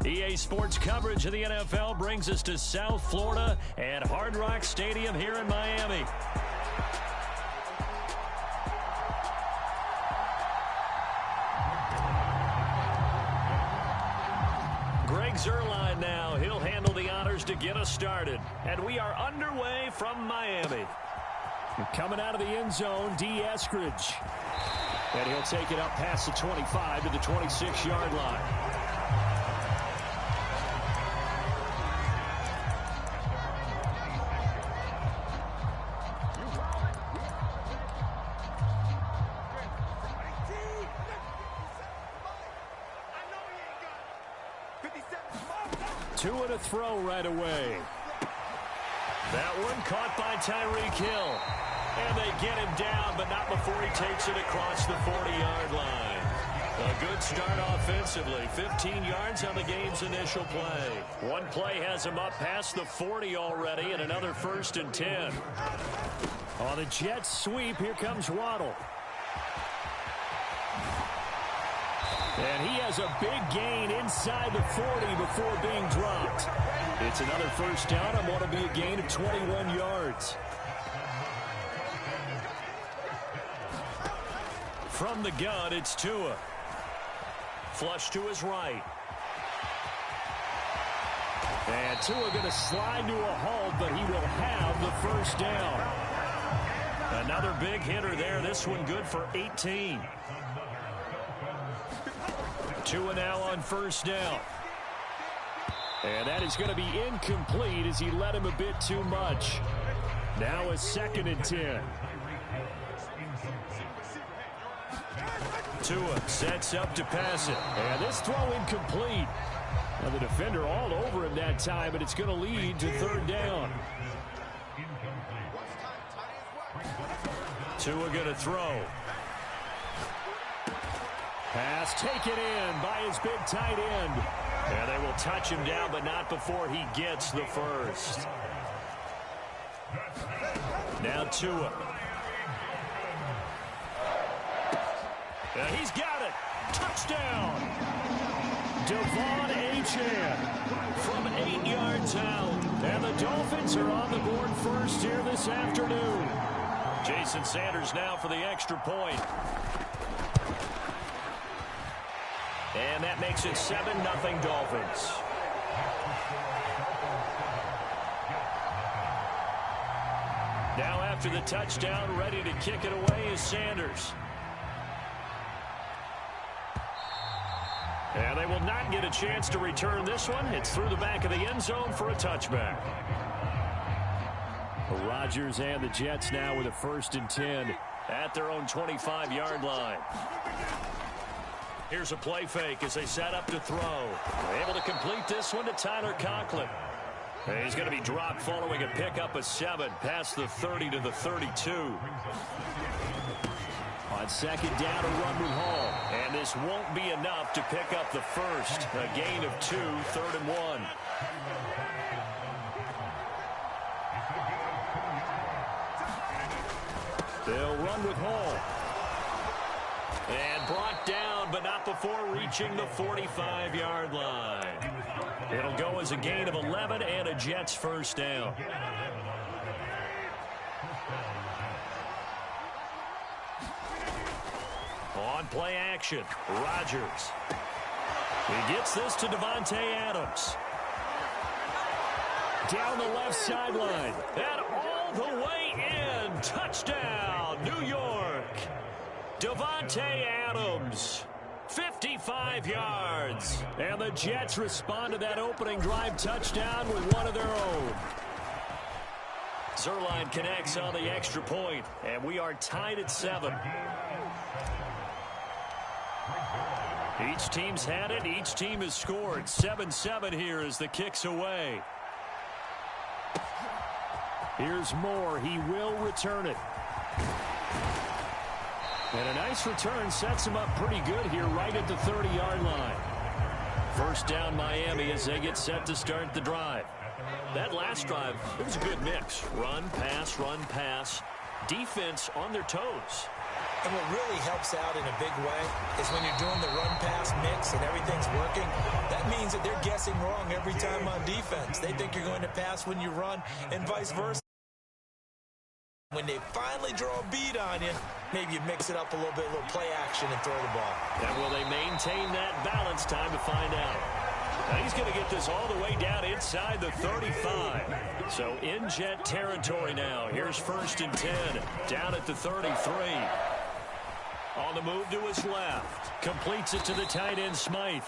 EA Sports coverage of the NFL brings us to South Florida at Hard Rock Stadium here in Miami. Greg Zuerlein now. He'll handle the honors to get us started. And we are underway from Miami. Coming out of the end zone, D. Eskridge. And he'll take it up past the 25 to the 26-yard line. Two and a throw right away. That one caught by Tyreek Hill. And they get him down, but not before he takes it across the 40-yard line. A good start offensively. 15 yards on the game's initial play. One play has him up past the 40 already, and another 1st and 10. On the Jets sweep, here comes Waddle. And he has a big gain inside the 40 before being dropped. It's another 1st down on what will be a gain of 21 yards. From the gun, it's Tua. Flush to his right. And Tua going to slide to a halt, but he will have the 1st down. Another big hitter there. This one good for 18. Tua now on 1st down. And that is going to be incomplete as he led him a bit too much. Now a 2nd and 10. Tua sets up to pass it. And this throw incomplete. Now the defender all over him that time, but it's going to lead to 3rd down. Tua going to throw. Pass taken in by his big tight end. And they will touch him down, but not before he gets the 1st. Now Tua. And he's got it. Touchdown. Devon Achane from 8 yards out. And the Dolphins are on the board first here this afternoon. Jason Sanders now for the extra point. And that makes it 7-0 Dolphins. Now after the touchdown, ready to kick it away is Sanders. And they will not get a chance to return this one. It's through the back of the end zone for a touchback. Rodgers and the Jets now with a 1st and 10 at their own 25-yard line. Here's a play fake as they set up to throw. Able to complete this one to Tyler Conklin. And he's going to be dropped following a pickup of 7 past the 30 to the 32. On 2nd down, a run with Hall. And this won't be enough to pick up the 1st. A gain of 2, 3rd and 1. They'll run with Hall. And brought down, but not before reaching the 45-yard line. It'll go as a gain of 11 and a Jets 1st down. On play action, Rodgers. He gets this to Davante Adams. Down the left sideline. And all the way in. Touchdown, New York. Davante Adams, 55 yards. And the Jets respond to that opening drive touchdown with one of their own. Zuerlein connects on the extra point, and we are tied at 7. Each team's had it. Each team has scored. 7-7 here as the kick's away. Here's Moore. He will return it. And a nice return sets him up pretty good here right at the 30-yard line. 1st down Miami as they get set to start the drive. That last drive, it was a good mix. Run, pass, defense on their toes. And what really helps out in a big way is when you're doing the run-pass mix and everything's working, that means that they're guessing wrong every time on defense. They think you're going to pass when you run and vice versa. When they finally draw a beat on you, maybe you mix it up a little bit, a little play action and throw the ball. And will they maintain that balance? Time to find out. Now he's going to get this all the way down inside the 35. So in Jet territory now. Here's 1st and 10 down at the 33. On the move to his left. Completes it to the tight end, Smythe.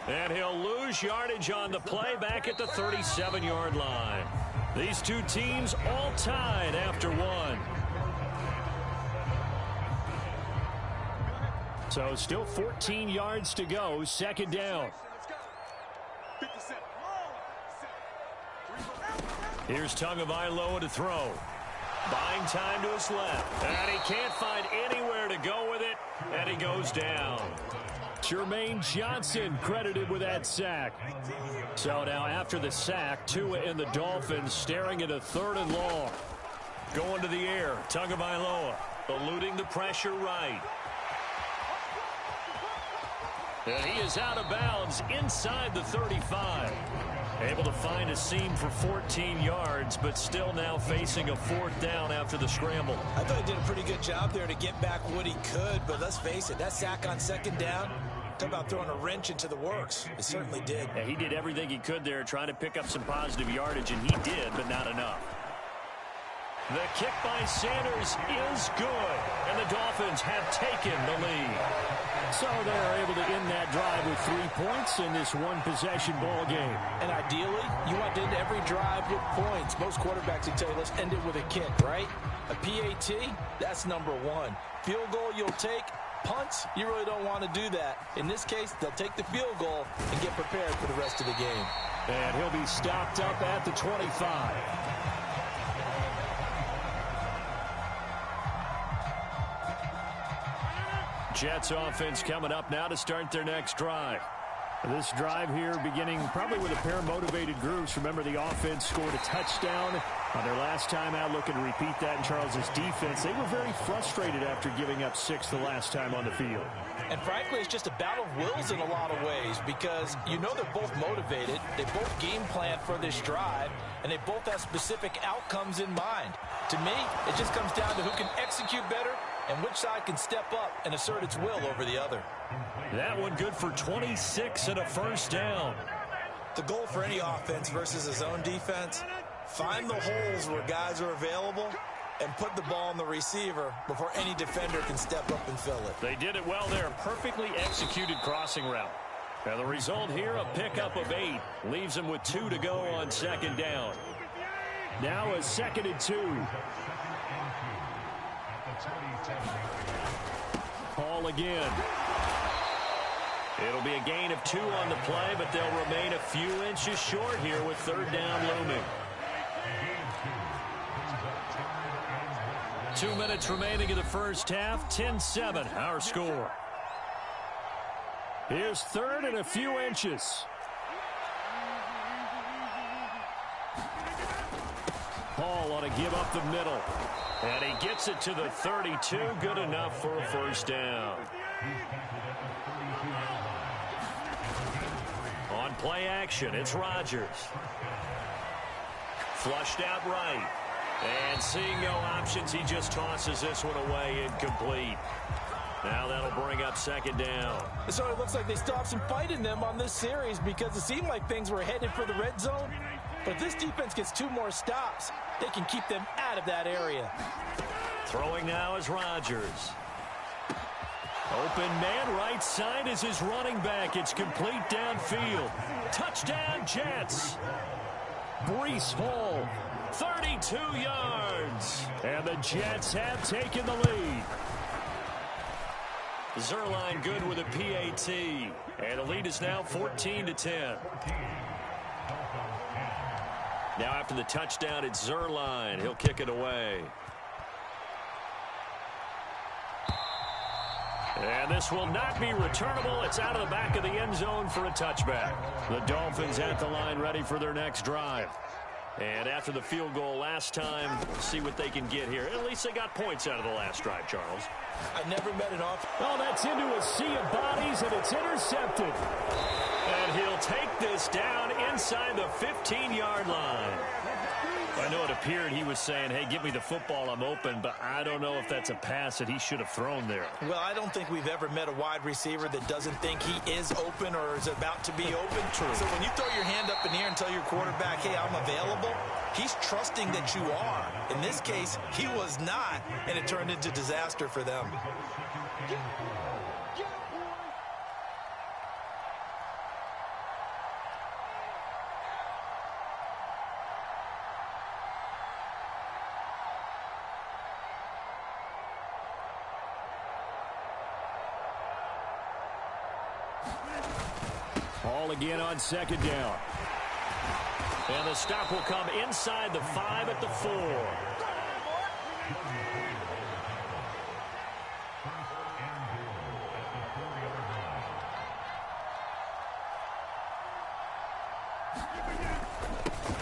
And he'll lose yardage on the play back at the 37-yard line. These two teams all tied after one. So still 14 yards to go. 2nd down. Here's Tagovailoa to throw. Buying time to his left. And he can't find anywhere to go with it. And he goes down. Jermaine Johnson credited with that sack. So now after the sack, Tua and the Dolphins staring at a 3rd and long. Going to the air. Tagovailoa eluding the pressure right. And he is out of bounds inside the 35. Able to find a seam for 14 yards, but still now facing a 4th down after the scramble. I thought he did a pretty good job there to get back what he could, but let's face it, that sack on 2nd down, talk about throwing a wrench into the works. It certainly did. Yeah, he did everything he could there, trying to pick up some positive yardage, and he did, but not enough. The kick by Sanders is good, and the Dolphins have taken the lead. So they're able to end that drive with 3 points in this one-possession ball game. And ideally, you want to end every drive with points. Most quarterbacks would tell you, let's end it with a kick, right? A PAT, that's number 1. Field goal you'll take. Punts, you really don't want to do that. In this case, they'll take the field goal and get prepared for the rest of the game. And he'll be stopped up at the 25. Jets offense coming up now to start their next drive. This drive here beginning probably with a pair of motivated groups. Remember, the offense scored a touchdown on their last time out. Looking to repeat that in Charles's defense. They were very frustrated after giving up 6 the last time on the field. And frankly, it's just a battle of wills in a lot of ways because you know they're both motivated. They both game plan for this drive, and they both have specific outcomes in mind. To me, it just comes down to who can execute better and which side can step up and assert its will over the other. That one good for 26 and a 1st down. The goal for any offense versus his own defense, find the holes where guys are available and put the ball on the receiver before any defender can step up and fill it. They did it well there. Perfectly executed crossing route. And the result here, a pickup of 8. Leaves them with 2 to go on 2nd down. Now a 2nd and 2. Paul again. It'll be a gain of 2 on the play, but they'll remain a few inches short here with 3rd down looming. 2 minutes remaining in the first half. 10-7, our score. Here's 3rd and a few inches. Paul ought to give up the middle. And he gets it to the 32. Good enough for a 1st down. On play action, it's Rodgers. Flushed out right. And seeing no options, he just tosses this one away, incomplete. Now that'll bring up 2nd down. So it looks like they stopped some fight in them on this series because it seemed like things were headed for the red zone. But if this defense gets 2 more stops, they can keep them out of that area. Throwing now is Rodgers. Open man right side is his running back. It's complete downfield. Touchdown Jets. Breece Hall, 32 yards. And the Jets have taken the lead. Zerline good with a PAT. And the lead is now 14-10. Now after the touchdown, it's Zerline. He'll kick it away. And this will not be returnable. It's out of the back of the end zone for a touchback. The Dolphins at the line ready for their next drive. And after the field goal last time, see what they can get here. At least they got points out of the last drive, Charles. I never met an off. Oh, that's into a sea of bodies, and it's intercepted. And he'll take this down inside the 15-yard line. I know it appeared he was saying, hey, give me the football, I'm open, but I don't know if that's a pass that he should have thrown there. Well, I don't think we've ever met a wide receiver that doesn't think he is open or is about to be open. True. So when you throw your hand up in the air and tell your quarterback, hey, I'm available, he's trusting that you are. In this case, he was not, and it turned into disaster for them. Ball again on second down. And the stop will come inside the 5 at the 4.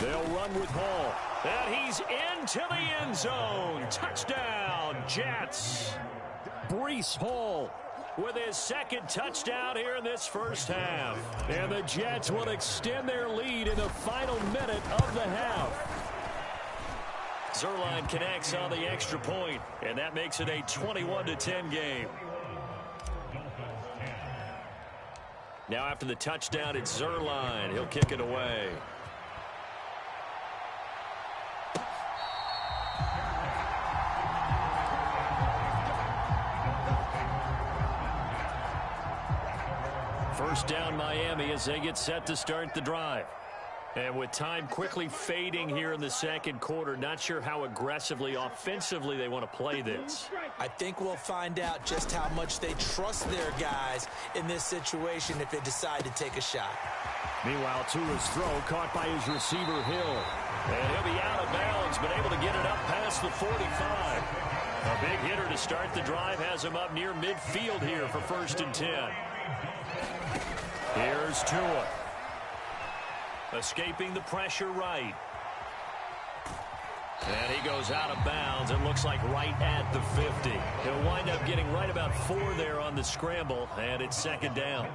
They'll run with Hall. And he's into the end zone. Touchdown, Jets. Breece Hall with his second touchdown here in this first half. And the Jets will extend their lead in the final minute of the half. Zuerlein connects on the extra point, and that makes it a 21-10 game. Now after the touchdown, it's Zuerlein. He'll kick it away. First down Miami as they get set to start the drive. And with time quickly fading here in the second quarter, not sure how aggressively, offensively they want to play this. I think we'll find out just how much they trust their guys in this situation if they decide to take a shot. Meanwhile, Tua's throw caught by his receiver, Hill. And he'll be out of bounds, but able to get it up past the 45. A big hitter to start the drive has him up near midfield here for 1st and 10. Here's Tua. Escaping the pressure right. And he goes out of bounds. It looks like right at the 50. He'll wind up getting right about 4 there on the scramble, and it's 2nd down.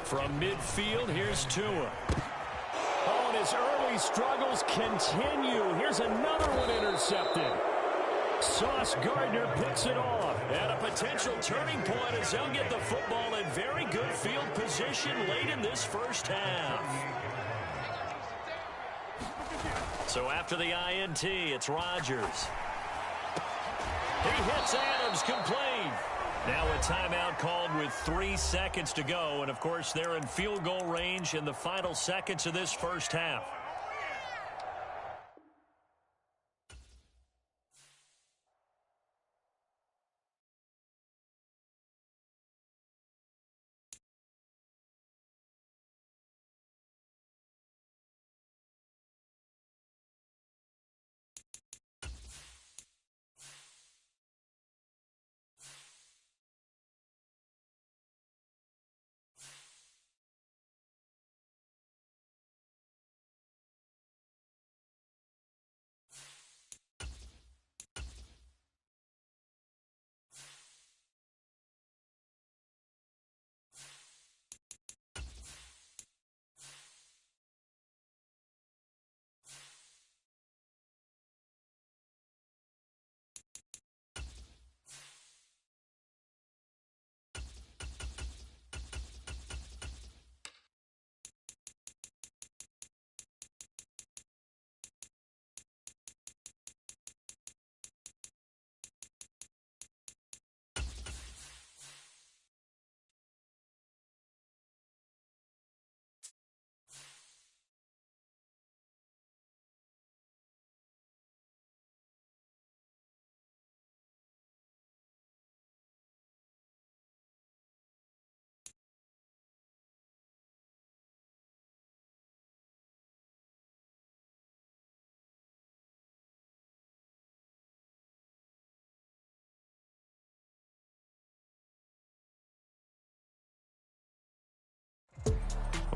From midfield, here's Tua. Oh, and his early struggles continue. Here's another one intercepted. Sauce Gardner picks it off. And a potential turning point as they'll get the football in very good field position late in this first half. So after the INT, it's Rodgers. He hits Adams complete. Now a timeout called with 3 seconds to go. And, of course, they're in field goal range in the final seconds of this first half.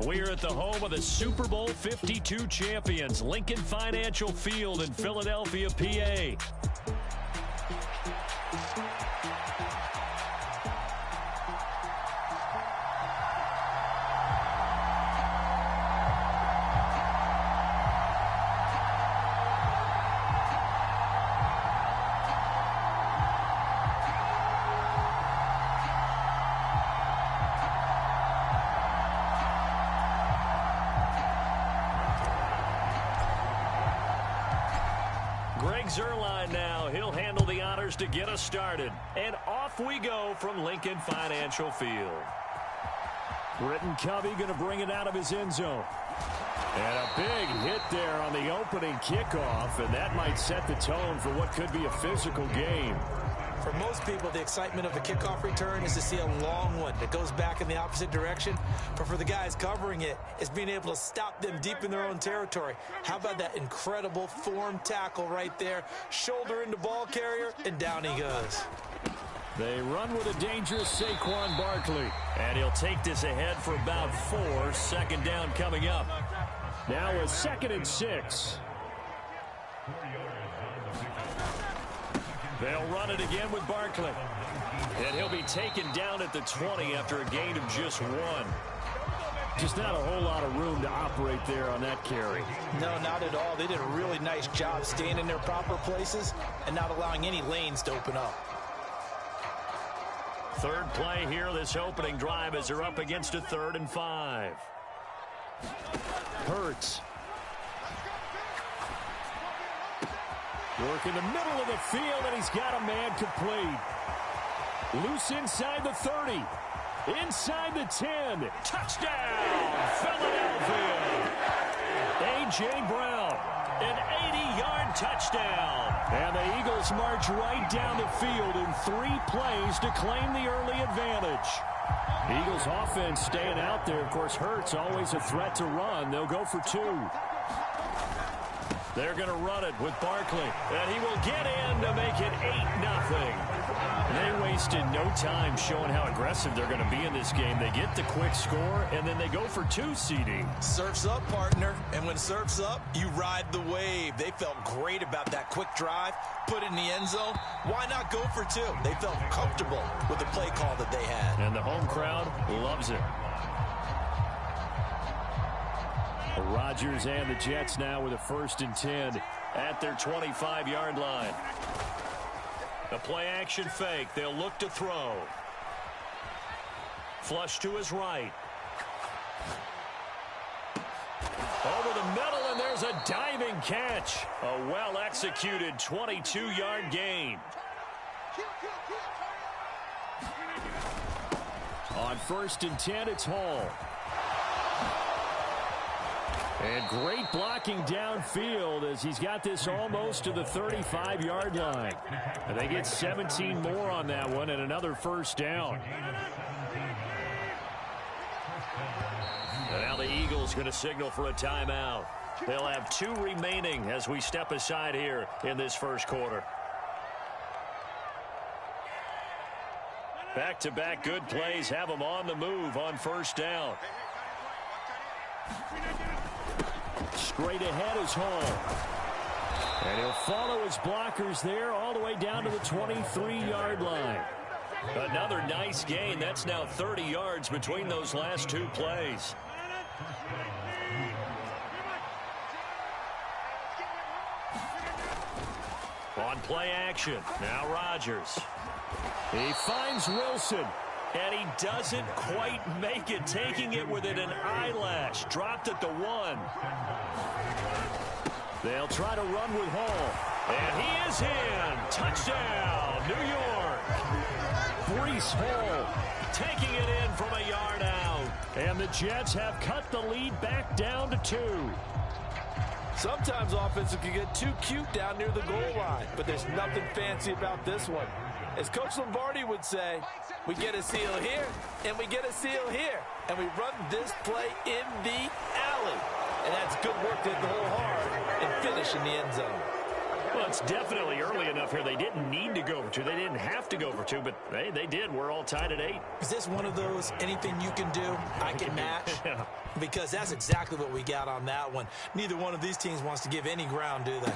We're at the home of the Super Bowl 52 champions, Lincoln Financial Field in Philadelphia, PA. Zerline now. He'll handle the honors to get us started. And off we go from Lincoln Financial Field. Britton Covey going to bring it out of his end zone. And a big hit there on the opening kickoff, and that might set the tone for what could be a physical game. For most people, the excitement of a kickoff return is to see a long one that goes back in the opposite direction. But for the guys covering it, it's being able to stop them deep in their own territory. How about that incredible form tackle right there? Shoulder into ball carrier, and down he goes. They run with a dangerous Saquon Barkley. And he'll take this ahead for about 4. Second down coming up. Now a 2nd and 6. They'll run it again with Barkley. And he'll be taken down at the 20 after a gain of just 1. Just not a whole lot of room to operate there on that carry. No, not at all. They did a really nice job staying in their proper places and not allowing any lanes to open up. Third play here, this opening drive, as they're up against a 3rd and 5. Hurts. Work in the middle of the field, and he's got a man complete. Loose inside the 30. Inside the 10. Touchdown, Philadelphia. A.J. Brown, an 80-yard touchdown. And the Eagles march right down the field in 3 plays to claim the early advantage. Eagles offense staying out there. Of course, Hurts always a threat to run. They'll go for 2. They're going to run it with Barkley. And he will get in to make it 8-0. They wasted no time showing how aggressive they're going to be in this game. They get the quick score, and then they go for 2, CD. Surf's up, partner. And when surf's up, you ride the wave. They felt great about that quick drive, put it in the end zone. Why not go for 2? They felt comfortable with the play call that they had. And the home crowd loves it. Rodgers and the Jets now with a 1st and 10 at their 25-yard line. A play-action fake. They'll look to throw. Flush to his right. Over the middle, and there's a diving catch. A well-executed 22-yard gain. On 1st and 10, it's Hall. And great blocking downfield as he's got this almost to the 35-yard line. And they get 17 more on that one and another 1st down. And now the Eagles going to signal for a timeout. They'll have 2 remaining as we step aside here in this 1st quarter. Back-to-back good plays have them on the move on 1st down. Straight ahead is Hall. And he'll follow his blockers there all the way down to the 23-yard line. Another nice gain. That's now 30 yards between those last 2 plays. On play action, now Rodgers. He finds Wilson. And he doesn't quite make it, taking it within an eyelash. Dropped at the 1. They'll try to run with Hall. And he is in. Touchdown, New York. Breece Hall taking it in from a yard out. And the Jets have cut the lead back down to 2. Sometimes offensive can get too cute down near the goal line, but there's nothing fancy about this one. As Coach Lombardi would say, we get a seal here, and we get a seal here, and we run this play in the alley. And that's good work to hit the hole hard and finish in the end zone. Well, it's definitely early enough here. They didn't need to go for 2. They didn't have to go for 2, but hey, they did. We're all tied at 8. Is this one of those anything you can do, I can match? Yeah. Because that's exactly what we got on that one. Neither one of these teams wants to give any ground, do they?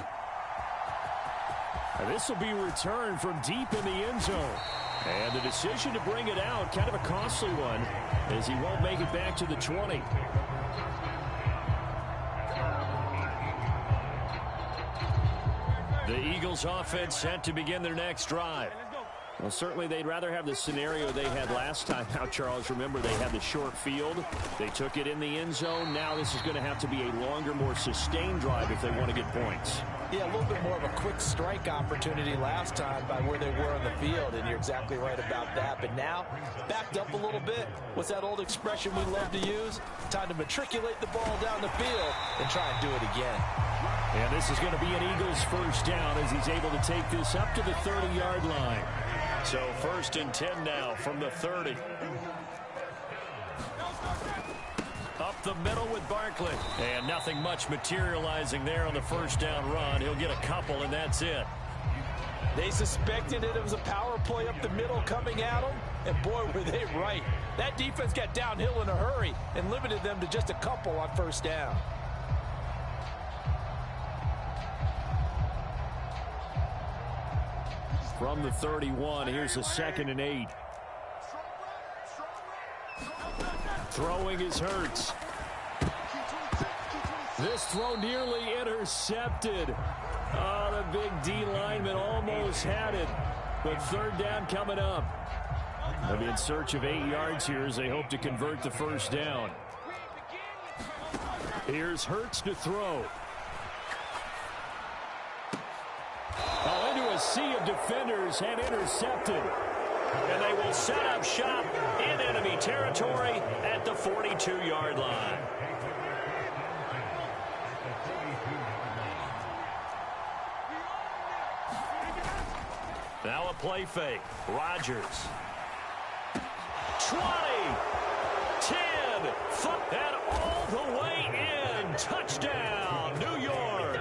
This will be returned from deep in the end zone. And the decision to bring it out, kind of a costly one, as he won't make it back to the 20. The Eagles offense set to begin their next drive. Well, certainly they'd rather have the scenario they had last time out, Charles. Remember, they had the short field. They took it in the end zone. Now this is going to have to be a longer, more sustained drive if they want to get points. Yeah, a little bit more of a quick strike opportunity last time by where they were on the field, and you're exactly right about that. But now, backed up a little bit. What's that old expression we love to use? Time to matriculate the ball down the field and try and do it again. And this is going to be an Eagles first down as he's able to take this up to the 30-yard line. So 1st and 10 now from the 30. Up the middle with Barkley. And nothing much materializing there on the first down run. He'll get a couple, and that's it. They suspected it was a power play up the middle coming at them, and boy, were they right. That defense got downhill in a hurry and limited them to just a couple on first down. From the 31, here's a 2nd and 8. Throwing is Hurts. This throw nearly intercepted. Oh, the big D lineman almost had it. But 3rd down coming up. They'll be in search of 8 yards here as they hope to convert the first down. Here's Hurts to throw. Into a sea of defenders and intercepted. And they will set up shop in enemy territory at the 42-yard line. Now a play fake. Rodgers. 20, 10, and all the way in. Touchdown, New York.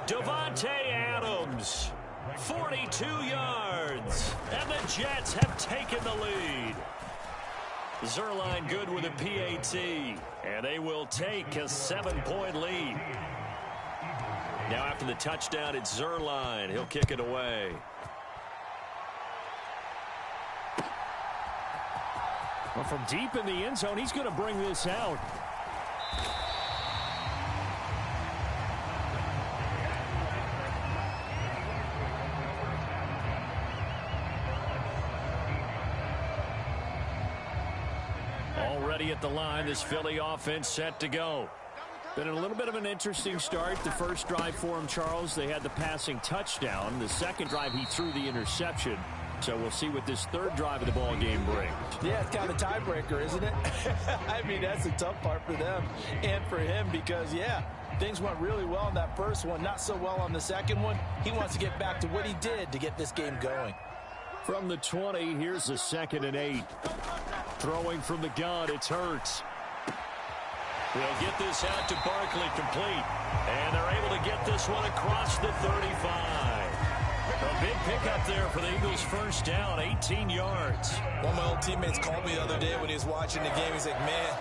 Devontae Adams, 42 yards, and the Jets have taken the lead. Zuerlein good with a PAT, and they will take a 7-point lead. Now after the touchdown, it's Zuerlein. He'll kick it away. Well, from deep in the end zone, he's going to bring this out. Already at the line, this Philly offense set to go. Been a little bit of an interesting start. The first drive for him, Charles, they had the passing touchdown. The second drive, he threw the interception. So we'll see what this third drive of the ball game brings. Yeah, it's kind of a tiebreaker, isn't it? I mean, that's the tough part for them and for him because, yeah, things went really well in that first one, not so well on the second one. He wants to get back to what he did to get this game going. From the 20, here's the 2nd and 8. Throwing from the gun, it's Hurts. They'll get this out to Barkley complete. And they're able to get this one across the 35. A big pickup there for the Eagles' first down, 18 yards. One of my old teammates called me the other day when he was watching the game. He's like, man,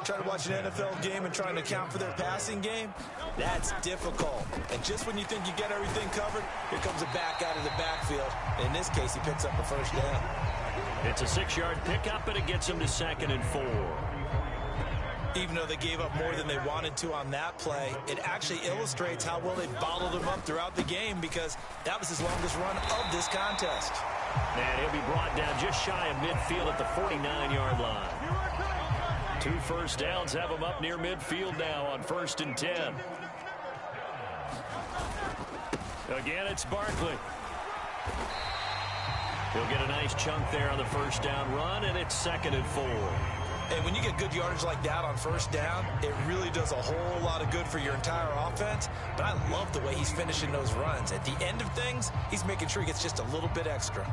trying to watch an NFL game and trying to account for their passing game, that's difficult. And just when you think you get everything covered, here comes a back out of the backfield. In this case, he picks up a first down. It's a 6-yard pickup, and it gets him to 2nd and 4. Even though they gave up more than they wanted to on that play, it actually illustrates how well they bottled him up throughout the game because that was his longest run of this contest. And he'll be brought down just shy of midfield at the 49-yard line. 2 first downs have him up near midfield now on 1st and 10. Again, it's Barkley. He'll get a nice chunk there on the first down run, and it's 2nd and 4. And when you get good yardage like that on first down, it really does a whole lot of good for your entire offense. But I love the way he's finishing those runs. At the end of things, he's making sure he gets just a little bit extra.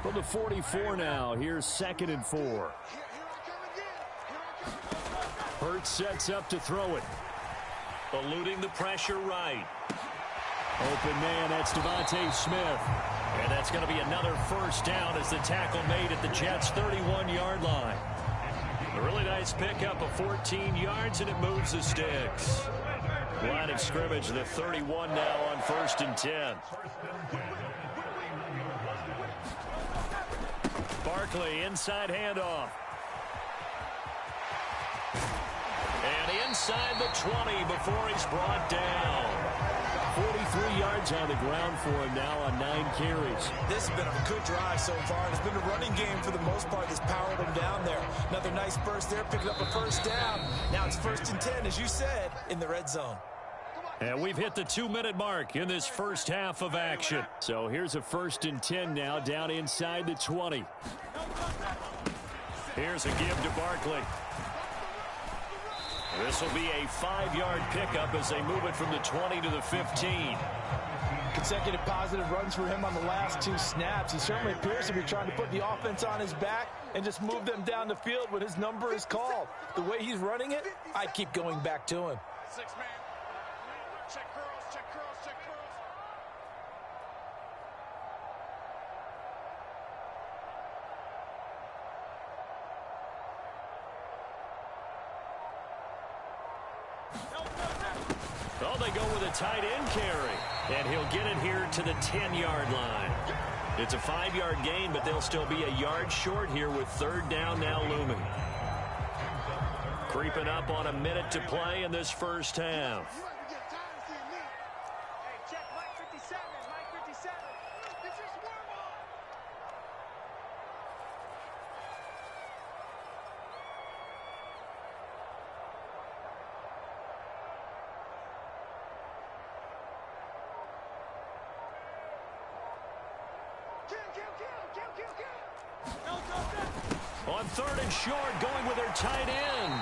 From the 44 now, here's 2nd and 4. Hurts sets up to throw it. Eluding the pressure right. Open man, that's Devontae Smith. And that's going to be another first down as the tackle made at the Jets' 31-yard line. A really nice pickup of 14 yards, and it moves the sticks. Line of scrimmage, the 31 now on 1st and 10. Barkley, inside handoff. And inside the 20 before he's brought down. 43 yards on the ground for him now on 9 carries. This has been a good drive so far. It's been a running game for the most part that's powered him down there. Another nice burst there, picking up a first down. Now it's 1st and 10, as you said, in the red zone. And we've hit the 2-minute mark in this first half of action. So here's a 1st and 10 now down inside the 20. Here's a give to Barkley. This will be a 5-yard pickup as they move it from the 20 to the 15. Consecutive positive runs for him on the last 2 snaps. He certainly appears to be trying to put the offense on his back and just move them down the field when his number is called. The way he's running it, I keep going back to him. 6-man. Check curls, check curls, check curls. Oh, they go with a tight end carry. And he'll get it here to the 10-yard line. It's a 5-yard gain, but they'll still be a yard short here with 3rd down now looming. Creeping up on a minute to play in this first half. On 3rd and short, going with their tight end.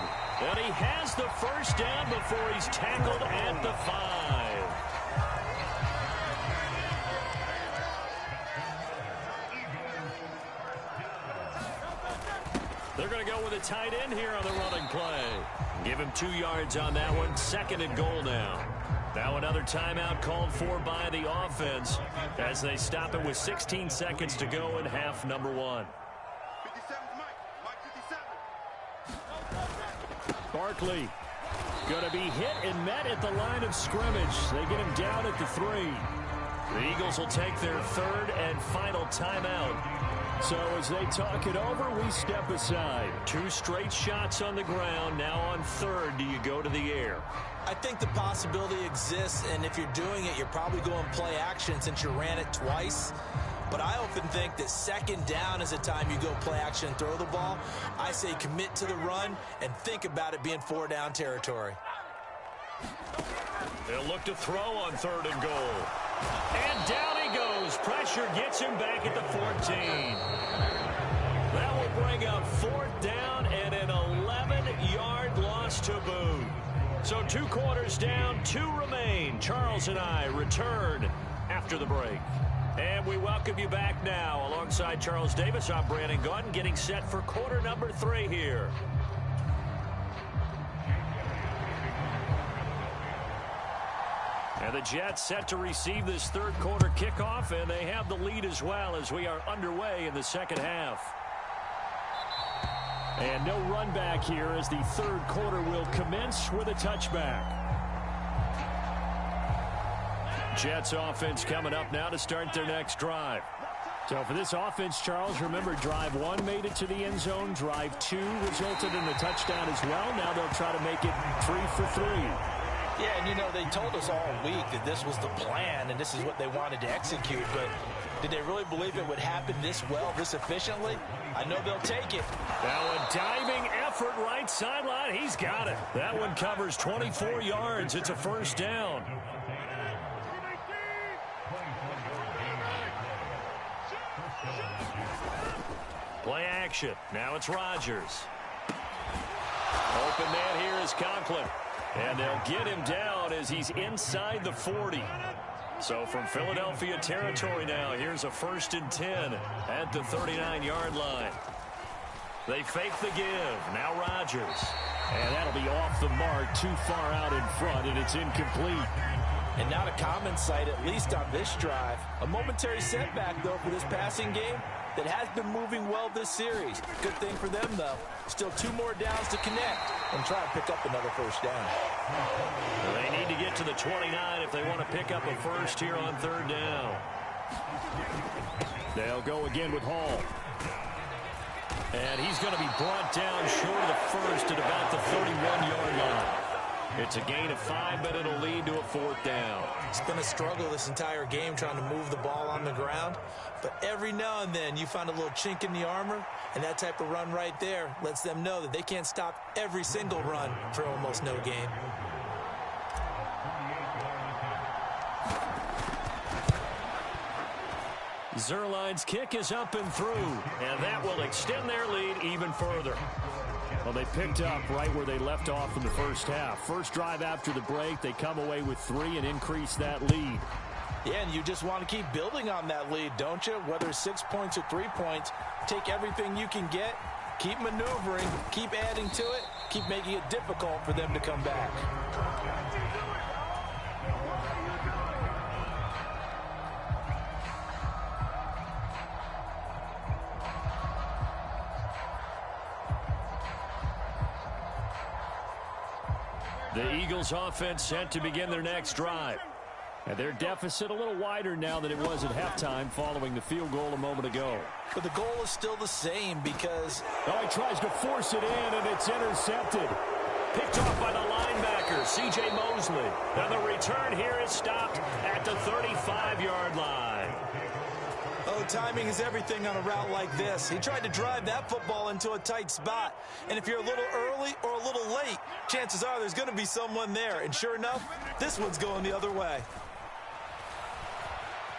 And he has the first down before he's tackled at the 5. They're going to go with a tight end here on the running play. Give him 2 yards on that one. 2nd and goal now. Now another timeout called for by the offense as they stop it with 16 seconds to go in half number 1. Barkley going to be hit and met at the line of scrimmage. They get him down at the 3. The Eagles will take their 3rd and final timeout. So as they talk it over, we step aside. 2 straight shots on the ground. Now on 3rd, do you go to the air? I think the possibility exists, and if you're doing it, you're probably going play action since you ran it twice. But I often think that 2nd down is the time you go play action and throw the ball. I say commit to the run and think about it being 4-down territory. They'll look to throw on 3rd and goal. And down he goes. Pressure gets him back at the 14. That will bring up 4th down and an 11-yard loss to boot. So 2 quarters down, 2 remain. Charles and I return after the break. And we welcome you back now. Alongside Charles Davis, I'm Brandon Gaudin, getting set for quarter number 3 here. And the Jets set to receive this 3rd quarter kickoff, and they have the lead as well as we are underway in the 2nd half. And no run back here as the 3rd quarter will commence with a touchback. Jets offense coming up now to start their next drive. So for this offense, Charles, remember drive 1 made it to the end zone. Drive 2 resulted in the touchdown as well. Now they'll try to make it 3 for 3. Yeah, and you know, they told us all week that this was the plan and this is what they wanted to execute, but did they really believe it would happen this well, this efficiently? I know they'll take it. Now a diving effort right sideline. He's got it. That one covers 24 yards. It's a 1st down. Play action. Now it's Rodgers. Open man here is Conklin. And they'll get him down as he's inside the 40. So from Philadelphia territory now, here's a 1st and 10 at the 39-yard line. They fake the give. Now Rodgers. And that'll be off the mark, too far out in front, and it's incomplete. And not a common sight, at least on this drive. A momentary setback, though, for this passing game that has been moving well this series. Good thing for them, though. Still 2 more downs to connect and try and pick up another 1st down. They need to get to the 29 if they want to pick up a 1st here on 3rd down. They'll go again with Hall. And he's going to be brought down short of the first at about the 31-yard line. It's a gain of 5, but it'll lead to a 4th down. It's been a struggle this entire game trying to move the ball on the ground. But every now and then you find a little chink in the armor, and that type of run right there lets them know that they can't stop every single run for almost no gain. Zerline's kick is up and through, and that will extend their lead even further. Well, they picked up right where they left off in the first half. First drive after the break, they come away with 3 and increase that lead. Yeah, and you just want to keep building on that lead, don't you? Whether it's 6 points or 3 points, take everything you can get, keep maneuvering, keep adding to it, keep making it difficult for them to come back. The Eagles offense set to begin their next drive. And their deficit a little wider now than it was at halftime following the field goal a moment ago. But the goal is still the same because... Oh, he tries to force it in, and it's intercepted. Picked off by the linebacker, C.J. Mosley. And the return here is stopped at the 35-yard line. Oh, timing is everything on a route like this. He tried to drive that football into a tight spot. And if you're a little early or a little late, chances are there's going to be someone there. And sure enough, this one's going the other way.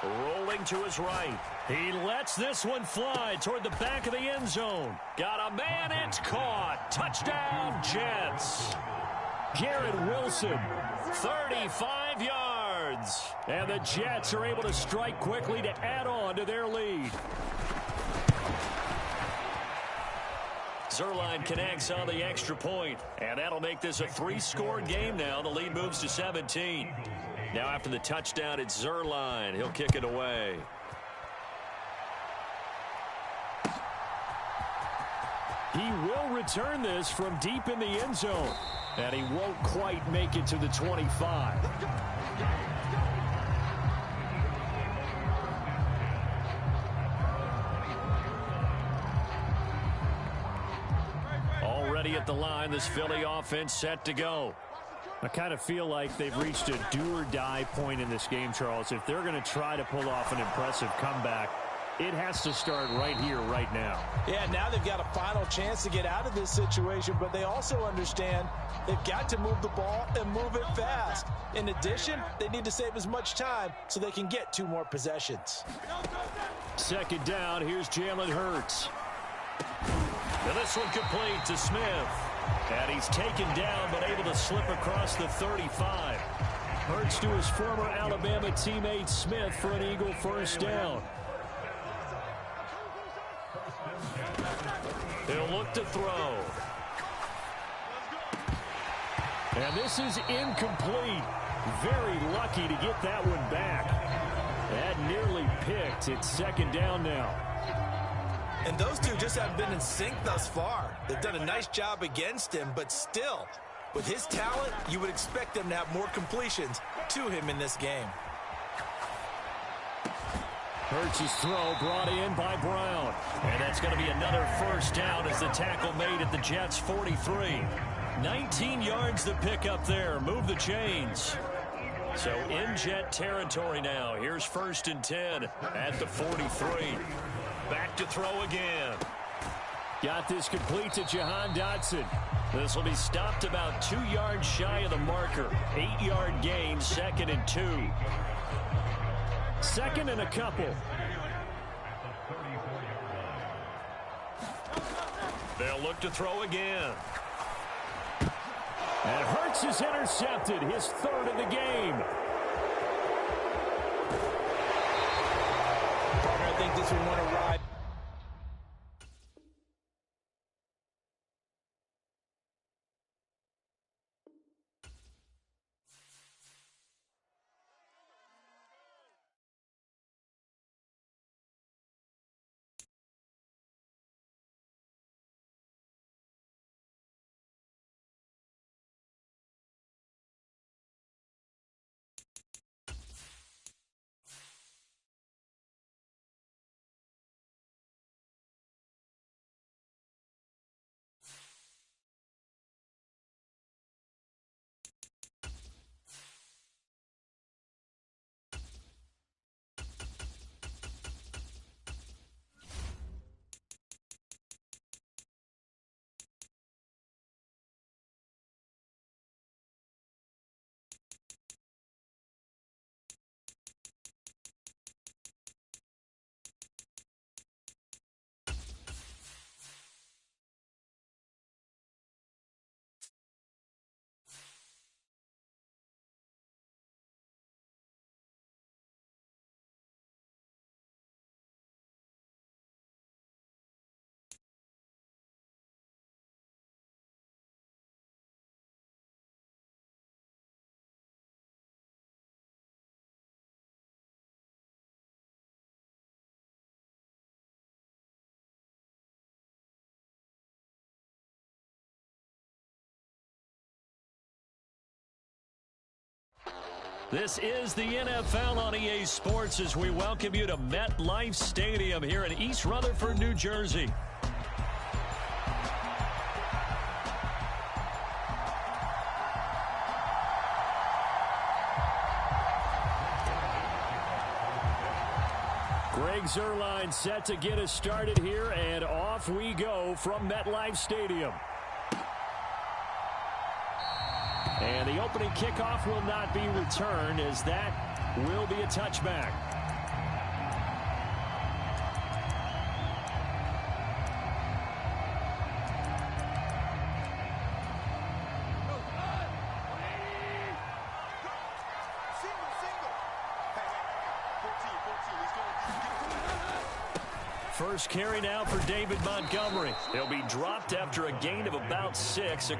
Rolling to his right. He lets this one fly toward the back of the end zone. Got a man, it's caught. Touchdown, Jets. Garrett Wilson, 35 yards. And the Jets are able to strike quickly to add on to their lead. Zerline connects on the extra point, and that'll make this a 3-score game now. The lead moves to 17. Now after the touchdown, it's Zerline. He'll kick it away. He will return this from deep in the end zone. And he won't quite make it to the 25. Already at the line, this Philly offense set to go. I kind of feel like they've reached a do-or-die point in this game, Charles. If they're going to try to pull off an impressive comeback, it has to start right here, right now. Yeah, now they've got a final chance to get out of this situation, but they also understand they've got to move the ball and move it fast. In addition, they need to save as much time so they can get 2 more possessions. Second down, here's Jalen Hurts. And this one complete to Smith. And he's taken down but able to slip across the 35. Hurts to his former Alabama teammate Smith for an Eagle first down. He'll look to throw. And this is incomplete. Very lucky to get that one back. That nearly picked. It's second down now. And those two just haven't been in sync thus far. They've done a nice job against him, but still, with his talent, you would expect them to have more completions to him in this game. Hurts' throw brought in by Brown. And that's going to be another first down as the tackle made at the Jets' 43. 19 yards to pick up there. Move the chains. So in Jet territory now. Here's first and 10 at the 43. Back to throw again. Got this complete to Jahan Dotson. This will be stopped about 2 yards shy of the marker. 8-yard gain, second and 2. Second and a couple. They'll look to throw again. And Hurts is intercepted, his 3rd of the game. Partner, I think this one want to ride. This is the NFL on EA Sports as we welcome you to MetLife Stadium here in East Rutherford, New Jersey. Greg Zuerlein set to get us started here, and off we go from MetLife Stadium. And the opening kickoff will not be returned, as that will be a touchback. First carry now for David Montgomery. He'll be dropped after a gain of about 6.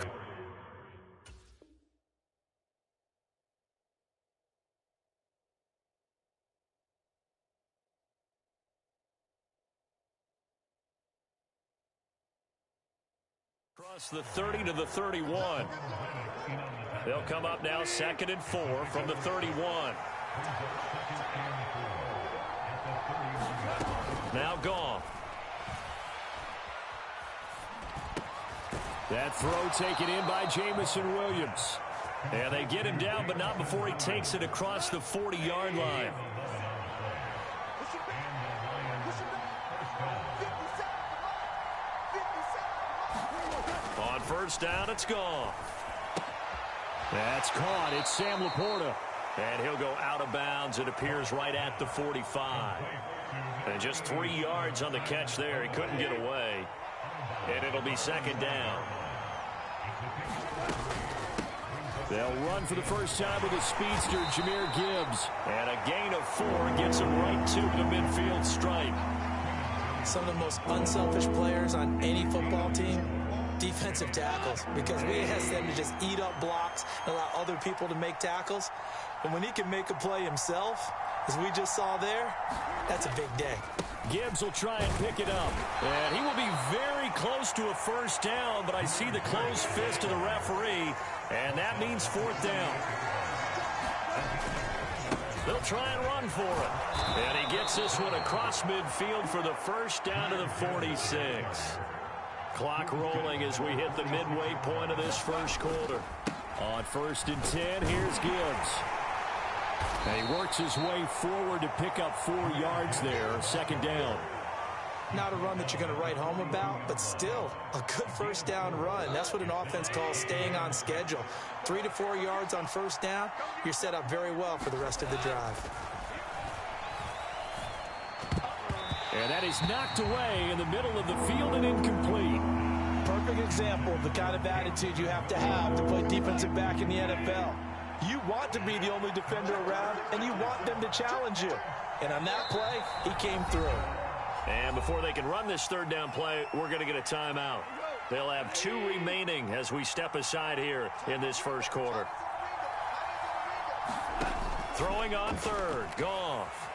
Across the 30 to the 31. They'll come up now 2nd and 4 from the 31. Now Goff. That throw taken in by Jamison Williams. And they get him down, but not before he takes it across the 40-yard line. On first down, it's gone. That's caught. It's Sam Laporta. And he'll go out of bounds, it appears, right at the 45. And just 3 yards on the catch there. He couldn't get away. And it'll be 2nd down. They'll run for the first time with a speedster, Jahmyr Gibbs. And a gain of 4 gets him right to the midfield stripe. Some of the most unselfish players on any football team, defensive tackles, because we ask them to just eat up blocks and allow other people to make tackles. And when he can make a play himself, as we just saw there, that's a big day. Gibbs will try and pick it up. And he will be very close to a first down, but I see the closed fist of the referee, and that means 4th down. They'll try and run for it. And he gets this one across midfield for the first down to the 46. Clock rolling as we hit the midway point of this first quarter. On 1st and 10, here's Gibbs. And he works his way forward to pick up 4 yards there, 2nd down. Not a run that you're going to write home about, but still a good first down run. That's what an offense calls staying on schedule. 3 to 4 yards on first down, you're set up very well for the rest of the drive. And that is knocked away in the middle of the field and incomplete. Perfect example of the kind of attitude you have to play defensive back in the NFL. You want to be the only defender around, and you want them to challenge you. And on that play, he came through. And before they can run this 3rd down play, we're going to get a timeout. They'll have 2 remaining as we step aside here in this first quarter. Throwing on 3rd, Goff.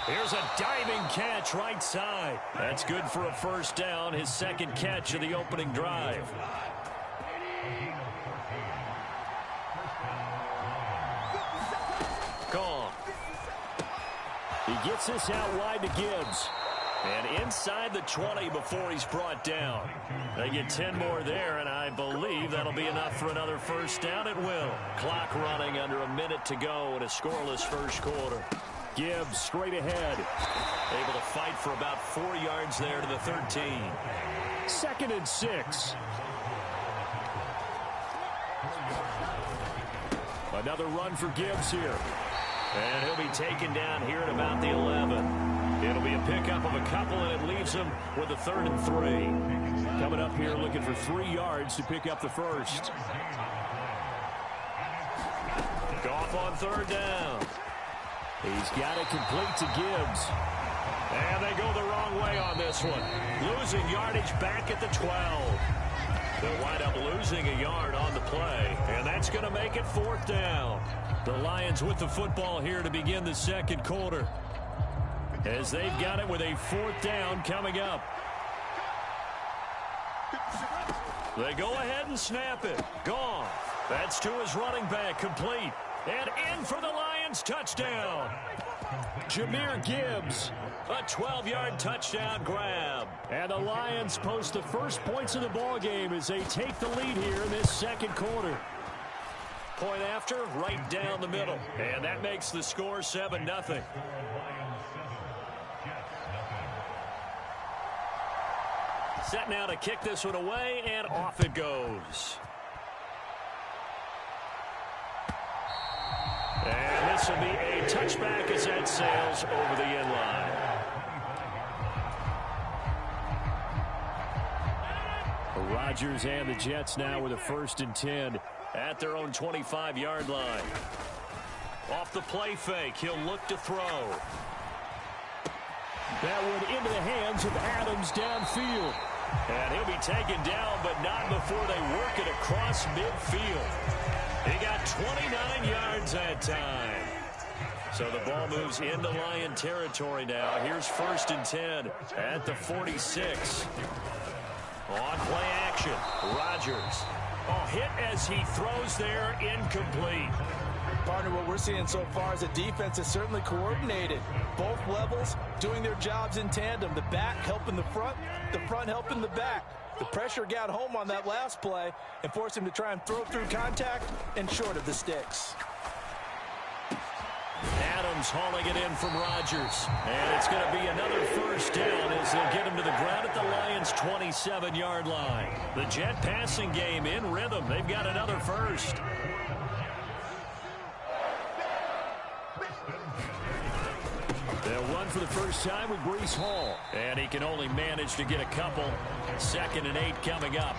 Here's a diving catch right side. That's good for a first down, his 2nd catch of the opening drive. Goff. He gets this out wide to Gibbs. And inside the 20 before he's brought down. They get 10 more there, and I believe that'll be enough for another first down. It will. Clock running under a minute to go in a scoreless first quarter. Gibbs straight ahead. Able to fight for about 4 yards there to the 13. 2nd and 6. Another run for Gibbs here. And he'll be taken down here at about the 11. It'll be a pickup of a couple, and it leaves him with a 3rd and 3. Coming up here looking for 3 yards to pick up the first. Goff on 3rd down. He's got it complete to Gibbs. And they go the wrong way on this one. Losing yardage back at the 12. They'll wind up losing a yard on the play, and that's going to make it 4th down. The Lions with the football here to begin the second quarter, as they've got it with a 4th down coming up. They go ahead and snap it. Goff. That's to his running back, complete. And in for the Lions, touchdown. Jahmyr Gibbs, a 12-yard touchdown grab. And the Lions post the first points of the ballgame as they take the lead here in this second quarter. Point after, right down the middle. And that makes the score 7-0. Set now to kick this one away, and off it goes. And this will be a touchback as that sails over the end line. Rodgers and the Jets now with a 1st and 10 at their own 25-yard line. Off the play fake, he'll look to throw. That one into the hands of Adams downfield. And he'll be taken down, but not before they work it across midfield. He got 29 yards that time. So the ball moves into Lion territory now. Here's 1st and 10 at the 46. On play action, Rodgers. Hit as he throws there, incomplete. Partner, what we're seeing so far is the defense is certainly coordinated. Both levels doing their jobs in tandem. The back helping the front helping the back. The pressure got home on that last play and forced him to try and throw through contact and short of the sticks. Adams hauling it in from Rodgers. And it's going to be another 1st down as they'll get him to the ground at the Lions' 27-yard line. The Jet passing game in rhythm. They've got another 1st. They'll run for the first time with Breece Hall. And he can only manage to get a couple. 2nd and 8 coming up.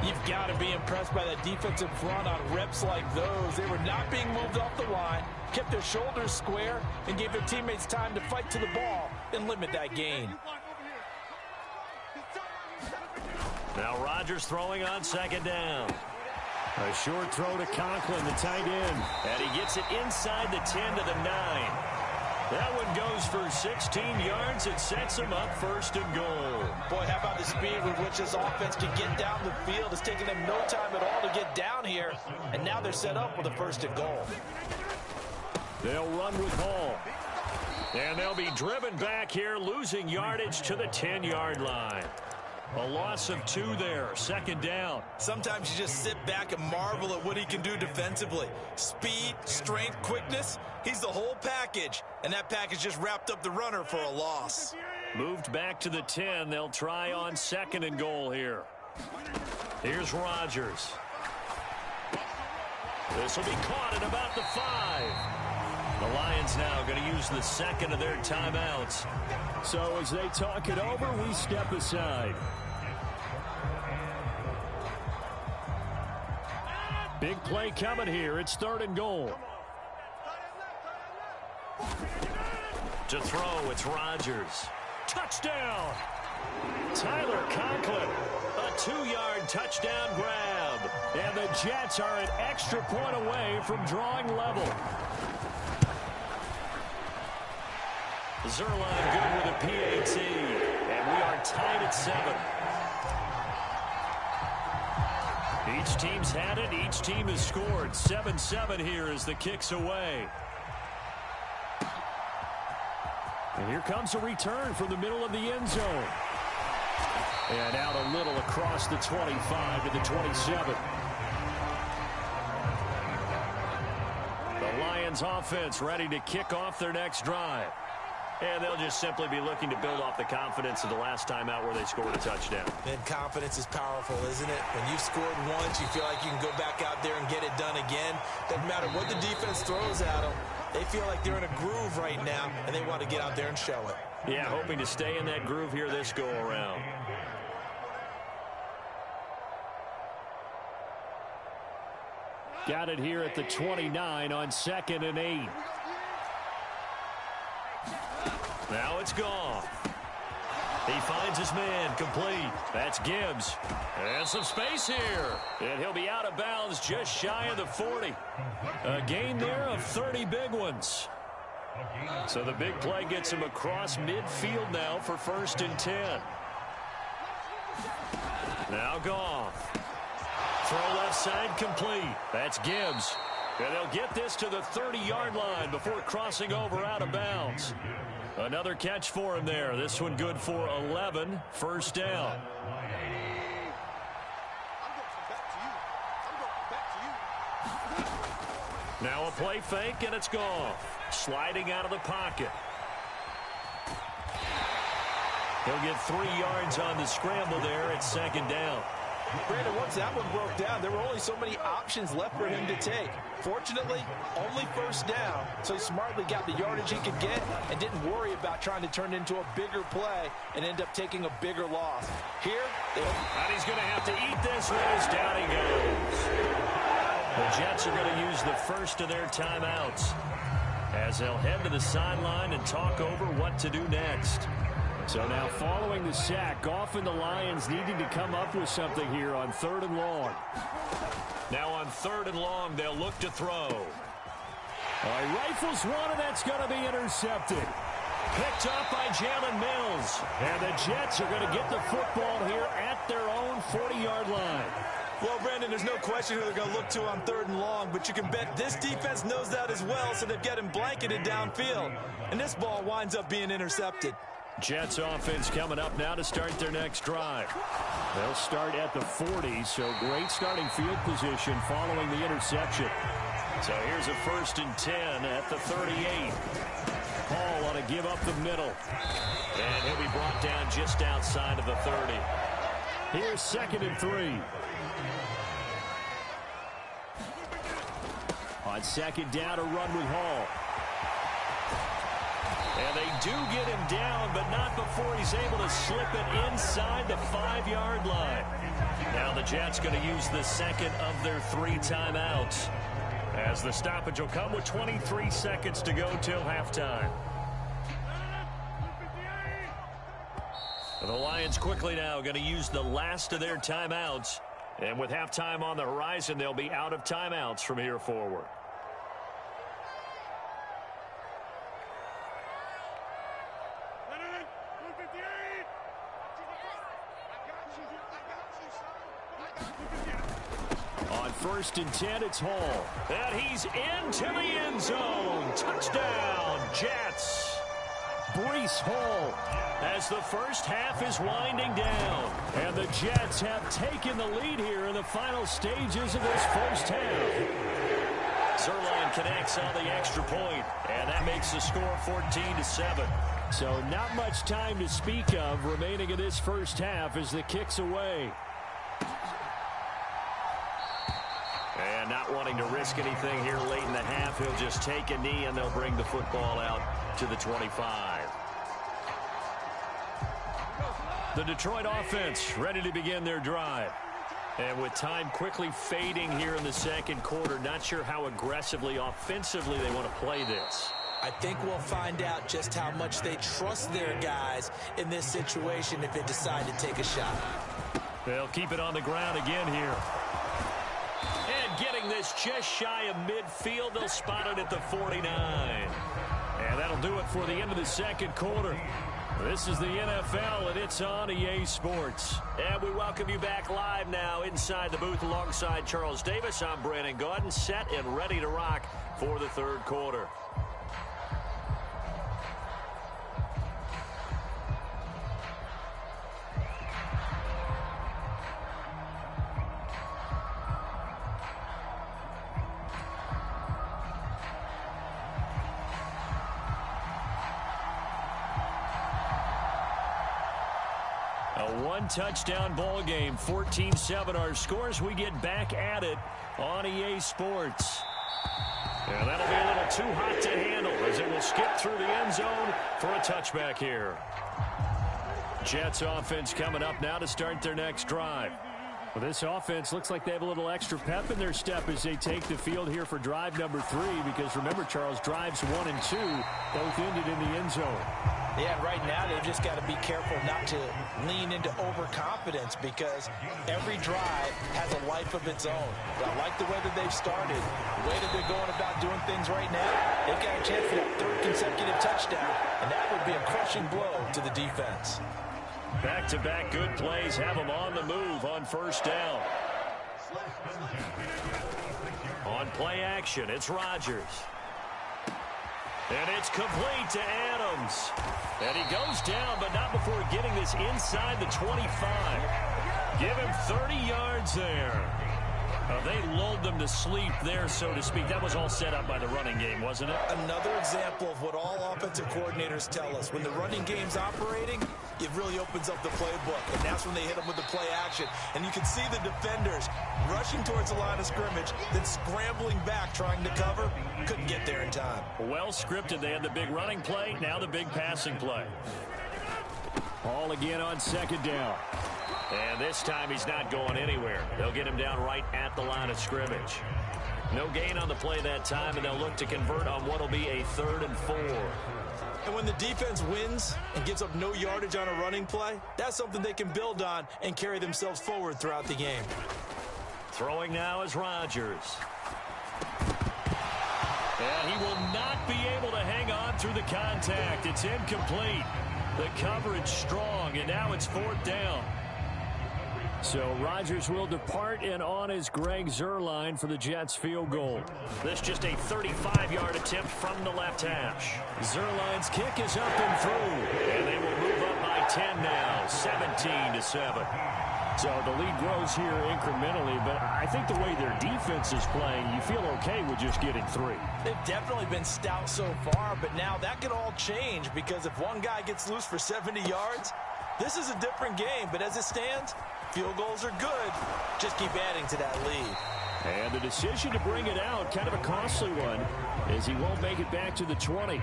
You've got to be impressed by that defensive front on reps like those. They were not being moved off the line, kept their shoulders square, and gave their teammates time to fight to the ball and limit that gain. Now Rodgers throwing on 2nd down. A short throw to Conklin, the tight end. And he gets it inside the 10 to the 9. That one goes for 16 yards. It sets him up 1st and goal. Boy, how about the speed with which this offense can get down the field? It's taken them no time at all to get down here. And now they're set up with a 1st and goal. They'll run with Hall. And they'll be driven back here, losing yardage to the 10-yard line. A loss of 2 there, 2nd down. Sometimes you just sit back and marvel at what he can do defensively. Speed, strength, quickness, he's the whole package. And that package just wrapped up the runner for a loss. Moved back to the 10. They'll try on 2nd and goal here. Here's Rodgers. This will be caught at about the 5. The Lions now going to use the 2nd of their timeouts. So as they talk it over, we step aside. Big play coming here. It's 3rd and goal. To throw, it's Rodgers. Touchdown! Tyler Conklin. A 2-yard touchdown grab. And the Jets are an extra point away from drawing level. Zerline good with a PAT. And we are tied at 7. Each team's had it. Each team has scored. 7-7 here as the kick's away. And here comes a return from the middle of the end zone. And out a little across the 25 to the 27. The Lions offense ready to kick off their next drive. And they'll just simply be looking to build off the confidence of the last time out where they scored a touchdown. And confidence is powerful, isn't it? When you've scored once, you feel like you can go back out there and get it done again. Doesn't matter what the defense throws at them. They feel like they're in a groove right now, and they want to get out there and show it. Yeah, hoping to stay in that groove here this go-around. Got it here at the 29 on 2nd and 8. Now it's gone. He finds his man, complete. That's Gibbs. And some space here. And he'll be out of bounds just shy of the 40. A gain there of 30 big ones. So the big play gets him across midfield now for 1st and 10. Now Goff. throw left side complete. That's Gibbs. And they'll get this to the 30-yard line before crossing over out of bounds. Another catch for him there. This one good for 11. First down. Now a play fake, and it's gone. Sliding out of the pocket. He'll get 3 yards on the scramble there at second down. Brandon, once that one broke down, there were only so many options left for him to take. Fortunately, only first down, so he smartly got the yardage he could get and didn't worry about trying to turn it into a bigger play and end up taking a bigger loss. Here, and he's going to have to eat this one as down he goes. The Jets are going to use the first of their timeouts as they'll head to the sideline and talk over what to do next. So now following the sack, Goff and the Lions needing to come up with something here on 3rd and long. Now on 3rd and long, they'll look to throw. All right, rifles one, and that's going to be intercepted. Picked up by Jalen Mills. And the Jets are going to get the football here at their own 40-yard line. Well, Brandon, there's no question who they're going to look to on 3rd and long, but you can bet this defense knows that as well, so they've got him blanketed downfield. And this ball winds up being intercepted. Jets offense coming up now to start their next drive. They'll start at the 40, so great starting field position following the interception. So here's a 1st and 10 at the 38. Hall on a give up the middle. And he'll be brought down just outside of the 30. Here's 2nd and 3. On 2nd down, a run with Hall. And they do get him down, but not before he's able to slip it inside the 5-yard line. Now the Jets going to use the second of their 3 timeouts, as the stoppage will come with 23 seconds to go till halftime. The Lions quickly now going to use the last of their timeouts. And with halftime on the horizon, they'll be out of timeouts from here forward. On 1st and 10, it's Hall. And he's into the end zone. Touchdown, Jets. Breece Hall. As the first half is winding down. And the Jets have taken the lead here in the final stages of this first half. Zerline connects on the extra point, and that makes the score 14-7. So not much time to speak of remaining in this first half as the kick's away. And not wanting to risk anything here late in the half, he'll just take a knee, and they'll bring the football out to the 25. The Detroit offense ready to begin their drive. And with time quickly fading here in the second quarter, not sure how aggressively, offensively they want to play this. I think we'll find out just how much they trust their guys in this situation if they decide to take a shot. They'll keep it on the ground again here. And getting this just shy of midfield, they'll spot it at the 49. And that'll do it for the end of the second quarter. This is the NFL, and it's on EA Sports. And we welcome you back live now inside the booth alongside Charles Davis. I'm Brandon Gordon, set and ready to rock for the third quarter. One-touchdown ball game, 14-7 our scores. We get back at it on EA Sports. And that'll be a little too hot to handle as it will skip through the end zone for a touchback here. Jets offense coming up now to start their next drive. Well, this offense looks like they have a little extra pep in their step as they take the field here for drive number 3, because remember, Charles, drives 1 and 2 both ended in the end zone. Yeah, right now they've just got to be careful not to lean into overconfidence, because every drive has a life of its own. But I like the way that they've started, the way that they're going about doing things right now. They've got a chance for that 3rd consecutive touchdown, and that would be a crushing blow to the defense. Back-to-back good plays have them on the move on first down. On play action, it's Rodgers. And it's complete to Adams. And he goes down, but not before getting this inside the 25. Give him 30 yards there. They lulled them to sleep there, so to speak. That was all set up by the running game, wasn't it? Another example of what all offensive coordinators tell us. When the running game's operating, it really opens up the playbook, and that's when they hit them with the play action. And you can see the defenders rushing towards the line of scrimmage, then scrambling back, trying to cover. Couldn't get there in time. Well scripted. They had the big running play, now the big passing play. Ball again on second down. And this time he's not going anywhere. They'll get him down right at the line of scrimmage. No gain on the play that time, and they'll look to convert on what will be a 3rd and 4. And when the defense wins and gives up no yardage on a running play, that's something they can build on and carry themselves forward throughout the game. Throwing now is Rodgers. And he will not be able to hang on through the contact. It's incomplete. The coverage strong, and now it's 4th down. So Rodgers will depart, and on is Greg Zuerlein for the Jets field goal. This just a 35-yard attempt from the left hash. Zuerlein's kick is up and through. And they will move up by 10 now, 17-7. So the lead grows here incrementally, but I think the way their defense is playing, you feel okay with just getting 3. They've definitely been stout so far, but now that could all change because if one guy gets loose for 70 yards, this is a different game. But as it stands, field goals are good. Just keep adding to that lead. And the decision to bring it out, kind of a costly one, as he won't make it back to the 20.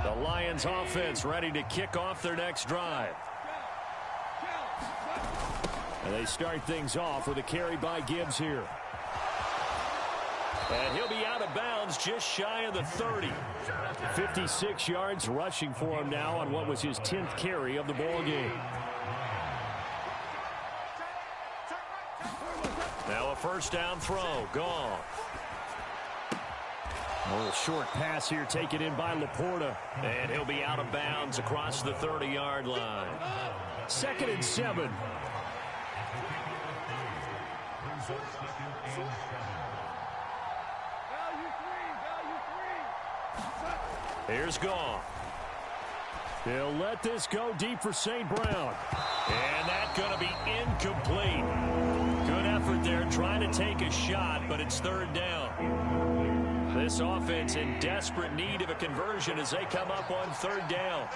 The Lions offense ready to kick off their next drive. And they start things off with a carry by Gibbs here. And he'll be out of bounds just shy of the 30. 56 yards rushing for him now on what was his 10th carry of the ball game. Now a 1st down throw. Gone. A little short pass here taken in by Laporta. And he'll be out of bounds across the 30-yard line. 2nd and 7. Here's Goff. They'll let this go deep for St. Brown. And that's going to be incomplete. Good effort there trying to take a shot, but it's 3rd down. This offense in desperate need of a conversion as they come up on 3rd down.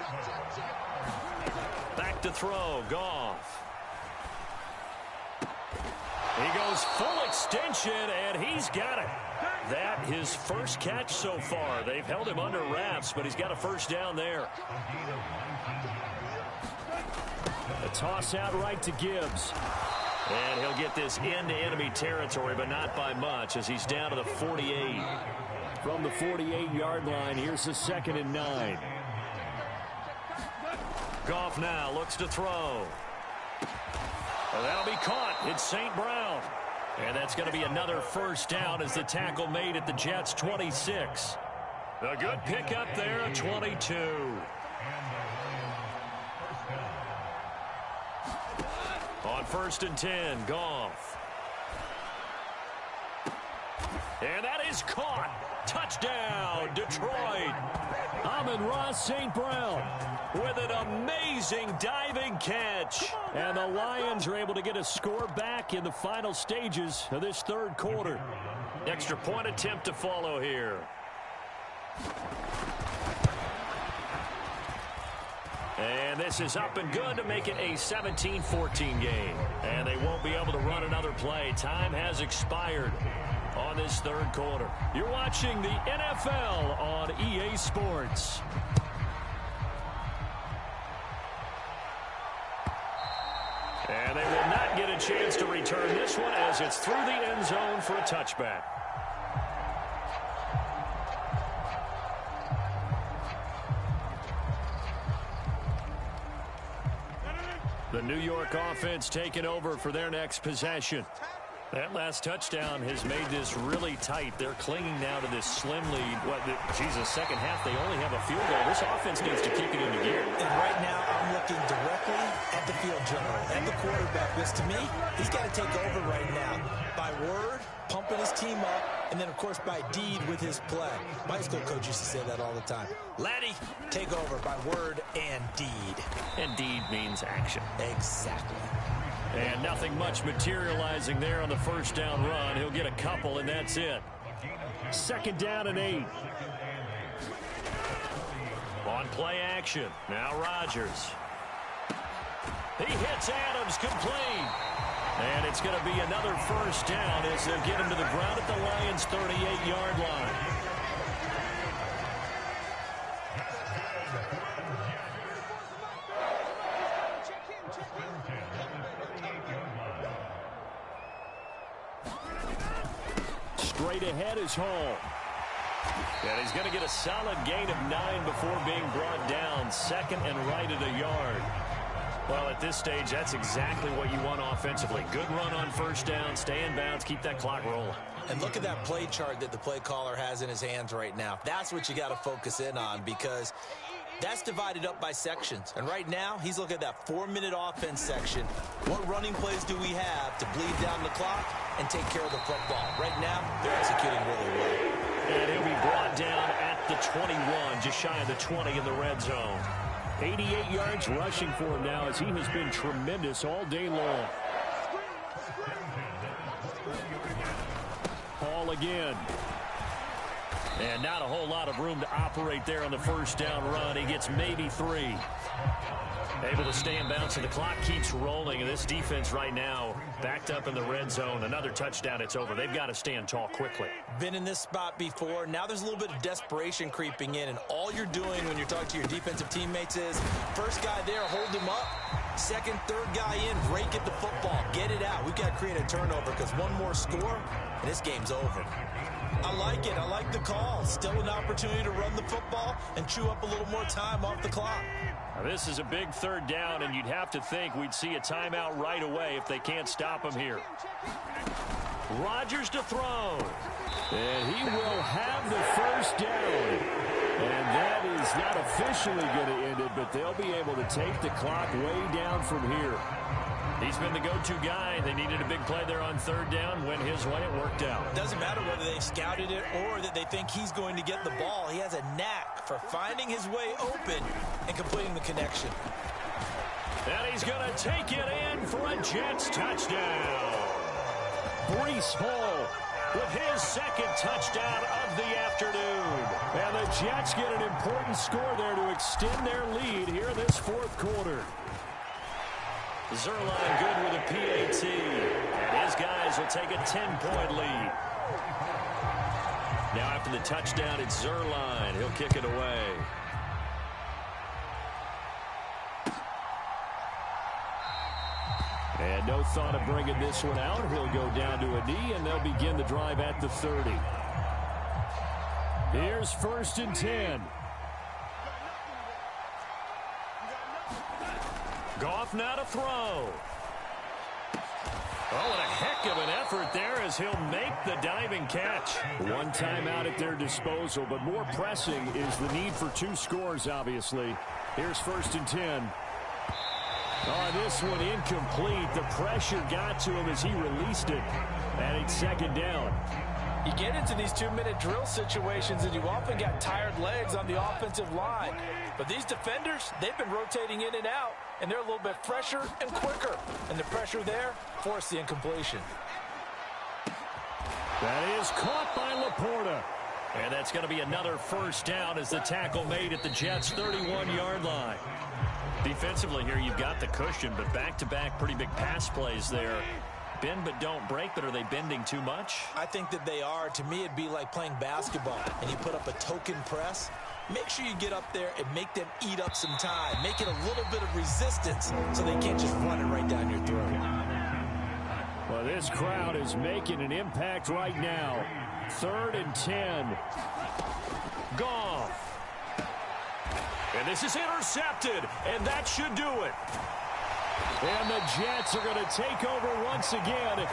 Back to throw, Goff. He goes full extension, and he's got it. That his first catch so far. They've held him under wraps, but he's got a 1st down there. A toss out right to Gibbs. And he'll get this into enemy territory, but not by much as he's down to the 48. From the 48-yard line, here's the 2nd and 9. Goff now looks to throw. Well, that'll be caught. It's St. Brown. And that's going to be another 1st down as the tackle made at the Jets' 26. A good pickup there at 22. On 1st and 10, Goff. And that is caught. Touchdown, Detroit. Amon-Ra St. Brown with an amazing diving catch. And the Lions are able to get a score back in the final stages of this 3rd quarter. Extra point attempt to follow here. And this is up and good to make it a 17-14 game. And they won't be able to run another play. Time has expired on this 3rd quarter. You're watching the NFL on EA Sports. And they will not get a chance to return this one as it's through the end zone for a touchback. The New York offense taking over for their next possession. That last touchdown has made this really tight. They're clinging now to this slim lead. Second half, they only have a field goal. This offense needs to kick it into gear. And right now, I'm looking directly at the field general, at the quarterback. because to me, he's got to take over right now by word, pumping his team up, and then, of course, by deed with his play. My high school coach used to say that all the time. Laddie, take over by word and deed. And deed means action. Exactly. And nothing much materializing there on the first down run. He'll get a couple, and that's it. 2nd down and 8. On play action. Now Rodgers. He hits Adams complete. And it's going to be another first down as they'll get him to the ground at the Lions' 38-yard line. Straight ahead is Hall. And he's going to get a solid gain of 9 before being brought down. 2nd and right at a yard. Well, at this stage, that's exactly what you want offensively. Good run on first down, stay in bounds, keep that clock rolling. And look at that play chart that the play caller has in his hands right now. That's what you got to focus in on because that's divided up by sections. And right now, he's looking at that 4-minute offense section. What running plays do we have to bleed down the clock and take care of the football? Right now, they're executing really well. And he'll be brought down at the 21, just shy of the 20 in the red zone. 88 yards rushing for him now as he has been tremendous all day long. Hall again. And not a whole lot of room to operate there on the first down run. He gets maybe 3. Able to stay in bounds, and the clock keeps rolling. And this defense right now backed up in the red zone. Another touchdown, it's over. They've got to stand tall quickly. Been in this spot before. Now there's a little bit of desperation creeping in. And all you're doing when you're talking to your defensive teammates is first guy there, hold him up. Second, third guy in, rake at the football. Get it out. We've got to create a turnover because one more score, and this game's over. I like it. I like the call. Still an opportunity to run the football and chew up a little more time off the clock. Now, this is a big 3rd down, and you'd have to think we'd see a timeout right away if they can't stop him here. Rodgers to throw. And he will have the first down. And that is not officially going to end it, but they'll be able to take the clock way down from here. He's been the go-to guy. They needed a big play there on 3rd down. Went his way, it worked out. Doesn't matter whether they scouted it or that they think he's going to get the ball. He has a knack for finding his way open and completing the connection. And he's going to take it in for a Jets touchdown. Breece Hall with his 2nd touchdown of the afternoon. And the Jets get an important score there to extend their lead here in this 4th quarter. Zuerlein good with a PAT. And his guys will take a 10-point lead. Now after the touchdown, it's Zuerlein. He'll kick it away. And no thought of bringing this one out. He'll go down to a knee, and they'll begin the drive at the 30. Here's 1st and 10. Goff now to throw. Oh, and a heck of an effort there as he'll make the diving catch. One timeout at their disposal, but more pressing is the need for 2 scores, obviously. Here's 1st and 10. Oh, this one incomplete. The pressure got to him as he released it. And it's 2nd down. You get into these 2-minute drill situations and you often got tired legs on the offensive line. But these defenders, they've been rotating in and out, and they're a little bit fresher and quicker. And the pressure there forced the incompletion. That is caught by Laporta. And that's going to be another first down as the tackle made at the Jets' 31-yard line. Defensively here, you've got the cushion, but back-to-back pretty big pass plays there. Bend but don't break, but are they bending too much? I think that they are. To me, it'd be like playing basketball, and you put up a token press. Make sure you get up there and make them eat up some time. Make it a little bit of resistance so they can't just run it right down your throat. Well, this crowd is making an impact right now. 3rd and 10. Goff. And this is intercepted, and that should do it. And the Jets are going to take over once again.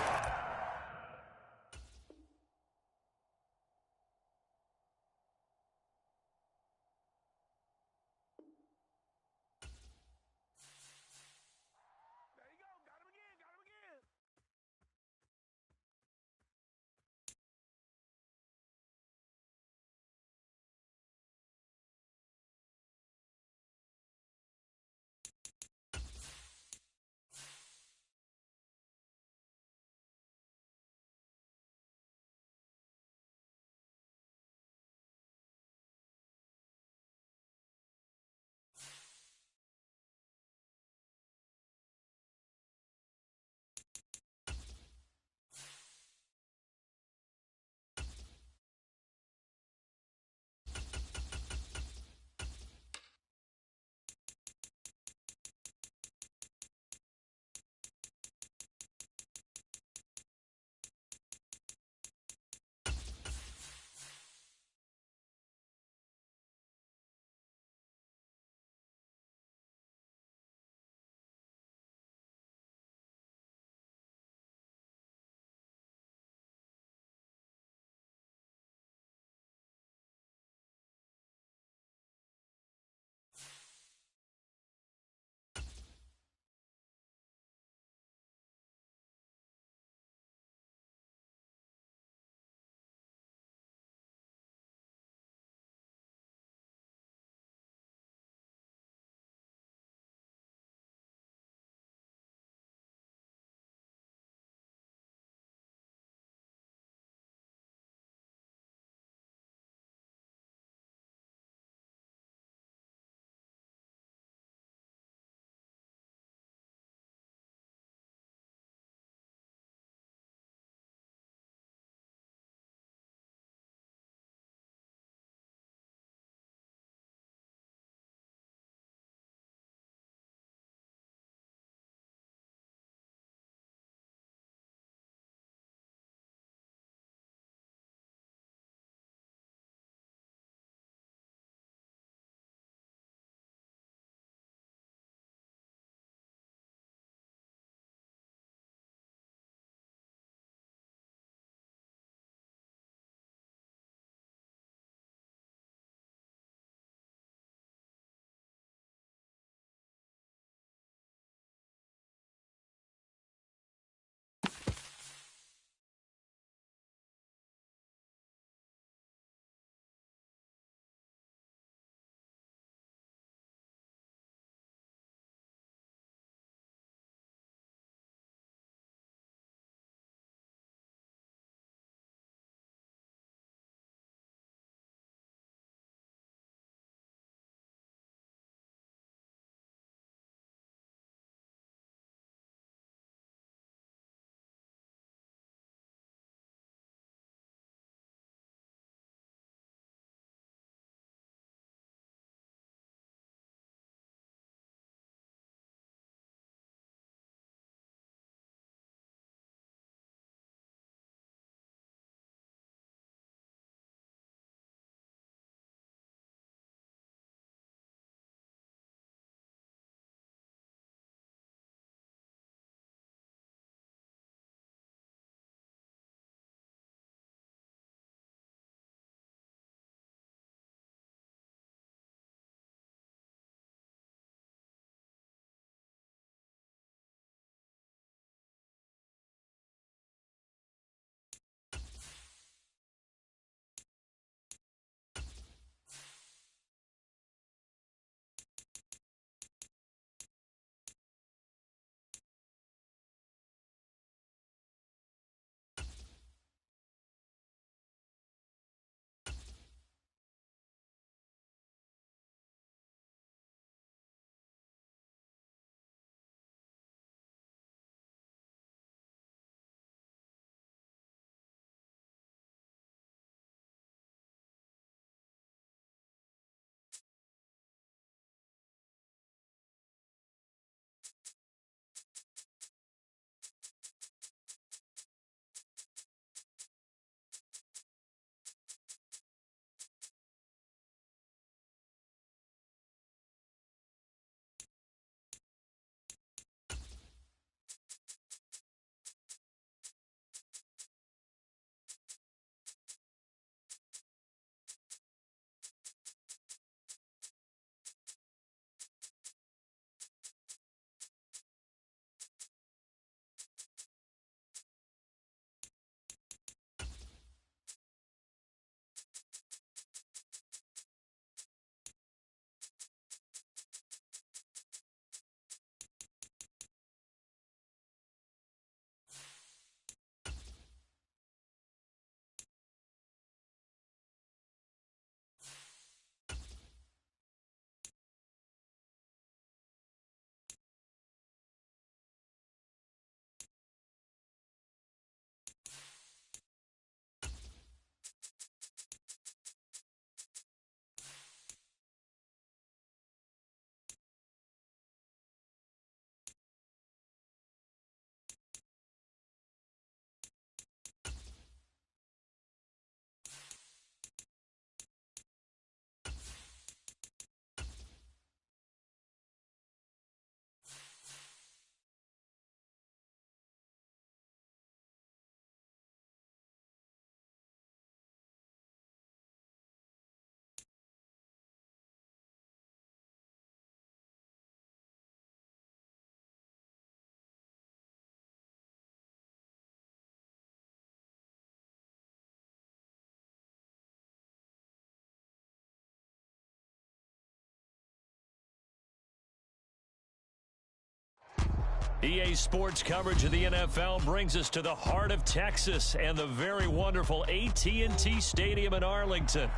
EA Sports coverage of the NFL brings us to the heart of Texas and the very wonderful AT&T Stadium in Arlington.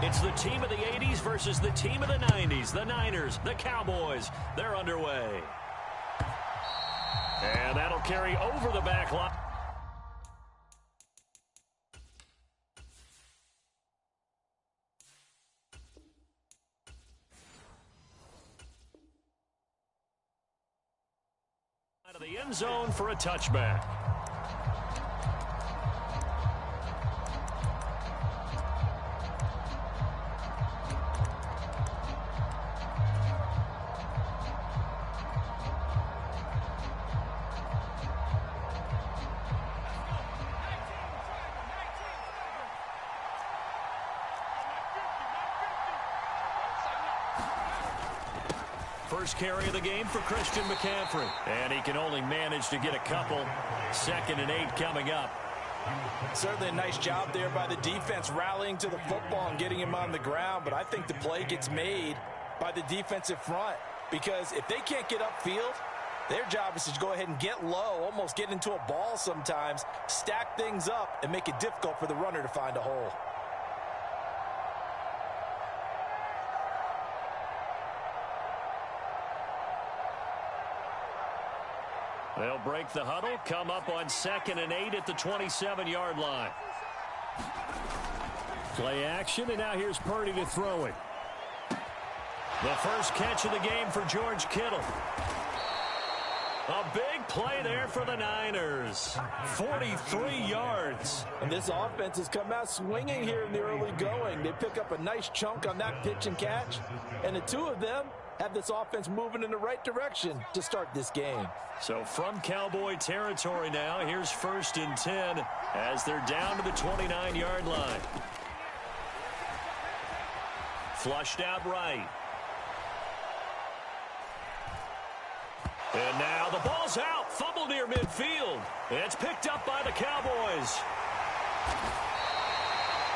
It's the team of the 80s versus the team of the 90s. The Niners, the Cowboys, they're underway. And that'll carry over the back line. Out of the end zone for a touchback. First carry of the game for Christian McCaffrey. And he can only manage to get a couple. 2nd and 8 coming up. Certainly a nice job there by the defense rallying to the football and getting him on the ground. But I think the play gets made by the defensive front. Because if they can't get upfield, their job is to go ahead and get low, almost get into a ball sometimes, stack things up, and make it difficult for the runner to find a hole. They'll break the huddle, come up on 2nd and 8 at the 27-yard line. Play action, and now here's Purdy to throw it. The first catch of the game for George Kittle. A big play there for the Niners. 43 yards. And this offense has come out swinging here in the early going. They pick up a nice chunk on that pitch and catch. And the two of them have this offense moving in the right direction to start this game. So from Cowboy territory now, here's 1st and 10 as they're down to the 29-yard line. Flushed out right. And now the ball's out. Fumble near midfield. It's picked up by the Cowboys.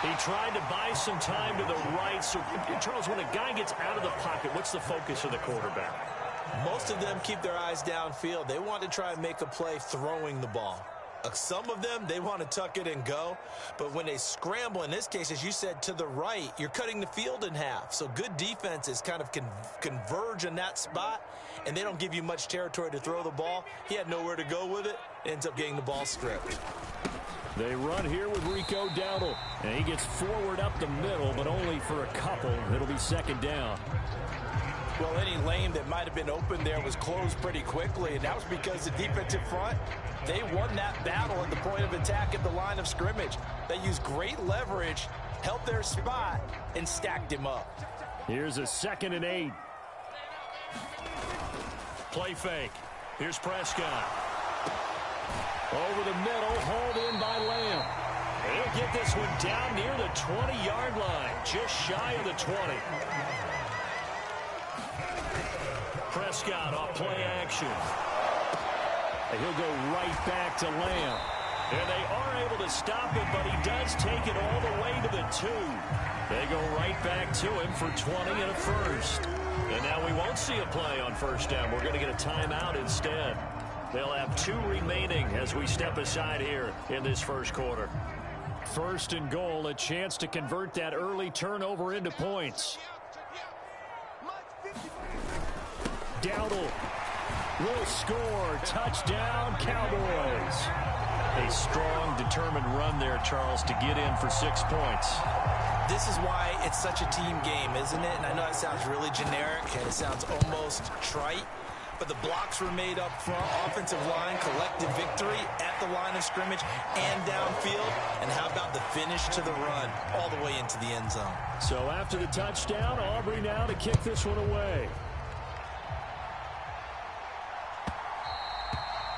He tried to buy some time to the right. So, Charles, when a guy gets out of the pocket, what's the focus of the quarterback? Most of them keep their eyes downfield. They want to try and make a play throwing the ball. Some of them, they want to tuck it and go. But when they scramble, in this case, as you said, to the right, you're cutting the field in half. So good defenses kind of converge in that spot, and they don't give you much territory to throw the ball. He had nowhere to go with it. Ends up getting the ball stripped. They run here with Rico Dowdle. And he gets forward up the middle, but only for a couple. It'll be 2nd down. Well, any lane that might have been open there was closed pretty quickly, and that was because the defensive front, they won that battle at the point of attack at the line of scrimmage. They used great leverage, held their spot, and stacked him up. Here's a 2nd and 8. Play fake. Here's Prescott. Over the middle, hauled in by Lamb. He'll get this one down near the 20-yard line, just shy of the 20. Prescott off play action. And he'll go right back to Lamb. And they are able to stop it, but he does take it all the way to the 2. They go right back to him for 20 and a first. And now we won't see a play on 1st down. We're going to get a timeout instead. They'll have 2 remaining as we step aside here in this first quarter. 1st and goal, a chance to convert that early turnover into points. Dowdle will score. Touchdown, Cowboys. A strong, determined run there, Charles, to get in for 6 points. This is why it's such a team game, isn't it? And I know it sounds really generic and it sounds almost trite, but the blocks were made up front. Offensive line, collective victory at the line of scrimmage and downfield. And how about the finish to the run all the way into the end zone? So after the touchdown, Aubrey now to kick this one away.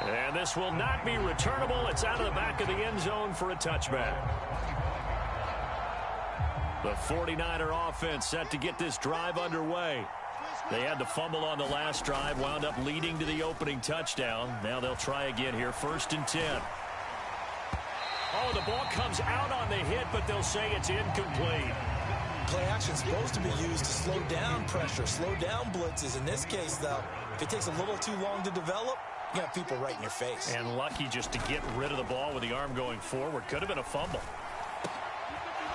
And this will not be returnable. It's out of the back of the end zone for a touchback. The 49er offense set to get this drive underway. They had the fumble on the last drive, wound up leading to the opening touchdown. Now they'll try again here, 1st and 10. Oh, the ball comes out on the hit, but they'll say it's incomplete. Play action's supposed to be used to slow down pressure, slow down blitzes. In this case, though, if it takes a little too long to develop, you got people right in your face. And lucky just to get rid of the ball with the arm going forward. Could have been a fumble.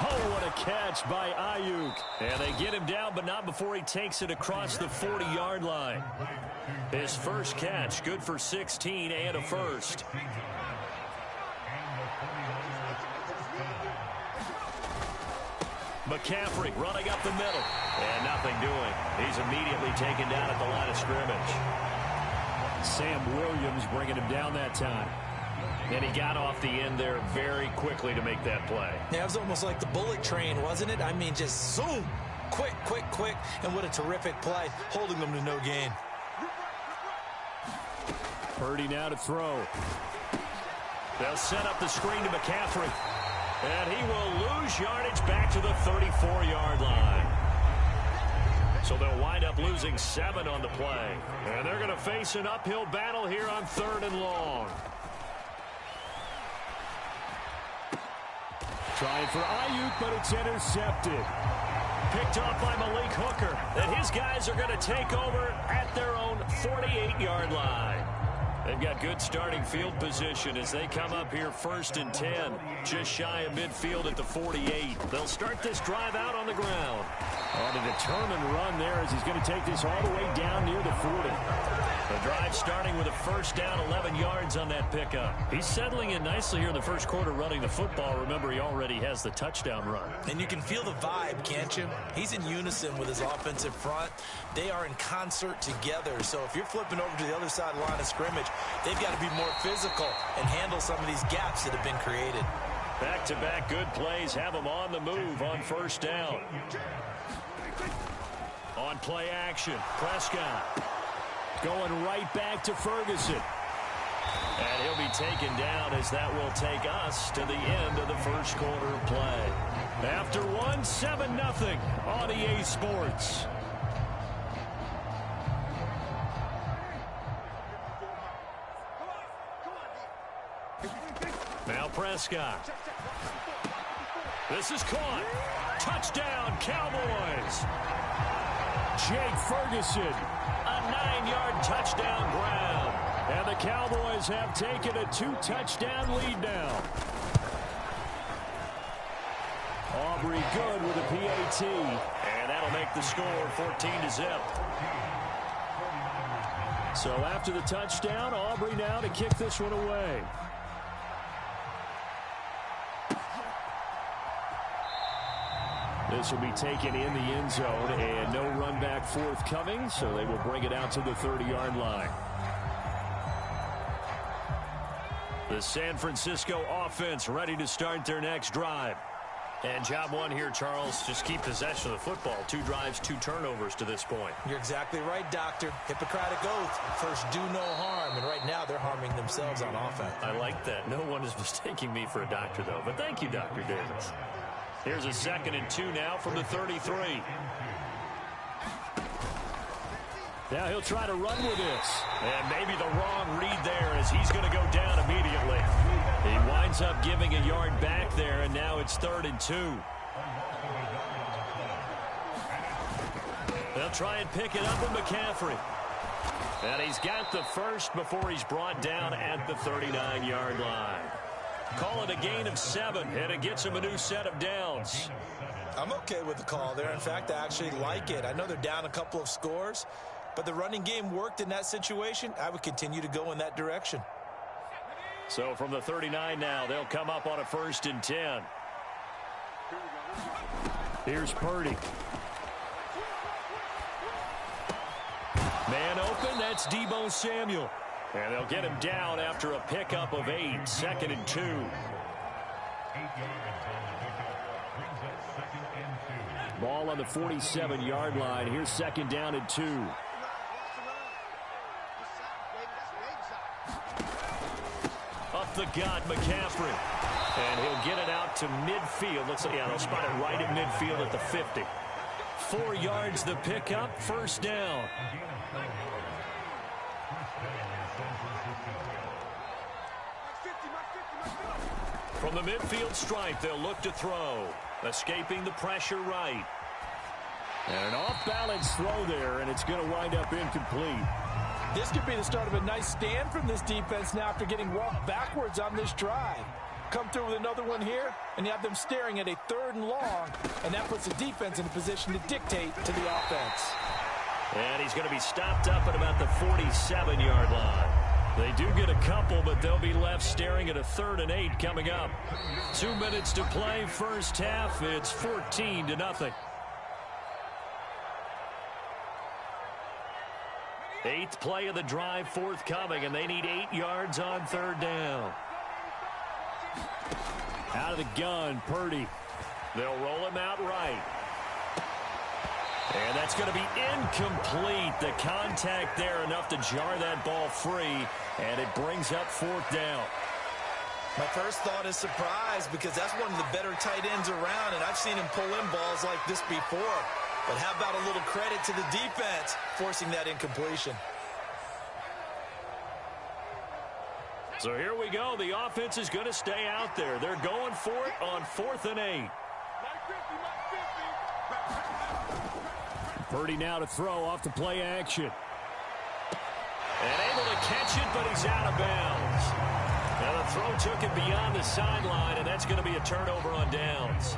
Oh, what a catch by Ayuk. And they get him down, but not before he takes it across the 40-yard line. His first catch, good for 16 and a first. McCaffrey running up the middle. And nothing doing. He's immediately taken down at the line of scrimmage. Sam Williams bringing him down that time. And he got off the end there very quickly to make that play. Yeah, it was almost like the bullet train, wasn't it? I mean, just zoom. Quick, quick, quick. And what a terrific play, holding them to no gain. Purdy now to throw. They'll set up the screen to McCaffrey. And he will lose yardage back to the 34-yard line. So they'll wind up losing 7 on the play. And they're going to face an uphill battle here on 3rd and long. Trying for Ayuk, but it's intercepted. Picked off by Malik Hooker. And his guys are going to take over at their own 48-yard line. They've got good starting field position as they come up here 1st and 10. Just shy of midfield at the 48. They'll start this drive out on the ground. On a determined run there as he's going to take this all the way down near the 40. The drive starting with a first down, 11 yards on that pickup. He's settling in nicely here in the first quarter running the football. Remember, he already has the touchdown run. And you can feel the vibe, can't you? He's in unison with his offensive front. They are in concert together. So if you're flipping over to the other side of the line of scrimmage, they've got to be more physical and handle some of these gaps that have been created. Back-to-back good plays have them on the move on first down. On play action, Prescott going right back to Ferguson. And he'll be taken down as that will take us to the end of the first quarter of play. After 7-0 on EA Sports. Now Prescott. This is caught. Touchdown, Cowboys. Jake Ferguson, a 9-yard touchdown grab. And the Cowboys have taken a 2-touchdown lead now. Aubrey good with a PAT. And that'll make the score 14-0. So after the touchdown, Aubrey now to kick this one away. This will be taken in the end zone, and no run back forthcoming, so they will bring it out to the 30-yard line. The San Francisco offense ready to start their next drive. And job one here, Charles, just keep possession of the football. 2 drives, 2 turnovers to this point. You're exactly right, Doctor. Hippocratic oath. First, do no harm. And right now, they're harming themselves on offense. I like that. No one is mistaking me for a doctor, though. But thank you, Dr. Davis. Here's a 2nd and 2 now from the 33. Now he'll try to run with this. And maybe the wrong read there as he's going to go down immediately. He winds up giving a yard back there, and now it's 3rd and 2. They'll try and pick it up with McCaffrey. And he's got the first before he's brought down at the 39-yard line. Call it a gain of 7, and it gets him a new set of downs. I'm okay with the call there. In fact, I actually like it. I know they're down a couple of scores, but the running game worked in that situation. I would continue to go in that direction. So from the 39 now, they'll come up on a 1st and 10. Here's Purdy. Man open, that's Deebo Samuel. And they'll get him down after a pickup of 8, 2nd and 2. Ball on the 47-yard line. Here's 2nd down and 2. Up the gut, McCaffrey. And he'll get it out to midfield. Looks like, yeah, they'll spot it right at midfield at the 50. 4 yards the pickup, 1st down. From the midfield stripe, they'll look to throw. Escaping the pressure right. And an off-balance throw there, and it's going to wind up incomplete. This could be the start of a nice stand from this defense now after getting walked backwards on this drive. Come through with another one here, and you have them staring at a 3rd and long, and that puts the defense in a position to dictate to the offense. And he's going to be stopped up at about the 47-yard line. They do get a couple, but they'll be left staring at a 3rd and 8 coming up. 2 minutes to play, first half. It's 14-0. 8th play of the drive forthcoming, and they need 8 yards on 3rd down. Out of the gun, Purdy. They'll roll him out right. And that's going to be incomplete. The contact there enough to jar that ball free, and it brings up 4th down. My first thought is surprise because that's one of the better tight ends around, and I've seen him pull in balls like this before. But how about a little credit to the defense forcing that incompletion? So here we go. The offense is going to stay out there. They're going for it on 4th and 8. Purdy now to throw off the play action. And able to catch it, but he's out of bounds. Now the throw took him beyond the sideline, and that's going to be a turnover on downs.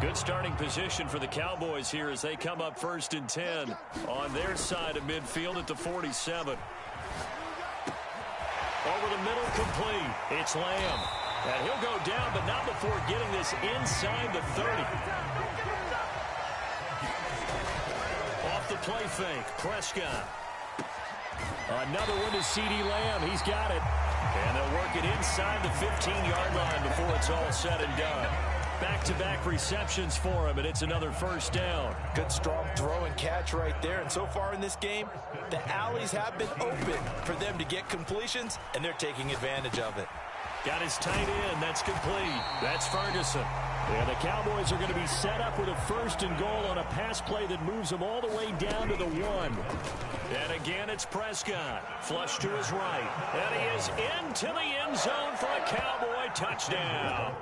Good starting position for the Cowboys here as they come up 1st and 10 on their side of midfield at the 47. Over the middle, complete. It's Lamb. And he'll go down, but not before getting this inside the 30. Off the play fake, Prescott. Another one to CeeDee Lamb. He's got it. And they'll work it inside the 15-yard line before it's all said and done. Back-to-back receptions for him, and it's another 1st down. Good, strong throw and catch right there. And so far in this game, the alleys have been open for them to get completions, and they're taking advantage of it. Got his tight end. That's complete. That's Ferguson. And the Cowboys are going to be set up with a 1st and goal on a pass play that moves them all the way down to the 1. And again, it's Prescott. Flush to his right. And he is into the end zone for a Cowboy touchdown.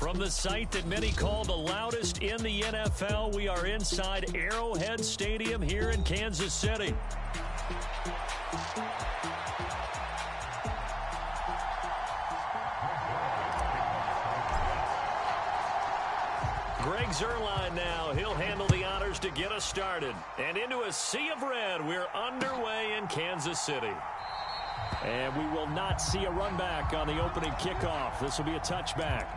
From the site that many call the loudest in the NFL, we are inside Arrowhead Stadium here in Kansas City. Greg Zuerlein now. He'll handle the honors to get us started. And into a sea of red, we're underway in Kansas City. And we will not see a run back on the opening kickoff. This will be a touchback.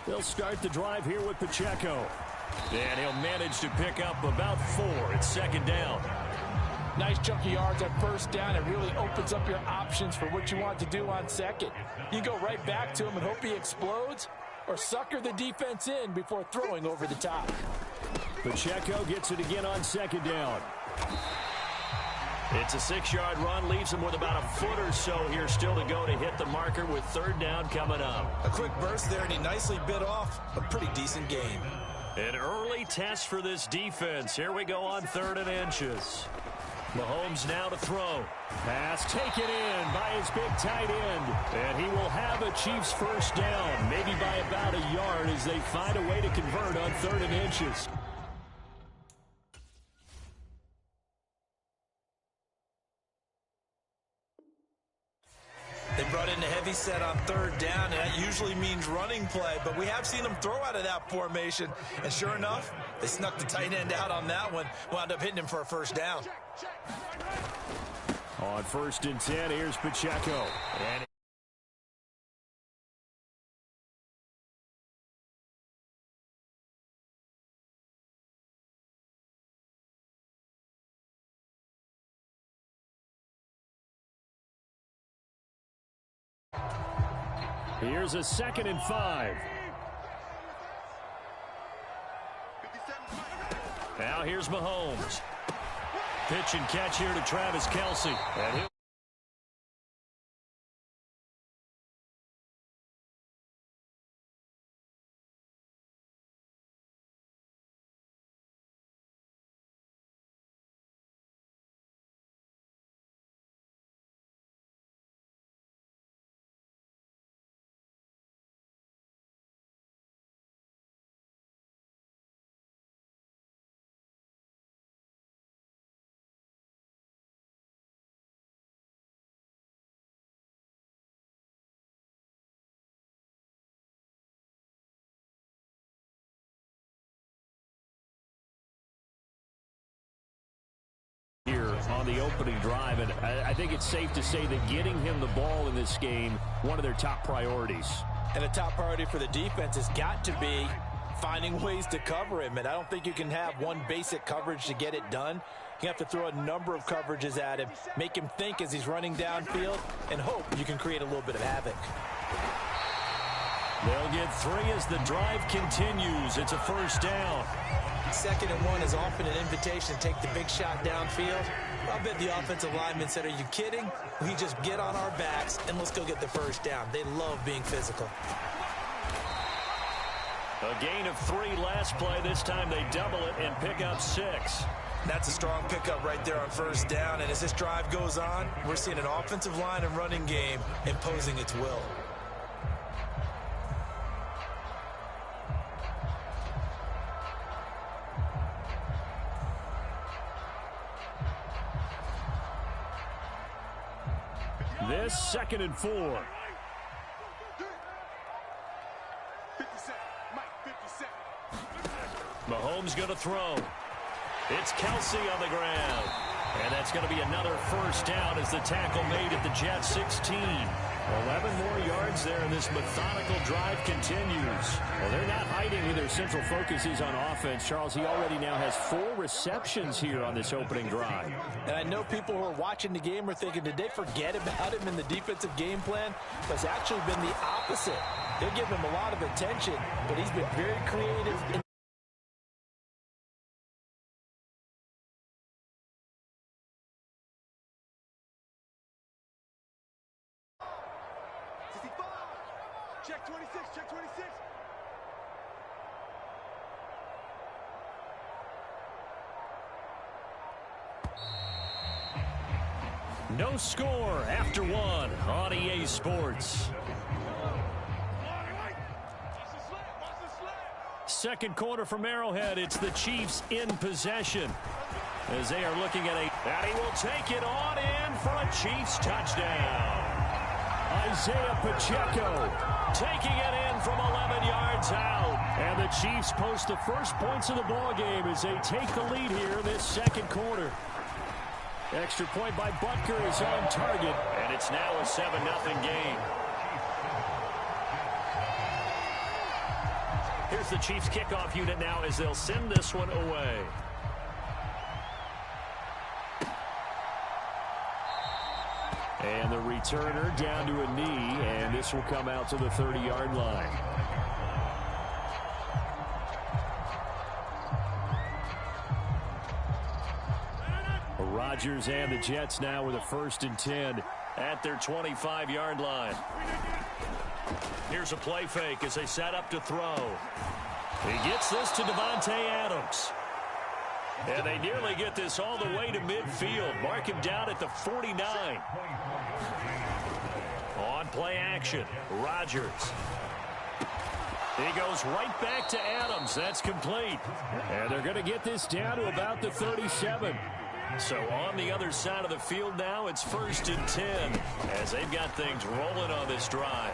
They'll start the drive here with Pacheco. And he'll manage to pick up about 4. It's second down. Nice chunk of yards on first down. It really opens up your options for what you want to do on second. You can go right back to him and hope he explodes, or sucker the defense in before throwing over the top. Pacheco gets it again on second down. It's a 6-yard run, leaves him with about a foot or so here still to go to hit the marker with third down coming up. A quick burst there, and he nicely bit off a pretty decent game. An early test for this defense. Here we go on 3rd and inches. Mahomes now to throw. Pass taken in by his big tight end. And he will have a Chiefs first down, maybe by about a yard as they find a way to convert on 3rd and inches. They brought in a heavy set on 3rd down, and that usually means running play, but we have seen them throw out of that formation, and sure enough, they snuck the tight end out on that one, wound up hitting him for a first down. On 1st and 10, here's Pacheco. And here's a 2nd and 5. Now here's Mahomes. Pitch and catch here to Travis Kelce. And he'll on the opening drive, and I think it's safe to say that getting him the ball in this game, one of their top priorities. And a top priority for the defense has got to be finding ways to cover him, and I don't think you can have one basic coverage to get it done. You have to throw a number of coverages at him, make him think as he's running downfield, and hope you can create a little bit of havoc. They'll get 3 as the drive continues. It's a first down. 2nd and 1 is often an invitation to take the big shot downfield. I bet the offensive linemen said, are you kidding? We just get on our backs and let's go get the first down. They love being physical. A gain of 3 last play. This time they double it and pick up 6. That's a strong pickup right there on first down. And as this drive goes on, we're seeing an offensive line and running game imposing its will. This 2nd and 4. Mahomes going to throw. It's Kelce on the ground. And that's going to be another first down as the tackle made at the Jets 16. 11 more yards there, and this methodical drive continues. Well, they're not hiding who their central focus is on offense. Charles, he already now has 4 receptions here on this opening drive. And I know people who are watching the game are thinking, did they forget about him in the defensive game plan? But it's actually been the opposite. They're giving him a lot of attention, but he's been very creative in Check 26, check 26. No score after one on EA Sports. Second quarter from Arrowhead. It's the Chiefs in possession as they are looking at and he will take it on in for a Chiefs touchdown. Isaiah Pacheco taking it in from 11 yards out. And the Chiefs post the first points of the ball game as they take the lead here in this second quarter. Extra point by Butker is on target, and it's now a 7-0 game. Here's the Chiefs kickoff unit now as they'll send this one away. And the returner down to a knee, and this will come out to the 30-yard line. Rodgers and the Jets now with a 1st and 10 at their 25-yard line. Here's a play fake as they set up to throw. He gets this to Devontae Adams. And they nearly get this all the way to midfield. Mark him down at the 49. On play action, Rodgers. He goes right back to Adams. That's complete. And they're going to get this down to about the 37. So on the other side of the field now, it's 1st and 10 as they've got things rolling on this drive.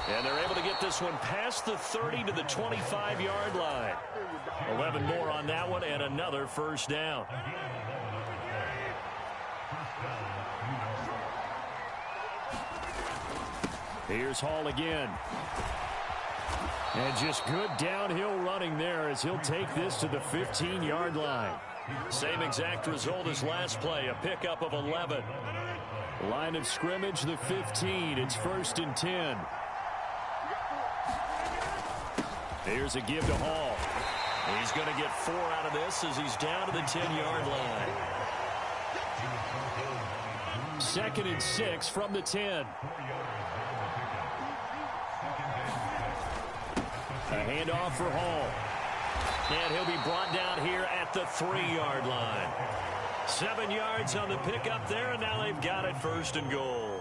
And they're able to get this one past the 30 to the 25-yard line. 11 more on that one and another 1st down. Here's Hall again. And just good downhill running there as he'll take this to the 15-yard line. Same exact result as last play, a pickup of 11. Line of scrimmage, the 15. It's 1st and 10. Here's a give to Hall. He's going to get 4 out of this as he's down to the 10-yard line. 2nd and 6 from the 10. A handoff for Hall. And he'll be brought down here at the 3-yard line. 7 yards on the pickup there, and now they've got it 1st and goal.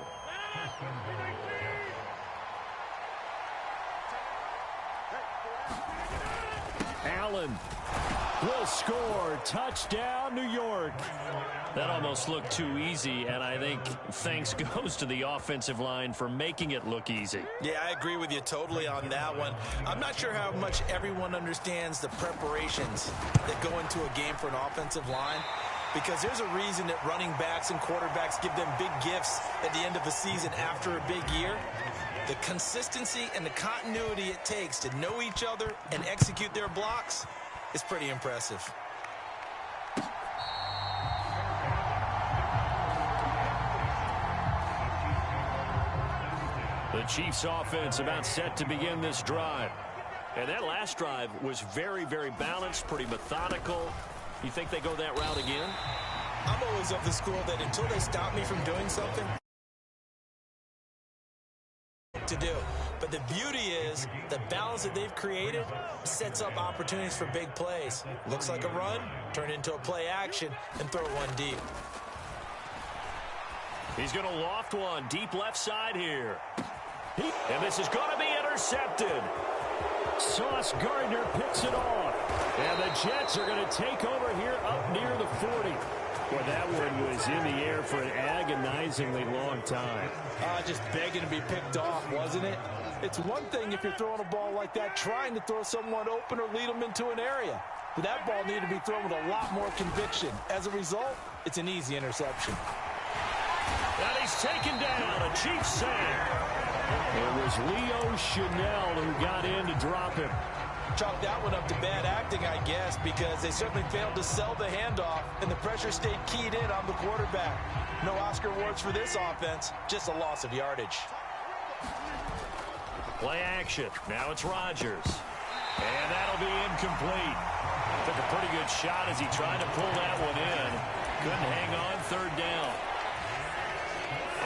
Allen will score. Touchdown, New York. That almost looked too easy, and I think thanks goes to the offensive line for making it look easy. Yeah, I agree with you totally on that one. I'm not sure how much everyone understands the preparations that go into a game for an offensive line, because there's a reason that running backs and quarterbacks give them big gifts at the end of the season after a big year. The consistency and the continuity it takes to know each other and execute their blocks is pretty impressive. The Chiefs offense about set to begin this drive. And that last drive was very, very balanced, pretty methodical. You think they go that route again? I'm always of the school that until they stop me from doing something to do. But the beauty is the balance that they've created sets up opportunities for big plays. Looks like a run, turn into a play action, and throw one deep. He's going to loft one deep left side here. And this is going to be intercepted. Sauce Gardner picks it off. And the Jets are going to take over here up near the 40. Well, that one was in the air for an agonizingly long time. Just begging to be picked off, wasn't it? It's one thing if you're throwing a ball like that, trying to throw someone open or lead them into an area. But that ball needed to be thrown with a lot more conviction. As a result, it's an easy interception. And he's taken down, a Chiefs sack. It was Leo Chanel who got in to drop him. Chalk that one up to bad acting, I guess, because they certainly failed to sell the handoff, and the pressure stayed keyed in on the quarterback. No Oscar awards for this offense, just a loss of yardage. Play action. Now it's Rodgers. And that'll be incomplete. Took a pretty good shot as he tried to pull that one in. Couldn't hang on, 3rd down.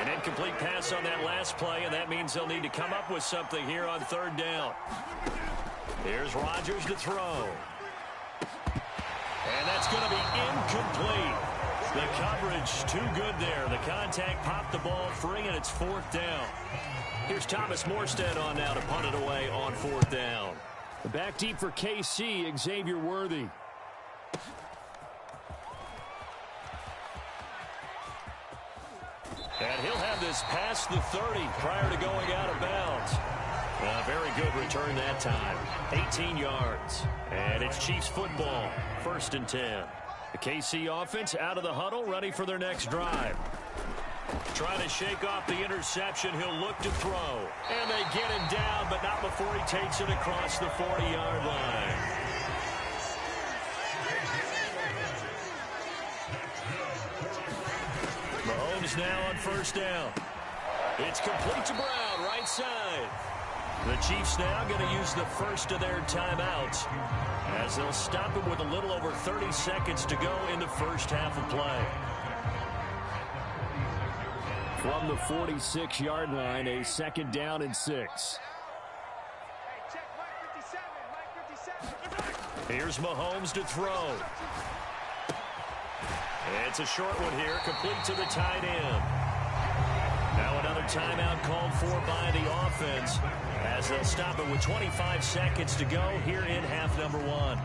An incomplete pass on that last play, and that means they'll need to come up with something here on third down. Here's Rodgers to throw. And that's going to be incomplete. The coverage too good there. The contact popped the ball free, and it's fourth down. Here's Thomas Morstead on now to punt it away on fourth down. Back deep for KC, Xavier Worthy. And he'll have this past the 30 prior to going out of bounds. A very good return that time. 18 yards. And it's Chiefs football. 1st and 10. The KC offense out of the huddle, ready for their next drive. Trying to shake off the interception. He'll look to throw. And they get him down, but not before he takes it across the 40-yard line. Mahomes now on 1st down. It's complete to Brown, right side. The Chiefs now going to use the first of their timeouts as they'll stop him with a little over 30 seconds to go in the first half of play. From the 46-yard line, a 2nd down and 6. Here's Mahomes to throw. It's a short one here, complete to the tight end. Now another timeout called for by the offense as they'll stop it with 25 seconds to go here in half number 1.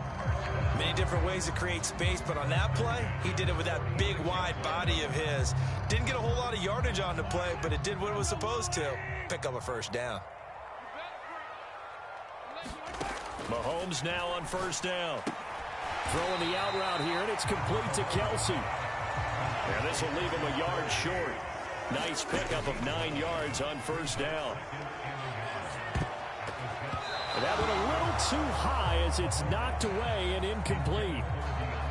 Many different ways to create space, but on that play, he did it with that big, wide body of his. Didn't get a whole lot of yardage on the play, but it did what it was supposed to. Pick up a 1st down. Mahomes now on 1st down. Throwing the out route here, and it's complete to Kelsey. And this will leave him a yard short. Nice pickup of 9 yards on 1st down. That one a little too high as it's knocked away and incomplete.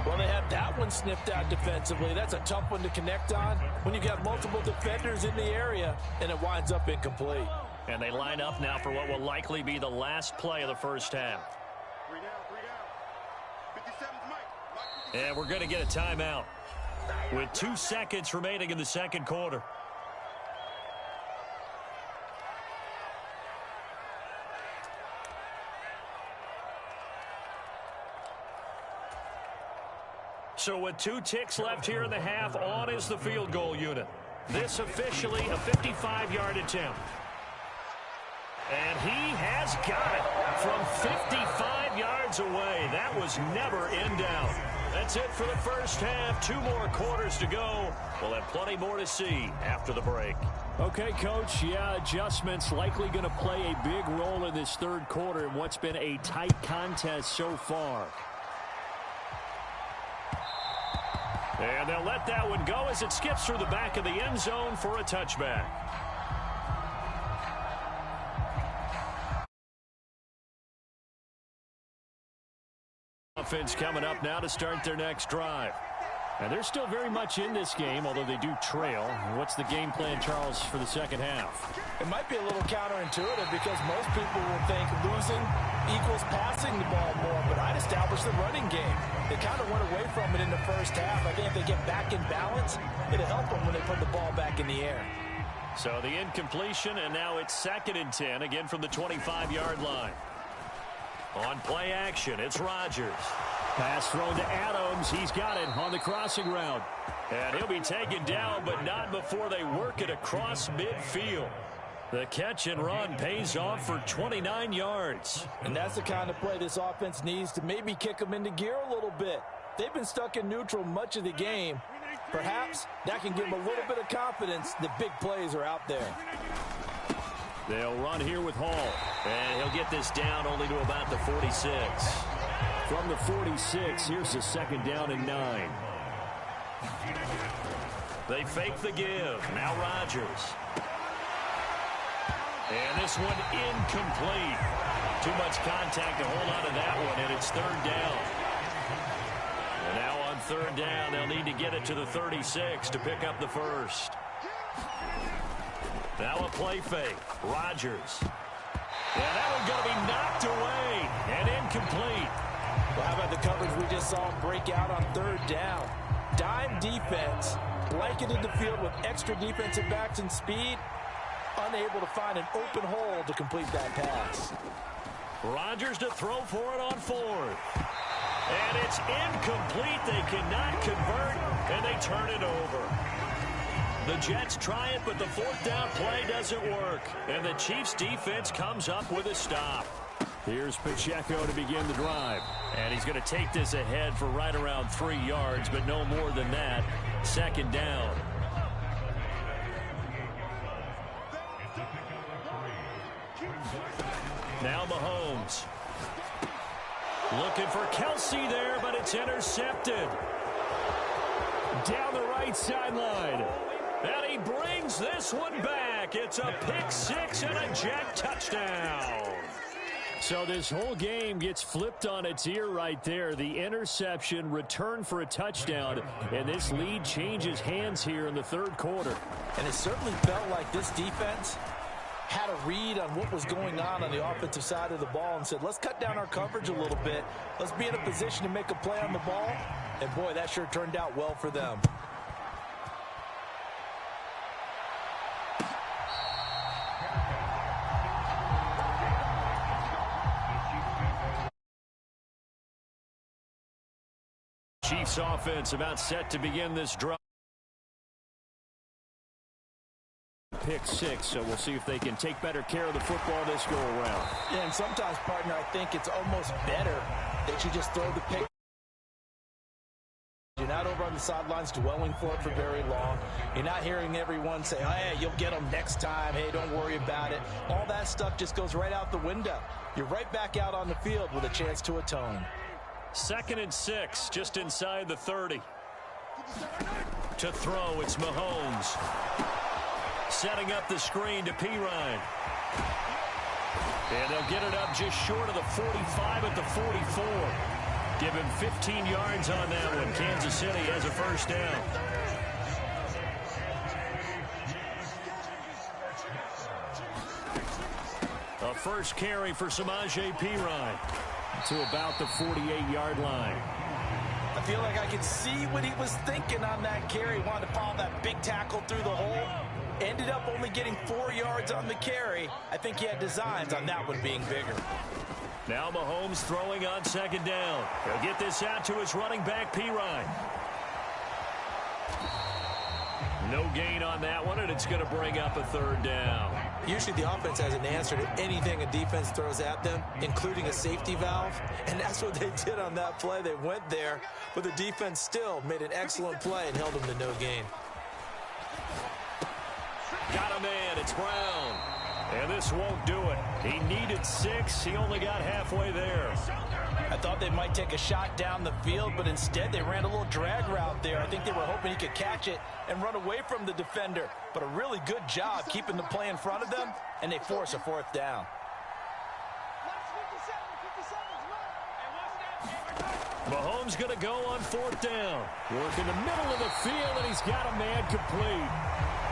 Well, they had that one sniffed out defensively. That's a tough one to connect on when you got multiple defenders in the area, and it winds up incomplete. And they line up now for what will likely be the last play of the first half. 3 down. 57's Mike. And we're going to get a timeout with 2 seconds remaining in the second quarter. So with 2 ticks left here in the half, on is the field goal unit. This officially a 55-yard attempt. And he has got it from 55 yards away. That was never in doubt. That's it for the first half. 2 more quarters to go. We'll have plenty more to see after the break. Okay, Coach, yeah, adjustments likely going to play a big role in this third quarter in what's been a tight contest so far. And they'll let that one go as it skips through the back of the end zone for a touchback. Offense coming up now to start their next drive. And they're still very much in this game, although they do trail. What's the game plan, Charles, for the second half? It might be a little counterintuitive because most people will think losing equals passing the ball more, but I'd establish the running game. They kind of went away from it in the first half. I think if they get back in balance, it'll help them when they put the ball back in the air. So the incompletion, and now it's 2nd and 10, again from the 25-yard line. On play action, it's Rodgers. Pass thrown to Adams. He's got it on the crossing route. And he'll be taken down, but not before they work it across midfield. The catch and run pays off for 29 yards. And that's the kind of play this offense needs to maybe kick them into gear a little bit. They've been stuck in neutral much of the game. Perhaps that can give them a little bit of confidence that big plays are out there. They'll run here with Hall. And he'll get this down only to about the 46. From the 46, here's a 2nd down and 9. They fake the give. Now Rodgers. And this one incomplete. Too much contact to hold on to that one, and it's 3rd down. And now on 3rd down, they'll need to get it to the 36 to pick up the first. Now a play fake. Rodgers. And that one's going to be knocked away and incomplete. Well, how about the coverage we just saw him break out on 3rd down? dime defense, blanketed the field with extra defensive backs and speed, unable to find an open hole to complete that pass. Rodgers to throw for it on fourth. And it's incomplete. They cannot convert, and they turn it over. The Jets try it, but the fourth down play doesn't work. And the Chiefs defense comes up with a stop. Here's Pacheco to begin the drive. And he's going to take this ahead for right around 3 yards, but no more than that. Second down. Now Mahomes. Looking for Kelsey there, but it's intercepted. Down the right sideline. And he brings this one back. It's a pick six and a Jet touchdown. So this whole game gets flipped on its ear right there. The interception, return for a touchdown, and this lead changes hands here in the third quarter. And it certainly felt like this defense had a read on what was going on the offensive side of the ball and said, let's cut down our coverage a little bit. Let's be in a position to make a play on the ball. And, boy, that sure turned out well for them. Chiefs offense about set to begin this drive. Pick six, so we'll see if they can take better care of the football this go around. Yeah, and sometimes, partner, I think it's almost better that you just throw the pick. You're not over on the sidelines dwelling for it for very long. You're not hearing everyone say, oh, hey, you'll get them next time. Hey, don't worry about it. All that stuff just goes right out the window. You're right back out on the field with a chance to atone. 2nd and 6, just inside the 30. To throw, it's Mahomes. Setting up the screen to Pirine. And they'll get it up just short of the 45 at the 44. Give him 15 yards on that one. Kansas City has a first down. A first carry for Samaje Pirine to about the 48-yard line. I feel like I could see what he was thinking on that carry. Wanted to follow that big tackle through the hole. Ended up only getting 4 yards on the carry. I think he had designs on that one being bigger. Now Mahomes throwing on 2nd down. He'll get this out to his running back, Pirine. No gain on that one, and it's going to bring up a 3rd down. Usually the offense has an answer to anything a defense throws at them, including a safety valve, and that's what they did on that play. They went there, but the defense still made an excellent play and held them to no gain. Got a man, it's Brown. And this won't do it. He needed 6. He only got halfway there. I thought they might take a shot down the field, but instead they ran a little drag route there. I think they were hoping he could catch it and run away from the defender. But a really good job keeping the play in front of them, and they force a 4th down. Mahomes going to go on 4th down. Work in the middle of the field, and he's got a man complete.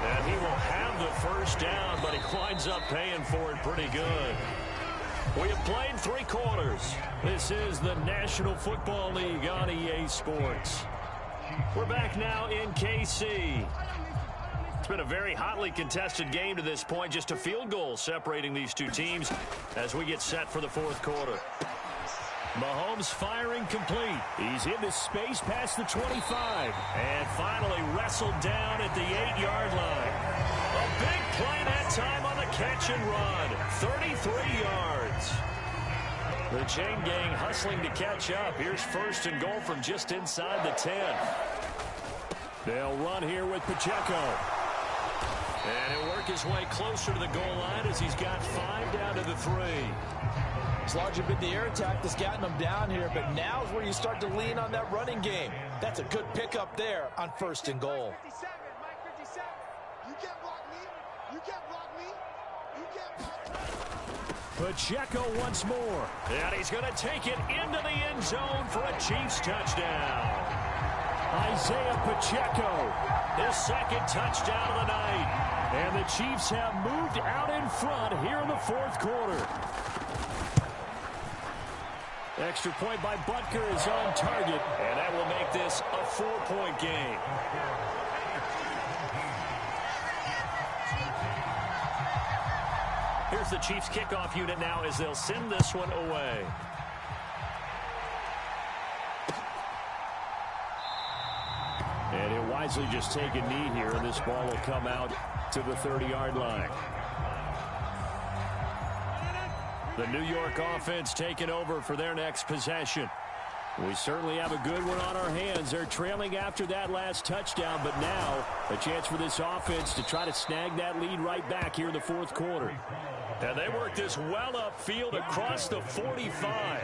And he will have the first down, but he winds up paying for it pretty good. We have played 3 quarters. This is the National Football League on EA Sports. We're back now in KC. It's been a very hotly contested game to this point. Just a field goal separating these two teams as we get set for the 4th quarter. Mahomes firing complete. He's into space past the 25. And finally wrestled down at the 8-yard line. A big play that time on the catch and run. 33 yards. The chain gang hustling to catch up. Here's 1st and goal from just inside the 10. They'll run here with Pacheco. And he'll work his way closer to the goal line as he's got 5 down to the 3. It's largely been the air attack that's gotten them down here, but now is where you start to lean on that running game. That's a good pickup there on 1st and goal. Pacheco once more. And he's going to take it into the end zone for a Chiefs touchdown. Isaiah Pacheco, his 2nd touchdown of the night. And the Chiefs have moved out in front here in the 4th quarter. Extra point by Butker is on target, and that will make this a 4-point game. Here's the Chiefs kickoff unit now as they'll send this one away. And he'll wisely just take a knee here, and this ball will come out to the 30-yard line. The New York offense taking over for their next possession. We certainly have a good one on our hands. They're trailing after that last touchdown, but now a chance for this offense to try to snag that lead right back here in the fourth quarter. And they work this well upfield across the 45.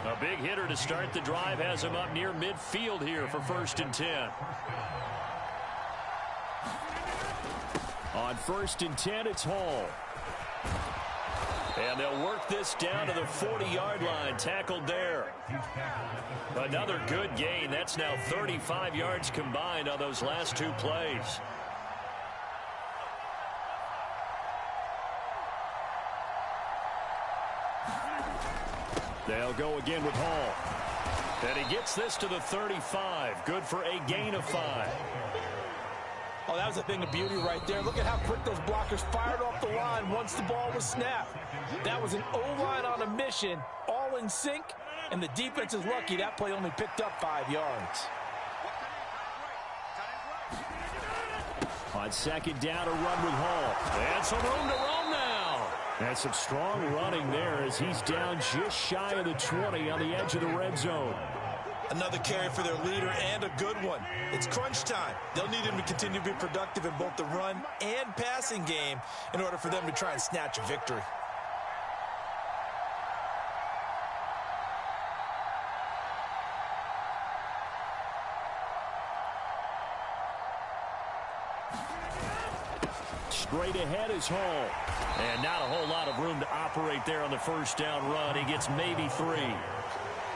A big hitter to start the drive has him up near midfield here for 1st and 10. On 1st and 10, it's Hall. And they'll work this down to the 40-yard line, tackled there. Another good gain. That's now 35 yards combined on those last 2 plays. They'll go again with Hall. And he gets this to the 35. Good for a gain of 5. Oh, that was a thing of beauty right there. Look at how quick those blockers fired off the line once the ball was snapped. That was an O-line on a mission, all in sync, and the defense is lucky that play only picked up 5 yards. On 2nd down, a run with Hall. And some room to roam now. That's some strong running there as he's down just shy of the 20 on the edge of the red zone. Another carry for their leader and a good one. It's crunch time. They'll need him to continue to be productive in both the run and passing game in order for them to try and snatch a victory. Straight ahead is Hall. And not a whole lot of room to operate there on the 1st down run. He gets maybe 3.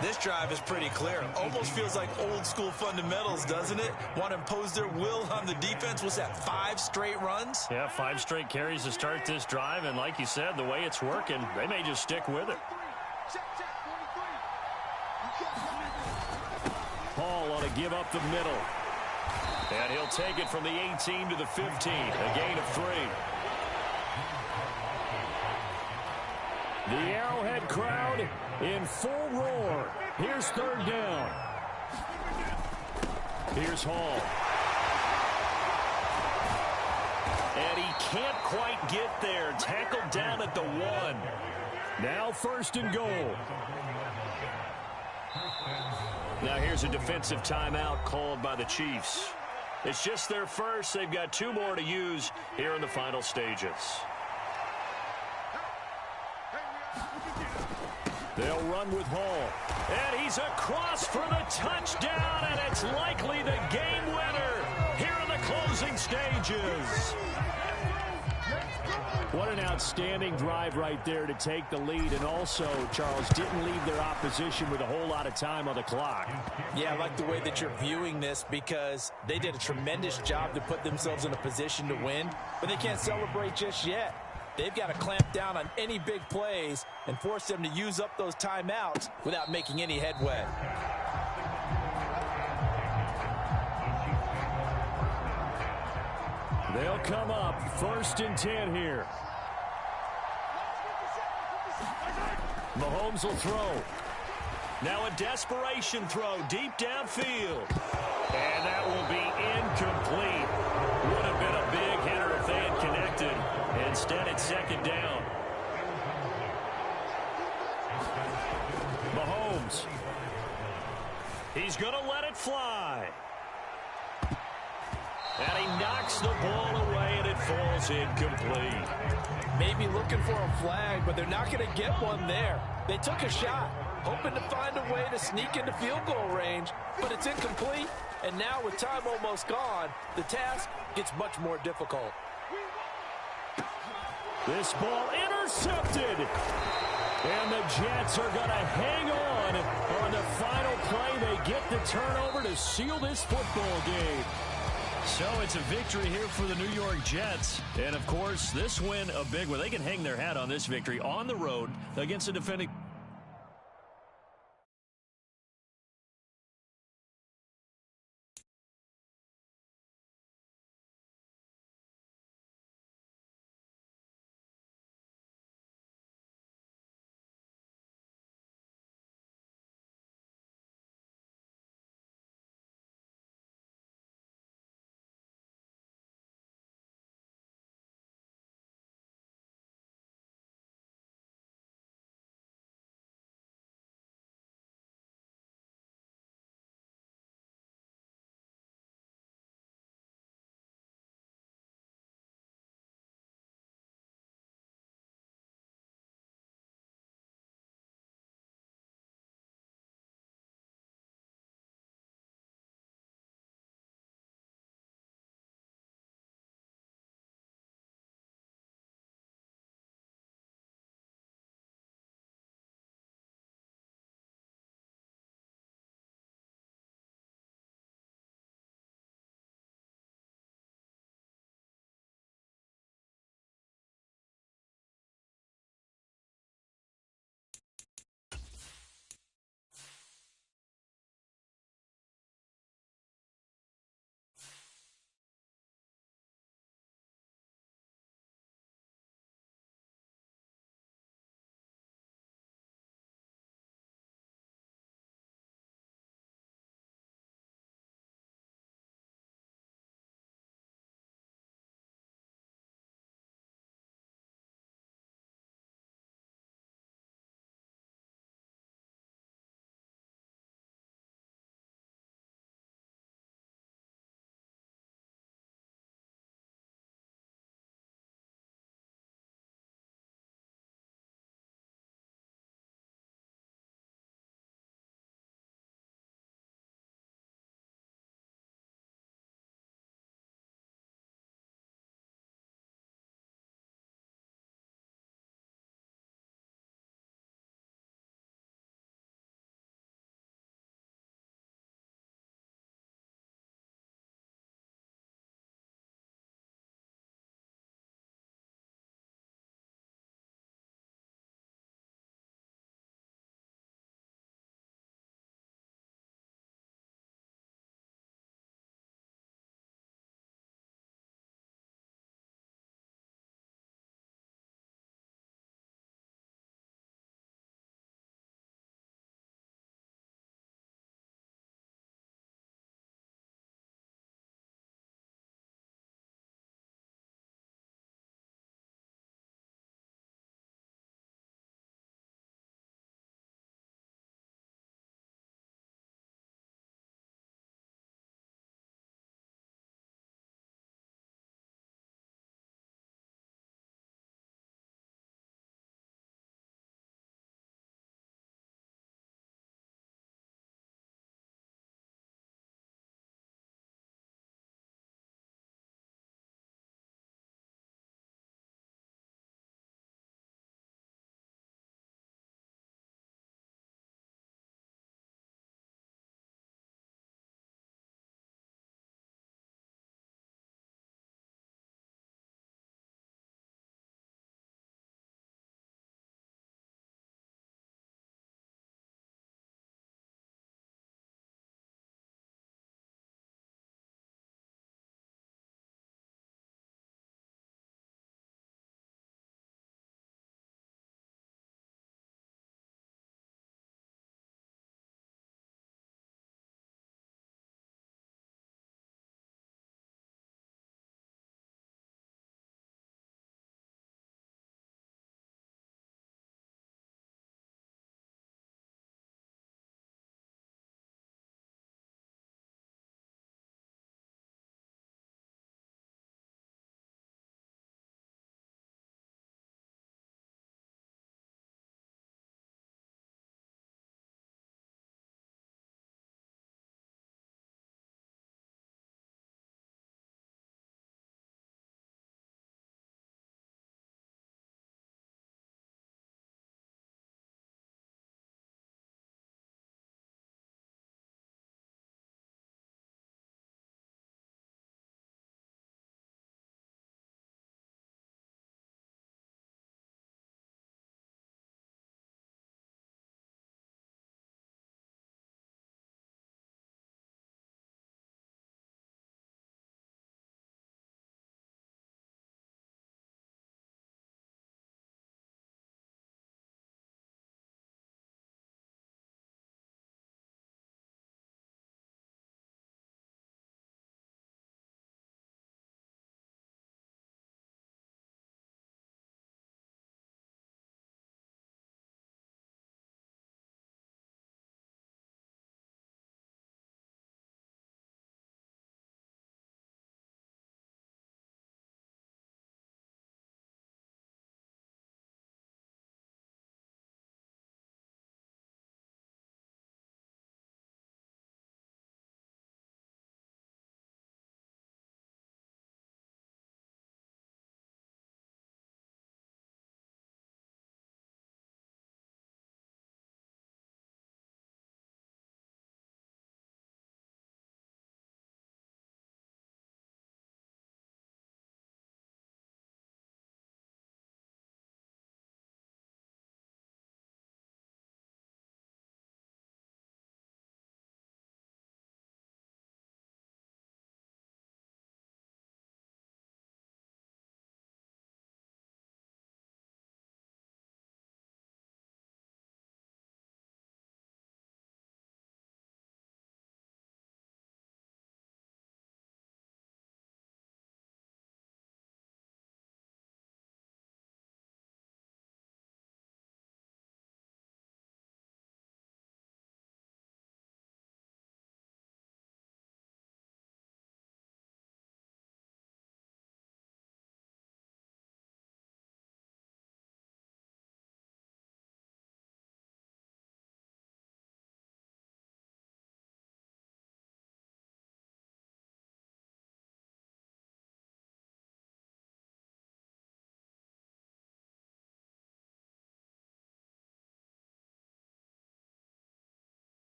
This drive is pretty clear. Almost feels like old school fundamentals, doesn't it? Want to impose their will on the defense. What's that, 5 straight runs? Yeah, 5 straight carries to start this drive. And like you said, the way it's working, they may just stick with it. Hall ought to give up the middle. And he'll take it from the 18 to the 15. A gain of 3. The Arrowhead crowd in full roar. Here's 3rd down. Here's Hall. And he can't quite get there. Tackled down at the 1. Now 1st and goal. Now here's a defensive timeout called by the Chiefs. It's just their first. They've got 2 more to use here in the final stages. They'll run with Hall. And he's across for the touchdown, and it's likely the game winner here in the closing stages. What an outstanding drive right there to take the lead, and also, Charles, didn't leave their opposition with a whole lot of time on the clock. Yeah, I like the way that you're viewing this because they did a tremendous job to put themselves in a position to win, but they can't celebrate just yet. They've got to clamp down on any big plays and force them to use up those timeouts without making any headway. They'll come up 1st and 10 here. Mahomes will throw. Now a desperation throw deep downfield. And that will be incomplete. Would have been a big hitter if they had connected. Instead, it's 2nd down. Mahomes. He's going to let it fly. And he knocks the ball away, and it falls incomplete. Maybe looking for a flag, but they're not going to get one there. They took a shot, hoping to find a way to sneak into field goal range, but it's incomplete. And now with time almost gone, the task gets much more difficult. This ball intercepted. And the Jets are going to hang on the final play. They get the turnover to seal this football game. So it's a victory here for the New York Jets. And, of course, this win a big one. They can hang their hat on this victory on the road against the defending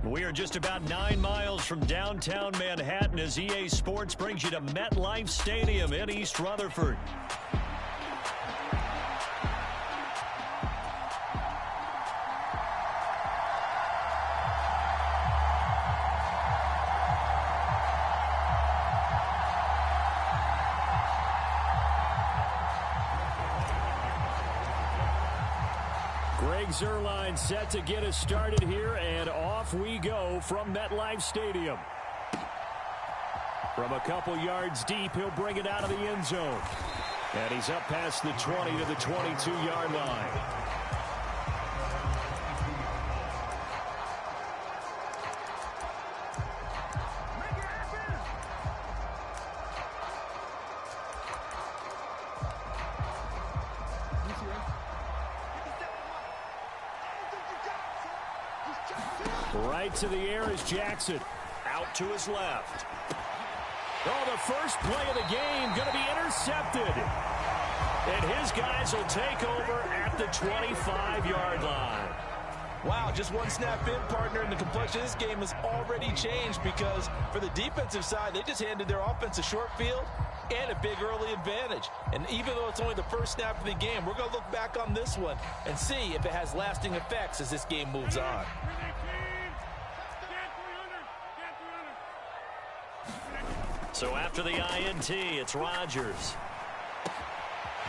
We are just about 9 miles from downtown Manhattan as EA Sports brings you to MetLife Stadium in East Rutherford. Greg Zuerlein set to get us started here, and off we go from MetLife Stadium. From a couple yards deep, he'll bring it out of the end zone. And he's up past the 20 to the 22-yard line. Right to the air is Jackson. Out to his left. Oh, the first play of the game going to be intercepted. And his guys will take over at the 25-yard line. Wow, just one snap in, partner, and the complexion of this game has already changed because for the defensive side, they just handed their offense a short field and a big early advantage. And even though it's only the first snap of the game, we're going to look back on this one and see if it has lasting effects as this game moves on. So after the INT, it's Rodgers.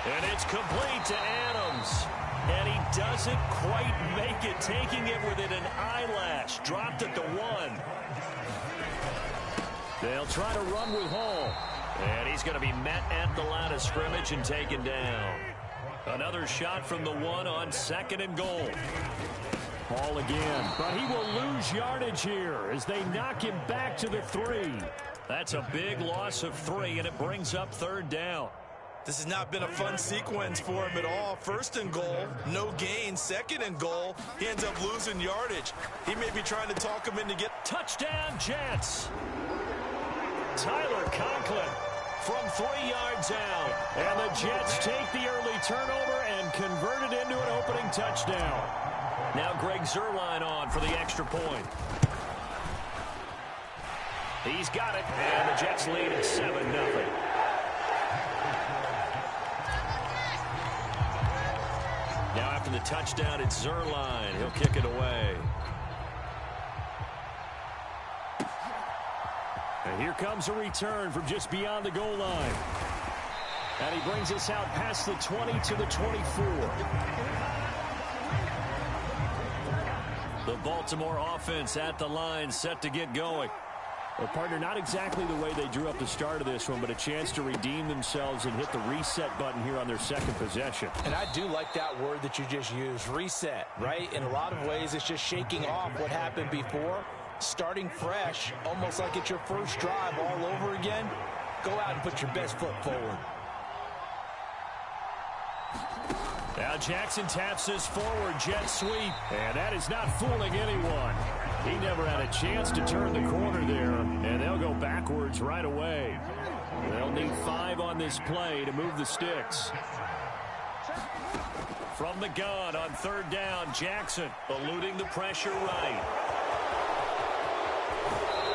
And it's complete to Adams. And he doesn't quite make it, taking it within an eyelash. Dropped at the 1. They'll try to run with Hall. And he's going to be met at the line of scrimmage and taken down. Another shot from the 1 on 2nd and goal. Hall again, but he will lose yardage here as they knock him back to the 3. That's a big loss of 3, and it brings up 3rd down. This has not been a fun sequence for him at all. 1st and goal, no gain. 2nd and goal, he ends up losing yardage. He may be trying to talk him into get touchdown Jets. Tyler Conklin from 3 yards out. And the Jets take the early turnover and convert it into an opening touchdown. Now Greg Zuerlein on for the extra point. He's got it, and the Jets lead at 7-0. Now after the touchdown, it's Zuerlein. He'll kick it away. And here comes a return from just beyond the goal line. And he brings us out past the 20 to the 24. The Baltimore offense at the line, set to get going. Well, partner, not exactly the way they drew up the start of this one, but a chance to redeem themselves and hit the reset button here on their 2nd possession. And I do like that word that you just used, reset, right? In a lot of ways, it's just shaking off what happened before, starting fresh, almost like it's your first drive all over again. Go out and put your best foot forward. Now Jackson taps this forward jet sweep, and that is not fooling anyone. He never had a chance to turn the corner there, and they'll go backwards right away. They'll need 5 on this play to move the sticks. From the gun on 3rd down, Jackson eluding the pressure right.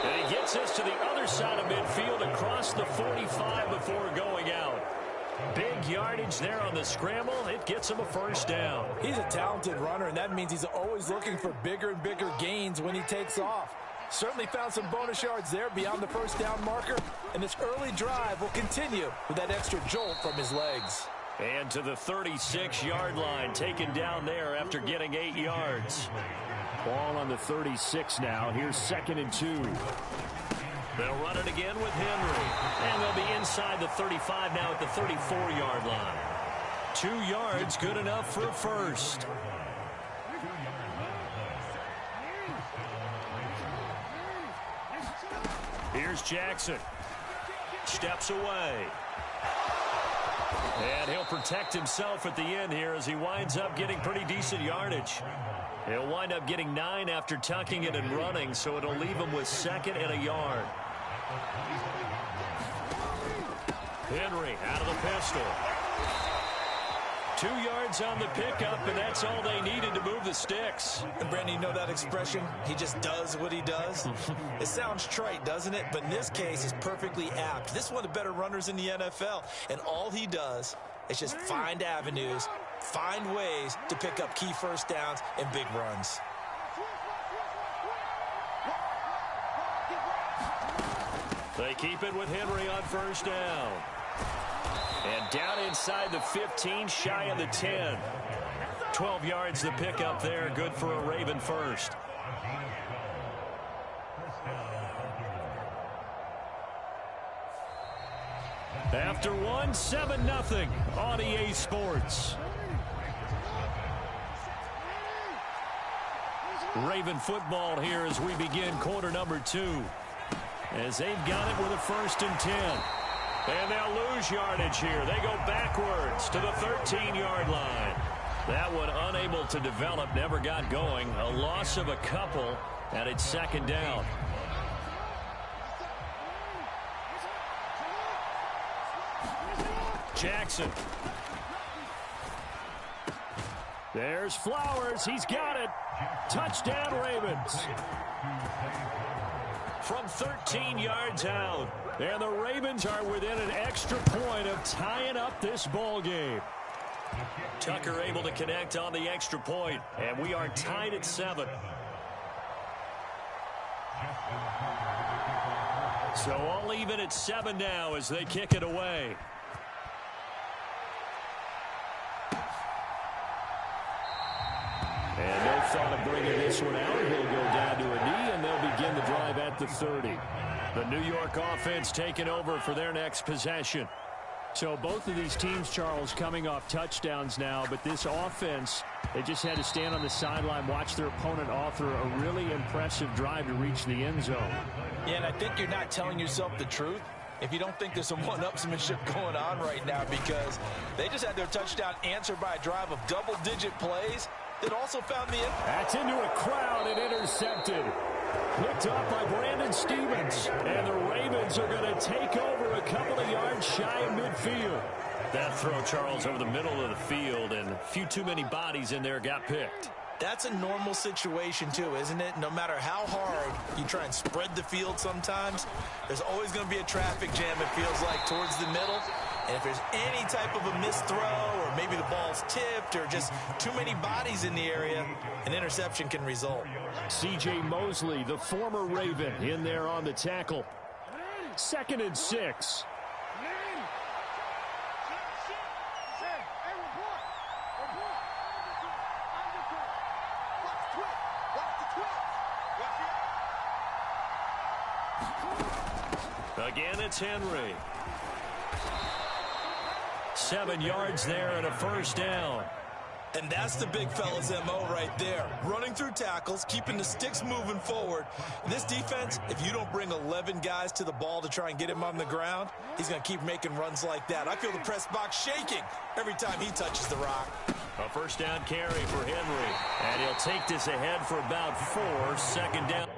And he gets us to the other side of midfield across the 45 before going out. Big yardage there on the scramble. It gets him a 1st down. He's a talented runner, and that means he's always looking for bigger and bigger gains when he takes off. Certainly found some bonus yards there beyond the 1st down marker, and this early drive will continue with that extra jolt from his legs. And to the 36-yard line, taken down there after getting 8 yards. Ball on the 36 now. Here's 2nd and 2. They'll run it again with Henry. And they'll be inside the 35 now at the 34-yard line. 2 yards, good enough for a 1st. Here's Jackson. Steps away. And he'll protect himself at the end here as he winds up getting pretty decent yardage. He'll wind up getting 9 after tucking it and running, so it'll leave him with 2nd and a yard. Henry out of the pistol. 2 yards on the pickup, and that's all they needed to move the sticks. And Brandon, you know that expression? He just does what he does. It sounds trite, doesn't it? But in this case, it's perfectly apt. This is one of the better runners in the NFL, and all he does is just find avenues, find ways to pick up key first downs and big runs. They keep it with Henry on first down. And down inside the 15, shy of the 10. 12 yards the pickup there, good for a Raven first. After one, 7-0 on EA Sports. Raven football here as we begin quarter number 2. As they've got it with a 1st and 10. And they'll lose yardage here. They go backwards to the 13-yard line. That one unable to develop, never got going. A loss of a couple, and it's 2nd down. Jackson. There's Flowers. He's got it. Touchdown, Ravens. From 13 yards out. And the Ravens are within an extra point of tying up this ball game. Tucker able to connect on the extra point, and we are tied at 7. So all even at 7 now as they kick it away. And no thought of bringing this one out. He'll go down to a knee, and they'll begin the drive at the 30. The New York offense taking over for their next possession. So both of these teams, Charles, coming off touchdowns now, but this offense, they just had to stand on the sideline, watch their opponent author a really impressive drive to reach the end zone. Yeah, and I think you're not telling yourself the truth if you don't think there's some one-upsmanship going on right now, because they just had their touchdown answered by a drive of double-digit plays that also found the end. That's into a crowd and intercepted. Picked up by Brandon Stevens. And the Ravens are going to take over a couple of yards shy of midfield. That throw, Charles, over the middle of the field, and a few too many bodies in there got picked. That's a normal situation, too, isn't it? No matter how hard you try and spread the field sometimes, there's always going to be a traffic jam, it feels like, towards the middle. And if there's any type of a missed throw, or maybe the ball's tipped, or just too many bodies in the area, an interception can result. C.J. Mosley, the former Raven, in there on the tackle. 2nd and 6. Again, it's Henry. 7 yards there and a 1st down. And that's the big fella's MO right there. Running through tackles, keeping the sticks moving forward. This defense, if you don't bring 11 guys to the ball to try and get him on the ground, he's going to keep making runs like that. I feel the press box shaking every time he touches the rock. A 1st down carry for Henry. And he'll take this ahead for about 4. 2nd down.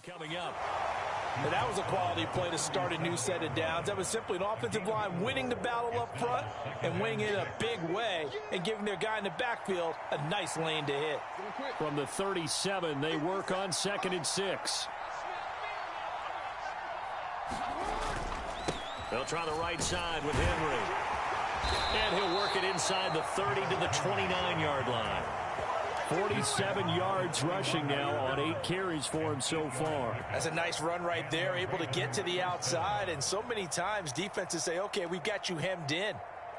Coming up. And that was a quality play to start a new set of downs. That was simply an offensive line winning the battle up front and winning it in a big way and giving their guy in the backfield a nice lane to hit. From the 37, they work on 2nd and 6. They'll try the right side with Henry. And he'll work it inside the 30 to the 29-yard line. 47 yards rushing now on 8 carries for him so far. That's a nice run right there, able to get to the outside. And so many times defenses say, okay, we've got you hemmed in.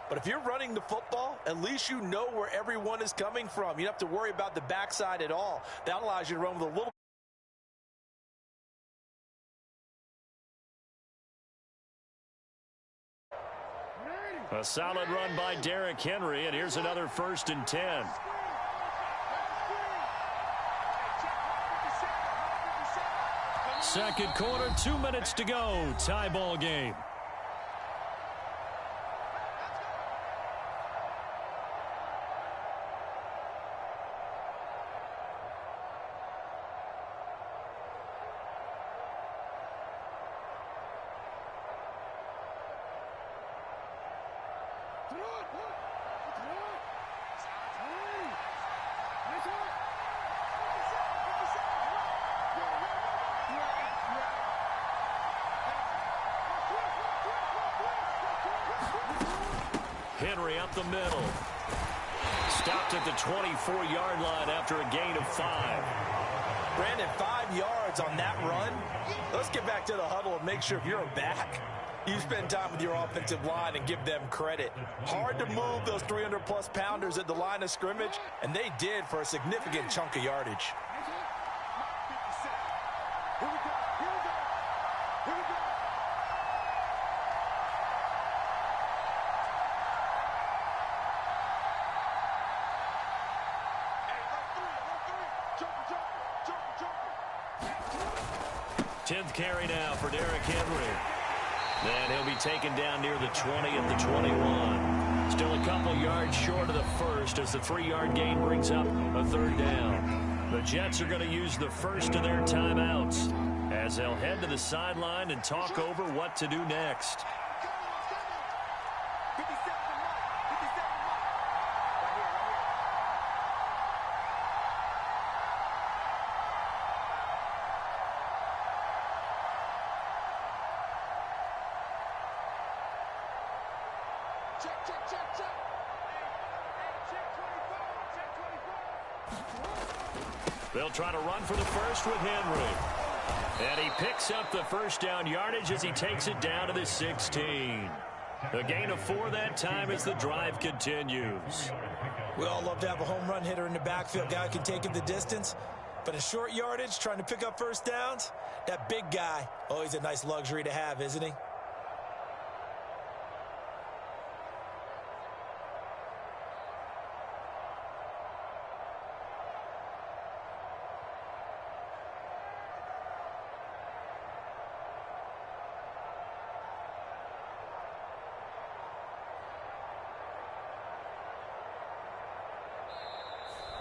But if you're running the football, at least you know where everyone is coming from. You don't have to worry about the backside at all. That allows you to run with a little A solid run by Derrick Henry, and here's another 1st and 10. Second quarter, 2 minutes to go. Tie ball game. Henry up the middle. Stopped at the 24-yard line after a gain of 5. Brandon, 5 yards on that run. Let's get back to the huddle and make sure if you're back, you spend time with your offensive line and give them credit. Hard to move those 300-plus pounders at the line of scrimmage, and they did for a significant chunk of yardage. Tenth carry now for Derrick Henry. Then he'll be taken down near the 20 at the 21. Still a couple yards short of the first as the 3-yard gain brings up a 3rd down. The Jets are going to use the first of their timeouts as they'll head to the sideline and talk over what to do next. They'll try to run for the first with Henry. And he picks up the 1st down yardage as he takes it down to the 16. A gain of 4 that time as the drive continues. We all love to have a home run hitter in the backfield. Guy can take it the distance. But a short yardage, trying to pick up 1st downs, that big guy, always a nice luxury to have, isn't he?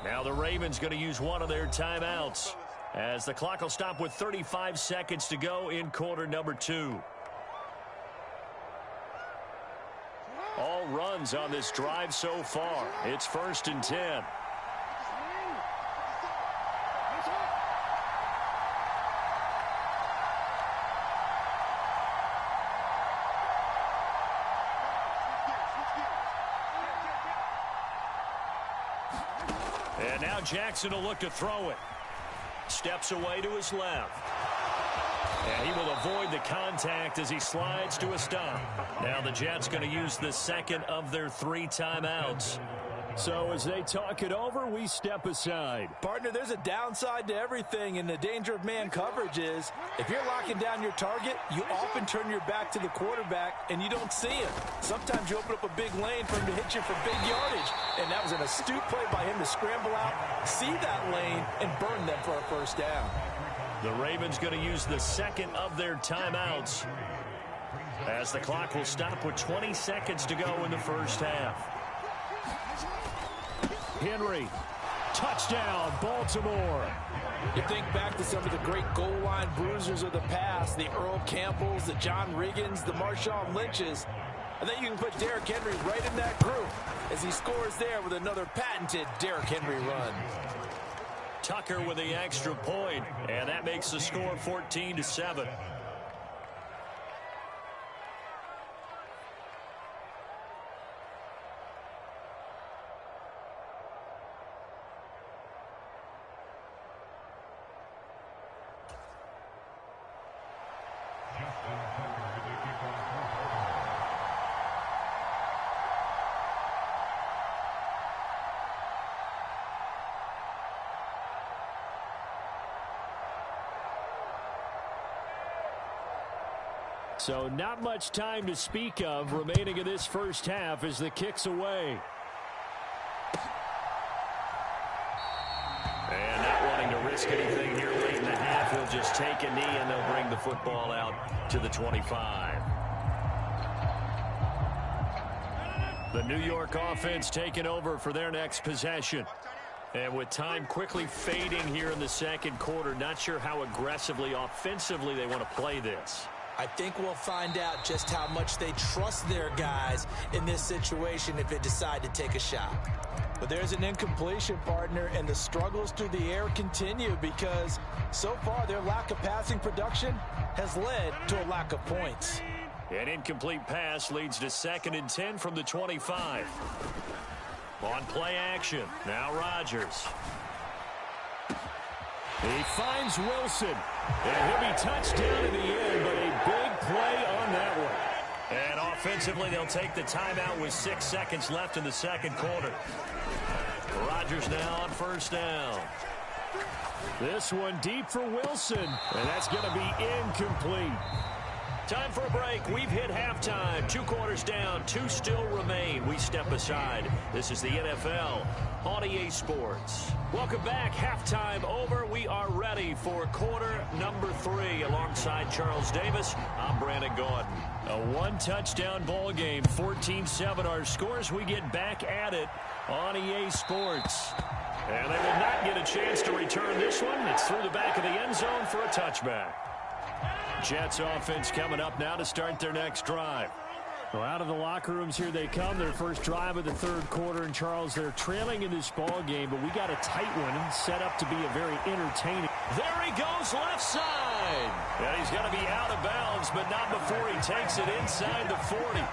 Now the Ravens going to use one of their timeouts as the clock will stop with 35 seconds to go in quarter number 2. All runs on this drive so far. It's 1st and 10. And now Jackson will look to throw it. Steps away to his left. And he will avoid the contact as he slides to a stop. Now the Jets going to use the second of their 3 timeouts. So as they talk it over, we step aside. Partner, there's a downside to everything, and the danger of man coverage is if you're locking down your target, you often turn your back to the quarterback and you don't see him. Sometimes you open up a big lane for him to hit you for big yardage, and that was an astute play by him to scramble out, see that lane, and burn them for a 1st down. The Ravens going to use the second of their timeouts as the clock will stop with 20 seconds to go in the 1st half. Henry, touchdown, Baltimore. You think back to some of the great goal line bruisers of the past, the Earl Campbells, the John Riggins, the Marshawn Lynches. I think you can put Derrick Henry right in that group as he scores there with another patented Derrick Henry run. Tucker with the extra point, and that makes the score 14-7. So not much time to speak of remaining in this first half as the kick's away. And not wanting to risk anything here late in the half, he'll just take a knee and they'll bring the football out to the 25. The New York offense taking over for their next possession. And with time quickly fading here in the second quarter, not sure how aggressively, offensively they want to play this. I think we'll find out just how much they trust their guys in this situation if they decide to take a shot. But there's an incompletion, partner, and the struggles through the air continue because so far their lack of passing production has led to a lack of points. An incomplete pass leads to 2nd and 10 from the 25. On play action, now Rodgers. He finds Wilson. And he'll be touchdown in the end, but a big play on that one. And offensively, they'll take the timeout with 6 seconds left in the second quarter. Rodgers now on first down. This one deep for Wilson, and that's going to be incomplete. Time for a break. We've hit halftime. 2 quarters down. 2 still remain. We step aside. This is the NFL on EA Sports. Welcome back. Halftime over. We are ready for quarter number 3. Alongside Charles Davis, I'm Brandon Gordon. A 1-touchdown ball game. 14-7 our scores. We get back at it on EA Sports. And they will not get a chance to return this one. It's through the back of the end zone for a touchback. Jets offense coming up now to start their next drive. Well, out of the locker rooms here they come. Their first drive of the third quarter. And, Charles, they're trailing in this ball game, but we got a tight one set up to be a very entertaining. There he goes left side. And he's going to be out of bounds, but not before he takes it inside the 40.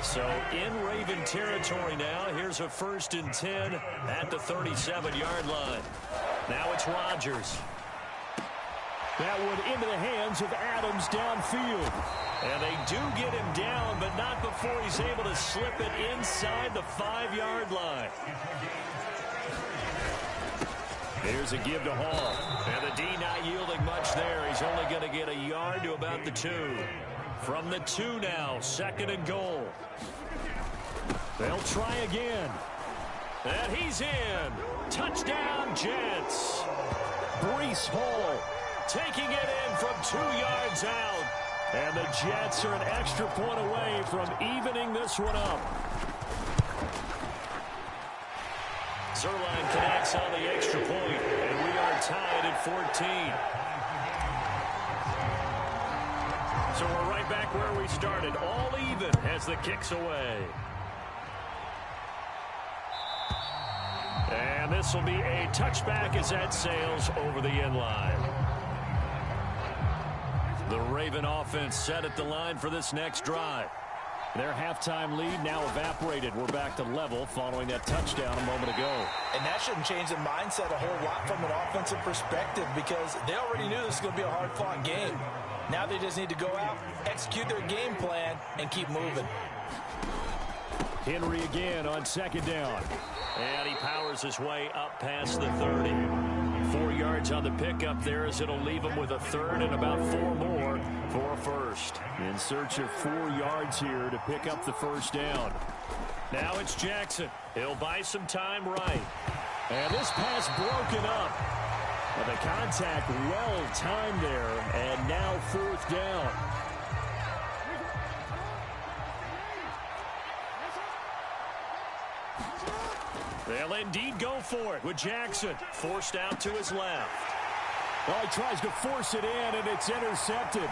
So in Raven territory now. Here's a 1st and 10 at the 37-yard line. Now it's Rodgers. That one into the hands of Adams downfield. And they do get him down, but not before he's able to slip it inside the 5-yard line. Here's a give to Hall. And the D not yielding much there. He's only going to get a yard to about the 2. From the 2 now, 2nd and goal. They'll try again. And he's in. Touchdown, Jets. Breece Hall taking it in from 2 yards out. And the Jets are an extra point away from evening this one up. Zerline connects on the extra point, and we are tied at 14. So we're right back where we started, all even as the kick's away. And this will be a touchback as that sails over the end line. The Raven offense set at the line for this next drive. Their halftime lead now evaporated. We're back to level following that touchdown a moment ago. And that shouldn't change the mindset a whole lot from an offensive perspective because they already knew this was going to be a hard-fought game. Now they just need to go out, execute their game plan, and keep moving. Henry again on 2nd down. And he powers his way up past the 30. 4 yards on the pickup there as it'll leave him with a 3rd and about 4 more for a 1st. In search of 4 yards here to pick up the 1st down. Now it's Jackson. He'll buy some time right. And this pass broken up. And the contact well timed there. And now 4th down. They'll indeed go for it with Jackson. Forced out to his left. Oh, he tries to force it in, and it's intercepted.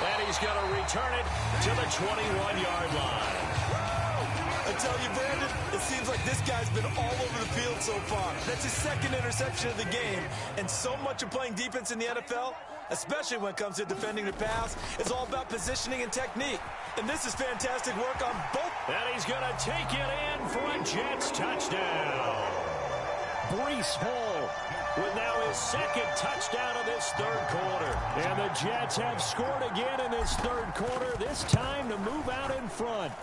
And he's going to return it to the 21-yard line. I tell you, Brandon, it seems like this guy's been all over the field so far. That's his 2nd interception of the game. And so much of playing defense in the NFL, especially when it comes to defending the pass, is all about positioning and technique. And this is fantastic work on both. And he's going to take it in for a Jets touchdown. Breece Hall with now his 2nd touchdown of this 3rd quarter. And the Jets have scored again in this 3rd quarter, this time to move out in front.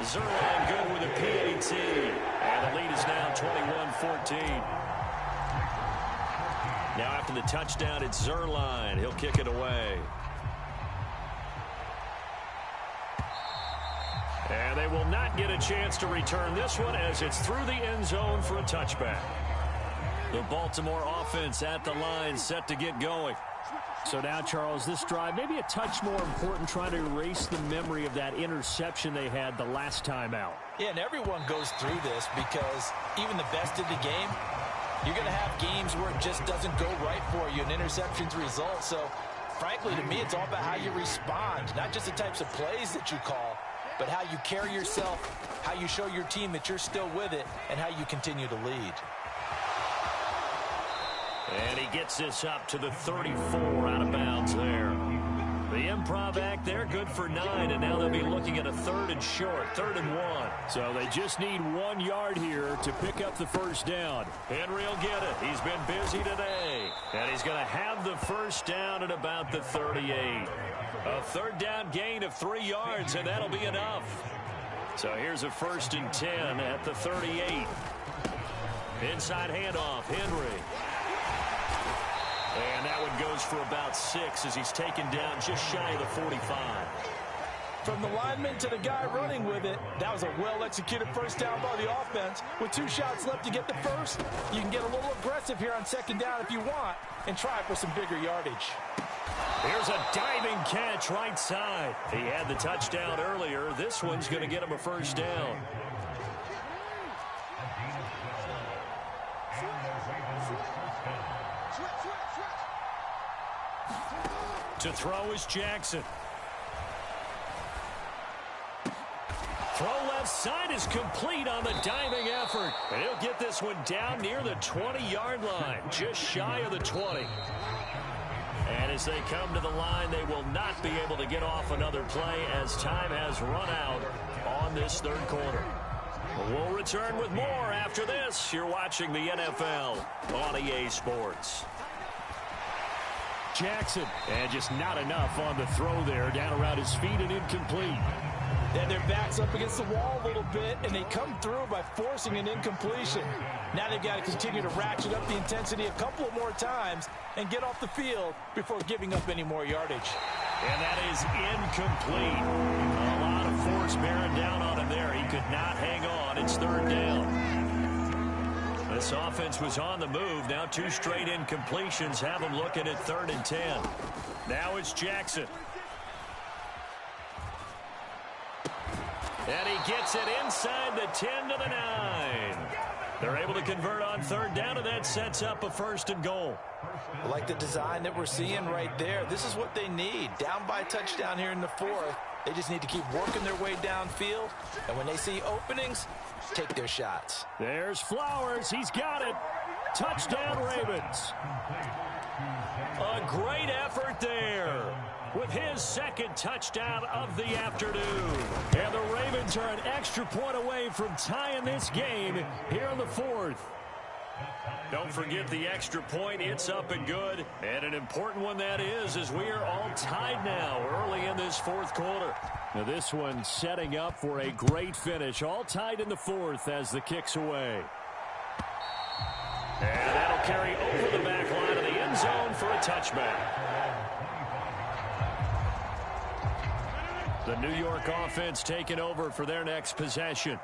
Zerline good with a PAT. And the lead is now 21-14. Now after the touchdown, it's Zerline. He'll kick it away. And they will not get a chance to return this one as it's through the end zone for a touchback. The Baltimore offense at the line set to get going. So now, Charles, this drive maybe a touch more important, trying to erase the memory of that interception they had the last time out. Yeah, and everyone goes through this because even the best of the game, you're going to have games where it just doesn't go right for you, and interceptions result. So, frankly, to me, it's all about how you respond, not just the types of plays that you call, but how you carry yourself, how you show your team that you're still with it, and how you continue to lead. And he gets this up to the 34 out of bounds there. The improv act there, good for 9, and now they'll be looking at a 3rd and short, 3rd and 1. So they just need 1 yard here to pick up the first down. Henry will get it. He's been busy today. And he's going to have the first down at about the 38. A 3rd down gain of 3 yards, and that'll be enough. So here's a 1st and 10 at the 38. Inside handoff, Henry. And that one goes for about 6 as he's taken down just shy of the 45. From the lineman to the guy running with it, that was a well-executed first down by the offense. With 2 shots left to get the first, you can get a little aggressive here on 2nd down if you want and try for some bigger yardage. Here's a diving catch right side. He had the touchdown earlier. This one's going to get him a first down. To throw is Jackson. Throw left side is complete on the diving effort. And he'll get this one down near the 20-yard line, just shy of the 20. And as they come to the line, they will not be able to get off another play as time has run out on this 3rd quarter. We'll return with more after this. You're watching the NFL on EA Sports. Jackson, and just not enough on the throw there, down around his feet and incomplete. Then their back's up against the wall a little bit, and they come through by forcing an incompletion. Now they've got to continue to ratchet up the intensity a couple of more times and get off the field before giving up any more yardage. And that is incomplete. A lot of force bearing down on him there. He could not hang on. It's 3rd down. This offense was on the move. Now 2 straight incompletions have them looking at 3rd and 10. Now it's Jackson. And he gets it inside the 10 to the 9. They're able to convert on 3rd down, and that sets up a 1st and goal. I like the design that we're seeing right there. This is what they need. Down by a touchdown here in the 4th. They just need to keep working their way downfield. And when they see openings, take their shots. There's Flowers. He's got it. Touchdown, Ravens. A great effort there with his 2nd touchdown of the afternoon. And the Ravens are an extra point away from tying this game here in the 4th. Don't forget the extra point. It's up and good. And an important one that is, as we are all tied now early in this 4th quarter. Now this one setting up for a great finish. All tied in the 4th as the kick's away. And that'll carry over the back line of the end zone for a touchback. The New York offense taking over for their next possession.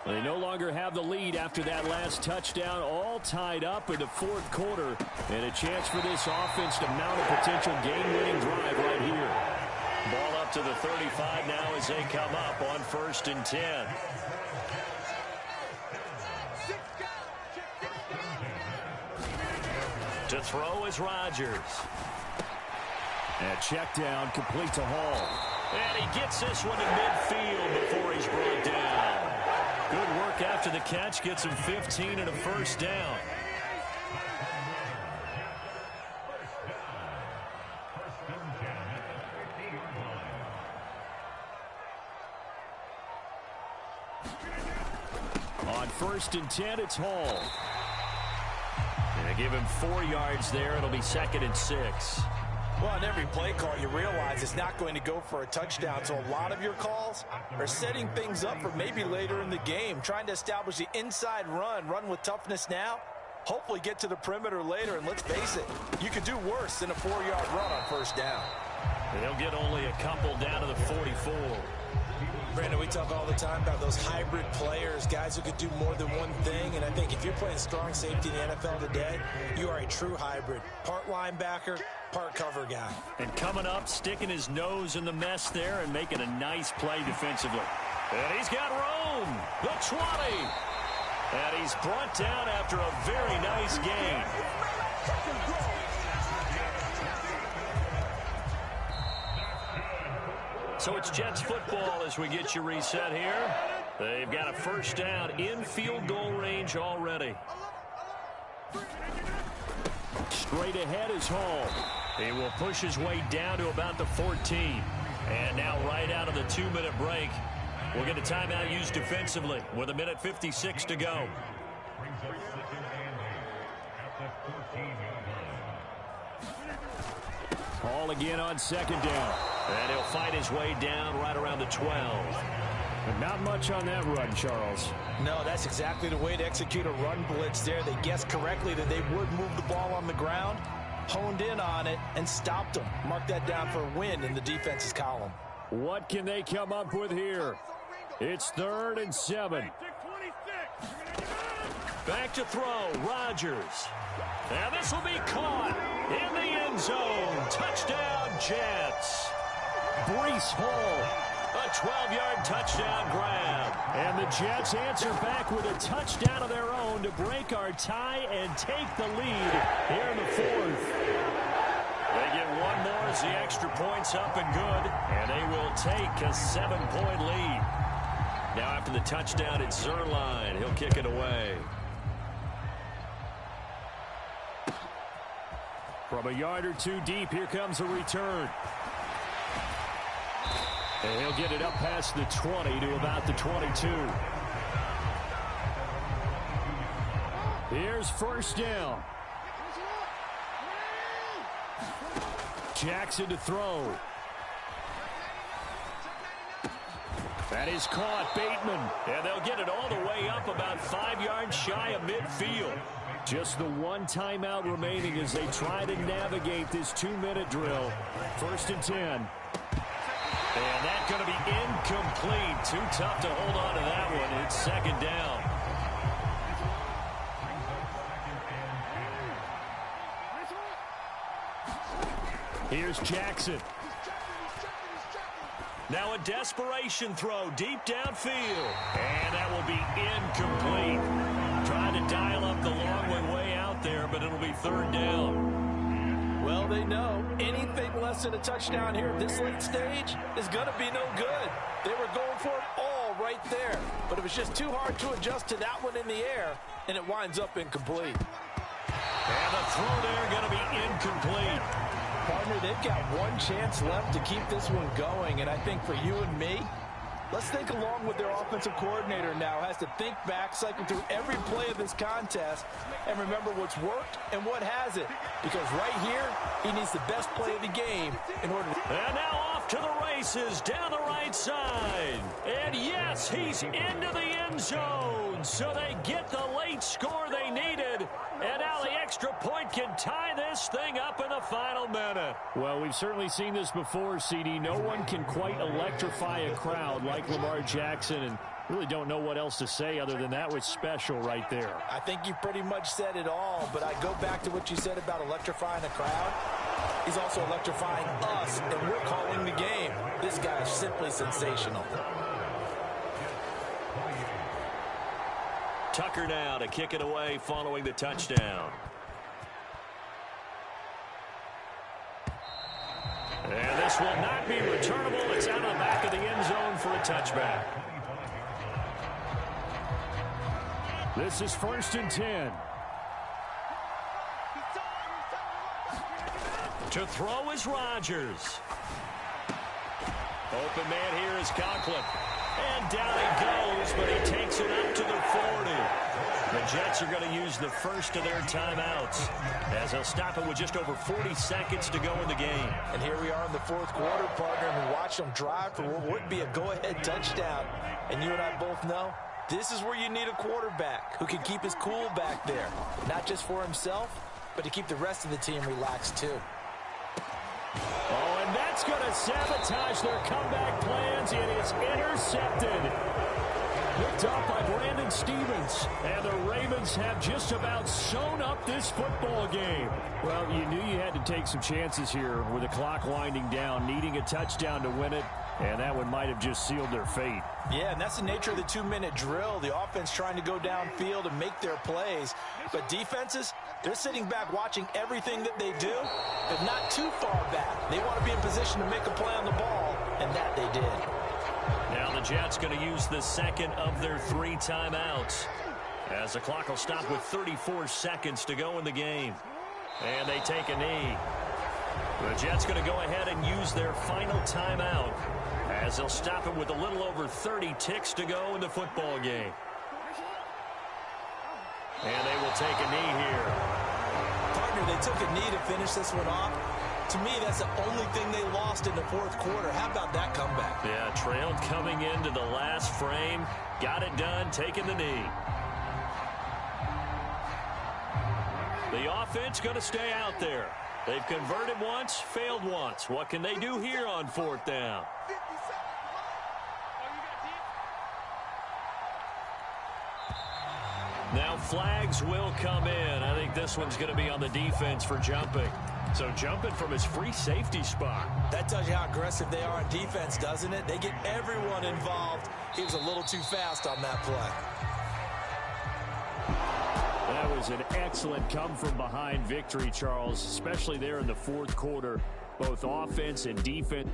They no longer have the lead after that last touchdown, all tied up in the 4th quarter, and a chance for this offense to mount a potential game-winning drive right here. Ball up to the 35 now as they come up on 1st and 10. To throw is Rodgers. And check down, complete to Hall. And he gets this one in midfield before he's brought down. Good work after the catch, gets him 15 and a 1st down. On 1st and 10, it's Hall. And they give him 4 yards there. It'll be 2nd and 6. Well, on every play call, you realize it's not going to go for a touchdown. So a lot of your calls are setting things up for maybe later in the game, trying to establish the inside run with toughness now, hopefully get to the perimeter later, and let's face it, you could do worse than a 4-yard run on first down. They'll get only a couple down to the 44. Brandon, we talk all the time about those hybrid players, guys who could do more than one thing, and I think if you're playing strong safety in the NFL today, you are a true hybrid. Part linebacker, part cover guy. And coming up, sticking his nose in the mess there and making a nice play defensively. And he's got room. The 20. And he's brought down after a very nice gain. So it's Jets football as we get you reset here. They've got a first down in field goal range already. Straight ahead is Hall. He will push his way down to about the 14. And now right out of the 2-minute break, we'll get a timeout used defensively with 1:56 to go. Hall again on second down. And he'll fight his way down right around the 12. But not much on that run, Charles. No, that's exactly the way to execute a run blitz there. They guessed correctly that they would move the ball on the ground, honed in on it, and stopped them. Mark that down for a win in the defense's column. What can they come up with here? It's 3rd and 7. Back to throw, Rodgers. And this will be caught in the end zone. Touchdown, Jets. Breece Hall. A 12-yard touchdown grab. And the Jets answer back with a touchdown of their own to break our tie and take the lead here in the 4th. They get one more as the extra point's up and good. And they will take a 7-point lead. Now after the touchdown, it's Zerline. He'll kick it away. From a yard or two deep, here comes a return. And he'll get it up past the 20 to about the 22. Here's first down. Jackson to throw. That is caught. Bateman. And they'll get it all the way up about 5 yards shy of midfield. Just the one timeout remaining as they try to navigate this 2-minute drill. 1st and 10. And that's going to be incomplete. Too tough to hold on to that one. It's 2nd down. Here's Jackson. Now a desperation throw deep downfield. And that will be incomplete. Trying to dial up the long way out there, but it'll be 3rd down. Well, they know anything less than a touchdown here at this late stage is going to be no good. They were going for it all right there, but it was just too hard to adjust to that one in the air, and it winds up incomplete. And the throw there going to be incomplete. Partner, they've got one chance left to keep this one going, and I think for you and me, let's think along with their offensive coordinator now. Has to think back, cycle through every play of this contest, and remember what's worked and what hasn't. Because right here, he needs the best play of the game in order to... And now off to the races down the right side. And yes, he's into the end zone. So they get the late score they needed. And now the extra point can tie this thing up in the final minute. Well, we've certainly seen this before, CD. No one can quite electrify a crowd like Lamar Jackson, and really don't know what else to say other than that was special right there. I think you pretty much said it all, but I go back to what you said about electrifying a crowd. He's also electrifying us, and we're calling the game. This guy is simply sensational. Tucker now to kick it away following the touchdown. And this will not be returnable. It's out of the back of the end zone for a touchback. This is 1st and 10. To throw is Rodgers. Open man here is Conklin. And down he goes, but he takes it up to the 40. The Jets are going to use the first of their timeouts as they'll stop it with just over 40 seconds to go in the game. And here we are in the 4th quarter, partner, and we watch them drive for what would be a go-ahead touchdown. And you and I both know This is where you need a quarterback who can keep his cool back there. Not just for himself, but to keep the rest of the team relaxed too. Oh, and that's going to sabotage their comeback plans. It is intercepted. Picked up by Brandon Stevens. And the Ravens have just about sewn up this football game. Well, you knew you had to take some chances here with the clock winding down, needing a touchdown to win it. And that one might have just sealed their fate. Yeah, and that's the nature of the 2-minute drill. The offense trying to go downfield and make their plays. But defenses, they're sitting back watching everything that they do, but not too far back. They want to be in position to make a play on the ball, and that they did. Now the Jets going to use the second of their 3 timeouts, as the clock will stop with 34 seconds to go in the game. And they take a knee. The Jets going to go ahead and use their final timeout, as they'll stop it with a little over 30 ticks to go in the football game. And they will take a knee here. Partner, they took a knee to finish this one off. To me, that's the only thing they lost in the fourth quarter. How about that comeback? Yeah, trailed coming into the last frame. Got it done, taking the knee. The offense going to stay out there. They've converted once, failed once. What can they do here on 4th down? Now flags will come in. I think this one's going to be on the defense for jumping. So jumping from his free safety spot. That tells you how aggressive they are on defense, doesn't it? They get everyone involved. He was a little too fast on that play. That was an excellent come-from-behind victory, Charles, especially there in the fourth quarter, both offense and defense.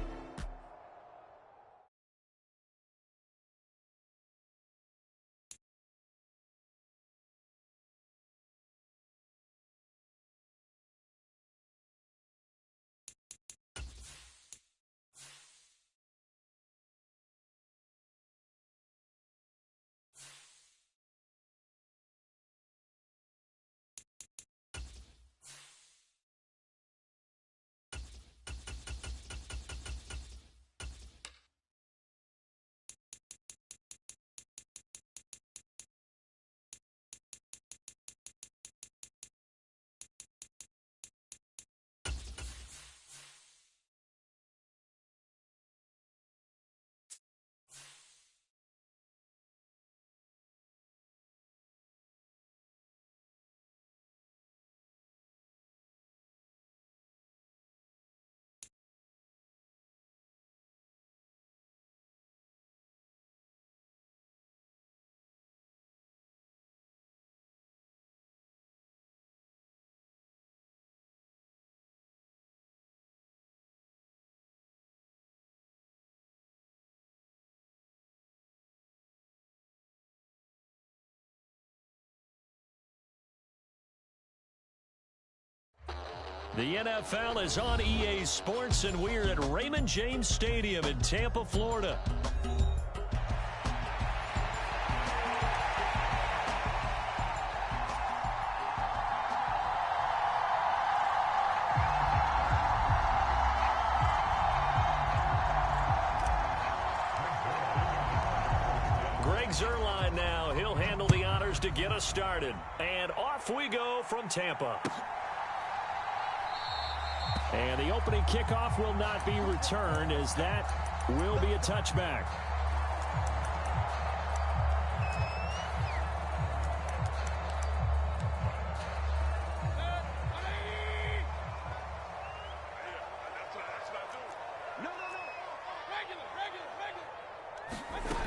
The NFL is on EA Sports, and we're at Raymond James Stadium in Tampa, Florida. Greg Zuerlein now. He'll handle the honors to get us started. And off we go from Tampa. And the opening kickoff will not be returned, as that will be a touchback.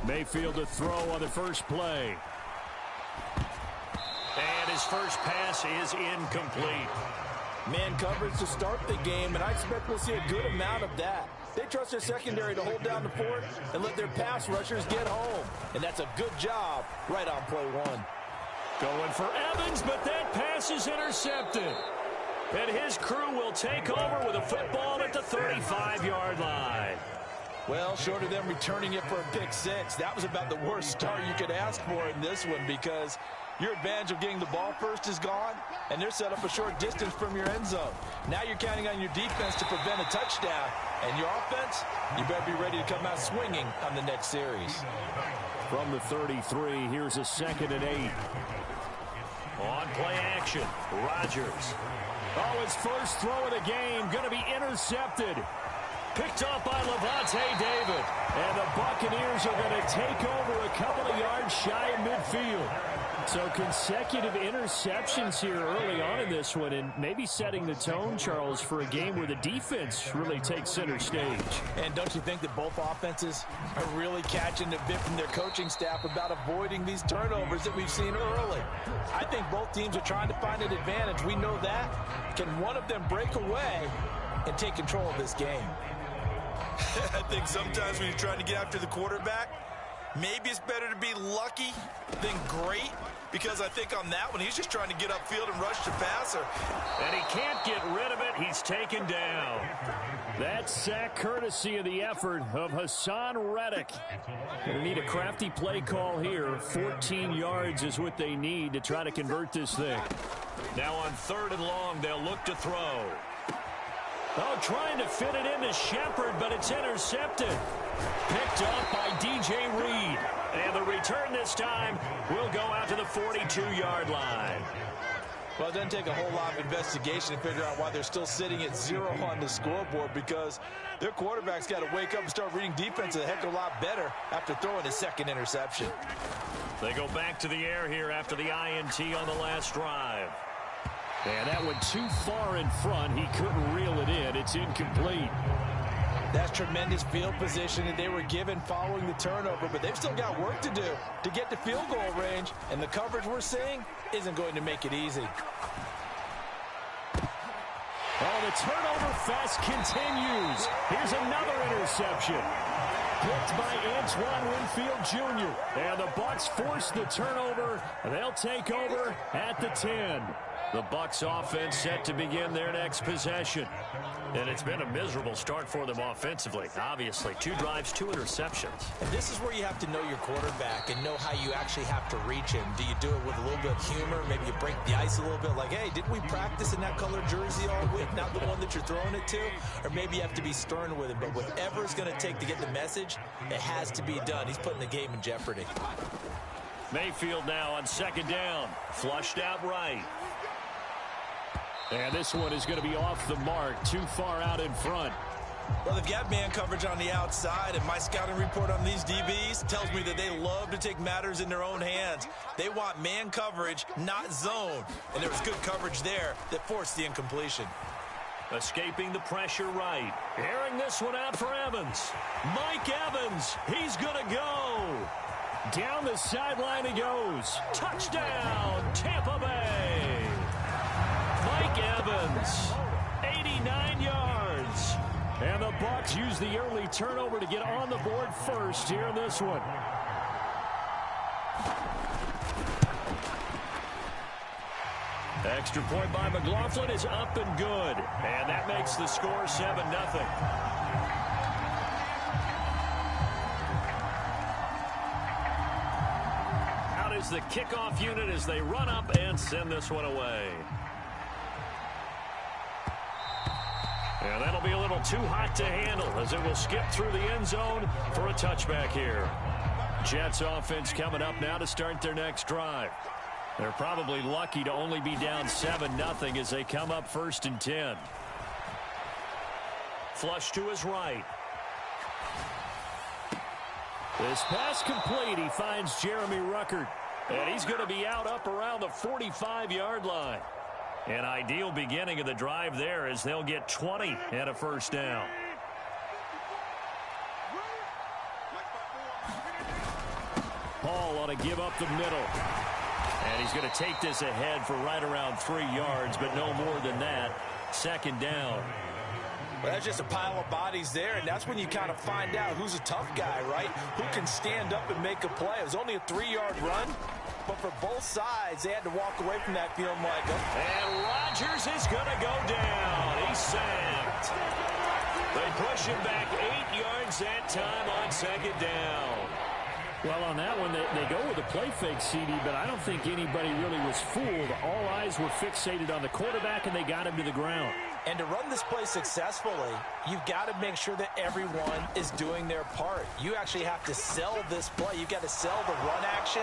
Mayfield to throw on the first play. And his first pass is incomplete. Man coverage to start the game, and I expect we'll see a good amount of that. They trust their secondary to hold down the fort and let their pass rushers get home. And that's a good job right on play one. Going for Evans, but that pass is intercepted. And his crew will take over with a football at the 35-yard line. Well, short of them returning it for a pick six, that was about the worst start you could ask for in this one, because your advantage of getting the ball first is gone, and they're set up a short distance from your end zone. Now you're counting on your defense to prevent a touchdown, and your offense, you better be ready to come out swinging on the next series. From the 33, here's a 2nd and 8. On play action, Rodgers. Oh, his first throw of the game going to be intercepted. Picked off by Levante David. And the Buccaneers are going to take over a couple of yards shy of midfield. So consecutive interceptions here early on in this one, and maybe setting the tone, Charles, for a game where the defense really takes center stage. And don't you think that both offenses are really catching the bit from their coaching staff about avoiding these turnovers that we've seen early? I think both teams are trying to find an advantage. We know that. Can one of them break away and take control of this game? I think sometimes when you're trying to get after the quarterback, maybe it's better to be lucky than great, because I think on that one, he's just trying to get upfield and rush the passer. And he can't get rid of it. He's taken down. That sack courtesy of the effort of Hassan Reddick. They need a crafty play call here. 14 yards is what they need to try to convert this thing. Now on 3rd and long, they'll look to throw. Oh, trying to fit it into Shepard, but it's intercepted. Picked up by D.J. Reed. And the return this time will go out to the 42-yard line. Well, it doesn't take a whole lot of investigation to figure out why they're still sitting at 0 on the scoreboard, because their quarterback's got to wake up and start reading defense a heck of a lot better after throwing his 2nd interception. They go back to the air here after the INT on the last drive. And that went too far in front. He couldn't reel it in. It's incomplete. That's tremendous field position that they were given following the turnover, but they've still got work to do to get to field goal range, and the coverage we're seeing isn't going to make it easy. Oh, the turnover fest continues. Here's another interception. Picked by Antoine Winfield Jr. And the Bucs force the turnover. They'll take over at the 10. The Bucs offense set to begin their next possession. And it's been a miserable start for them offensively. Obviously, 2 drives, 2 interceptions. And this is where you have to know your quarterback and know how you actually have to reach him. Do you do it with a little bit of humor? Maybe you break the ice a little bit, like, hey, didn't we practice in that colored jersey all week, not the one that you're throwing it to? Or maybe you have to be stern with him. But whatever it's going to take to get the message, it has to be done. He's putting the game in jeopardy. Mayfield now on 2nd down. Flushed out right. And this one is going to be off the mark, too far out in front. Well, they've got man coverage on the outside, and my scouting report on these DBs tells me that they love to take matters in their own hands. They want man coverage, not zone. And there was good coverage there that forced the incompletion. Escaping the pressure right. Airing this one out for Evans. Mike Evans, he's going to go. Down the sideline he goes. Touchdown, Tampa Bay. Mike Evans, 89 yards. And the Bucs use the early turnover to get on the board first here in this one. Extra point by McLaughlin is up and good. And that makes the score 7-0. Out is the kickoff unit as they run up and send this one away. And that'll be a little too hot to handle as it will skip through the end zone for a touchback here. Jets offense coming up now to start their next drive. They're probably lucky to only be down 7-0 as they come up 1st and 10. Flush to his right. This pass complete. He finds Jeremy Ruckert. And he's going to be out up around the 45-yard line. An ideal beginning of the drive there as they'll get 20 and a 1st down. Paul ought to give up the middle. And he's going to take this ahead for right around 3 yards, but no more than that. 2nd down. Well, that's just a pile of bodies there, and that's when you kind of find out who's a tough guy, right? Who can stand up and make a play. It was only a 3-yard run, but for both sides, they had to walk away from that feeling like, oh. And Rodgers is going to go down. He's sacked. They push him back 8 yards that time on 2nd down. Well, on that one, they go with a play fake, CD, but I don't think anybody really was fooled. All eyes were fixated on the quarterback, and they got him to the ground. And to run this play successfully, you've got to make sure that everyone is doing their part. You actually have to sell this play. You've got to sell the run action.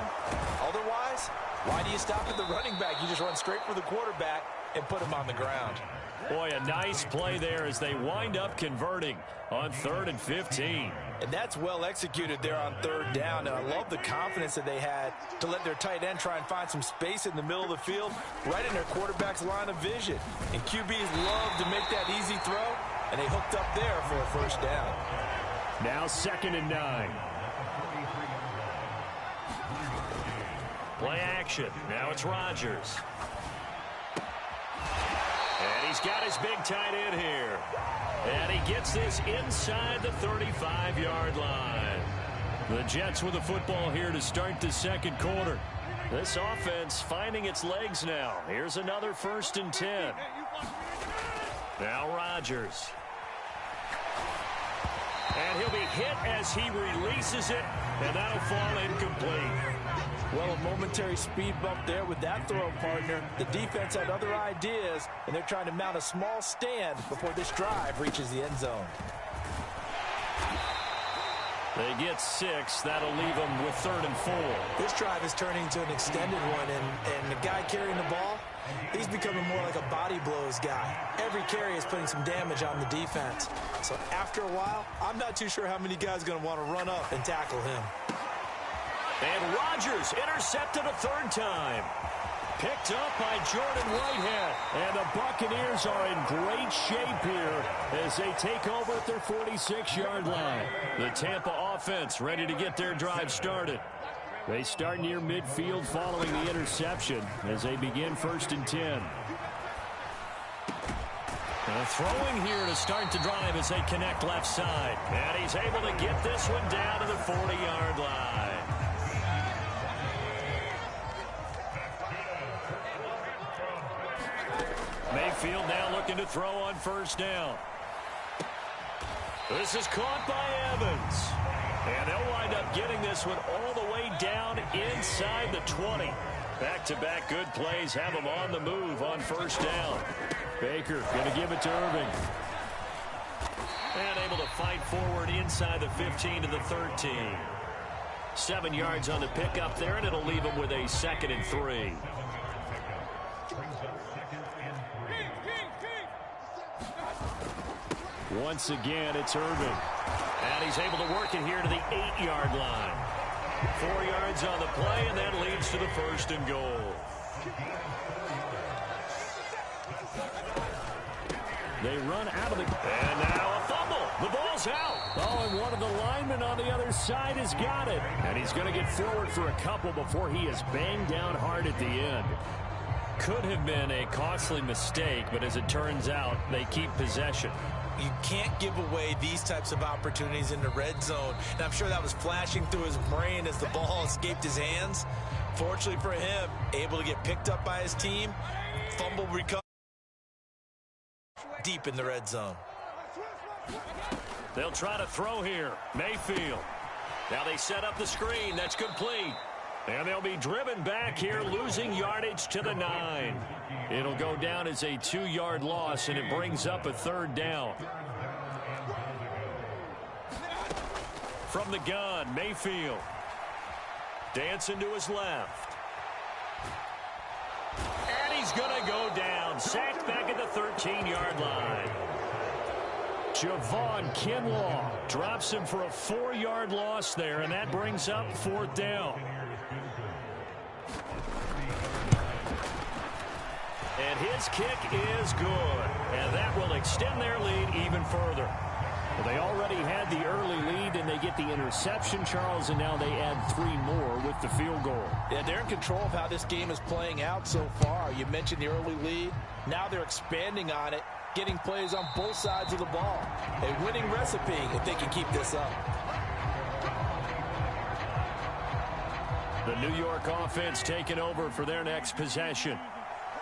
Otherwise, why do you stop at the running back? You just run straight for the quarterback and put him on the ground. Boy, a nice play there as they wind up converting on 3rd and 15. And that's well executed there on 3rd down. And I love the confidence that they had to let their tight end try and find some space in the middle of the field, right in their quarterback's line of vision. And QBs love to make that easy throw, and they hooked up there for a 1st down. Now 2nd and 9. Play action. Now it's Rodgers. And he's got his big tight end here. And he gets this inside the 35-yard line. The Jets with the football here to start the 2nd quarter. This offense finding its legs now. Here's another 1st and 10. Now Rodgers. And he'll be hit as he releases it, and that'll fall incomplete. Well, a momentary speed bump there with that throw, partner. The defense had other ideas, and they're trying to mount a small stand before this drive reaches the end zone. They get 6. That'll leave them with 3rd and 4. This drive is turning to an extended one, and the guy carrying the ball, he's becoming more like a body blows guy. Every carry is putting some damage on the defense. So after a while, I'm not too sure how many guys are going to want to run up and tackle him. And Rodgers intercepted a 3rd time. Picked up by Jordan Whitehead. And the Buccaneers are in great shape here as they take over at their 46-yard line. The Tampa offense ready to get their drive started. They start near midfield following the interception as they begin 1st and 10. Throwing here to start the drive as they connect left side. And he's able to get this one down to the 40-yard line. Mayfield now looking to throw on 1st down. This is caught by Evans. And they'll wind up getting this one all the way down inside the 20. Back-to-back good plays have them on the move on 1st down. Baker going to give it to Irving. And able to fight forward inside the 15 to the 13. 7 yards on the pickup there, and it'll leave them with a 2nd and 3. Once again, it's Irving. And he's able to work it here to the 8-yard line. 4 yards on the play, and that leads to the 1st and goal. They run out of the... And now a fumble. The ball's out. Oh, and one of the linemen on the other side has got it. And he's going to get forward for a couple before he is banged down hard at the end. Could have been a costly mistake, but as it turns out, they keep possession. You can't give away these types of opportunities in the red zone. And I'm sure that was flashing through his brain as the ball escaped his hands. Fortunately for him, able to get picked up by his team, fumble recovery deep in the red zone. They'll try to throw here. Mayfield. Now they set up the screen. That's complete. And they'll be driven back here, losing yardage to the 9. It'll go down as a 2-yard loss, and it brings up a 3rd down. From the gun, Mayfield. Dancing to his left. And he's going to go down. Sacked back at the 13-yard line. Javon Kinlaw drops him for a 4-yard loss there, and that brings up 4th down. And his kick is good. And that will extend their lead even further. Well, they already had the early lead, and they get the interception, Charles, and now they add 3 more with the field goal. Yeah, they're in control of how this game is playing out so far. You mentioned the early lead. Now they're expanding on it, getting plays on both sides of the ball. A winning recipe if they can keep this up. The New York offense taking over for their next possession.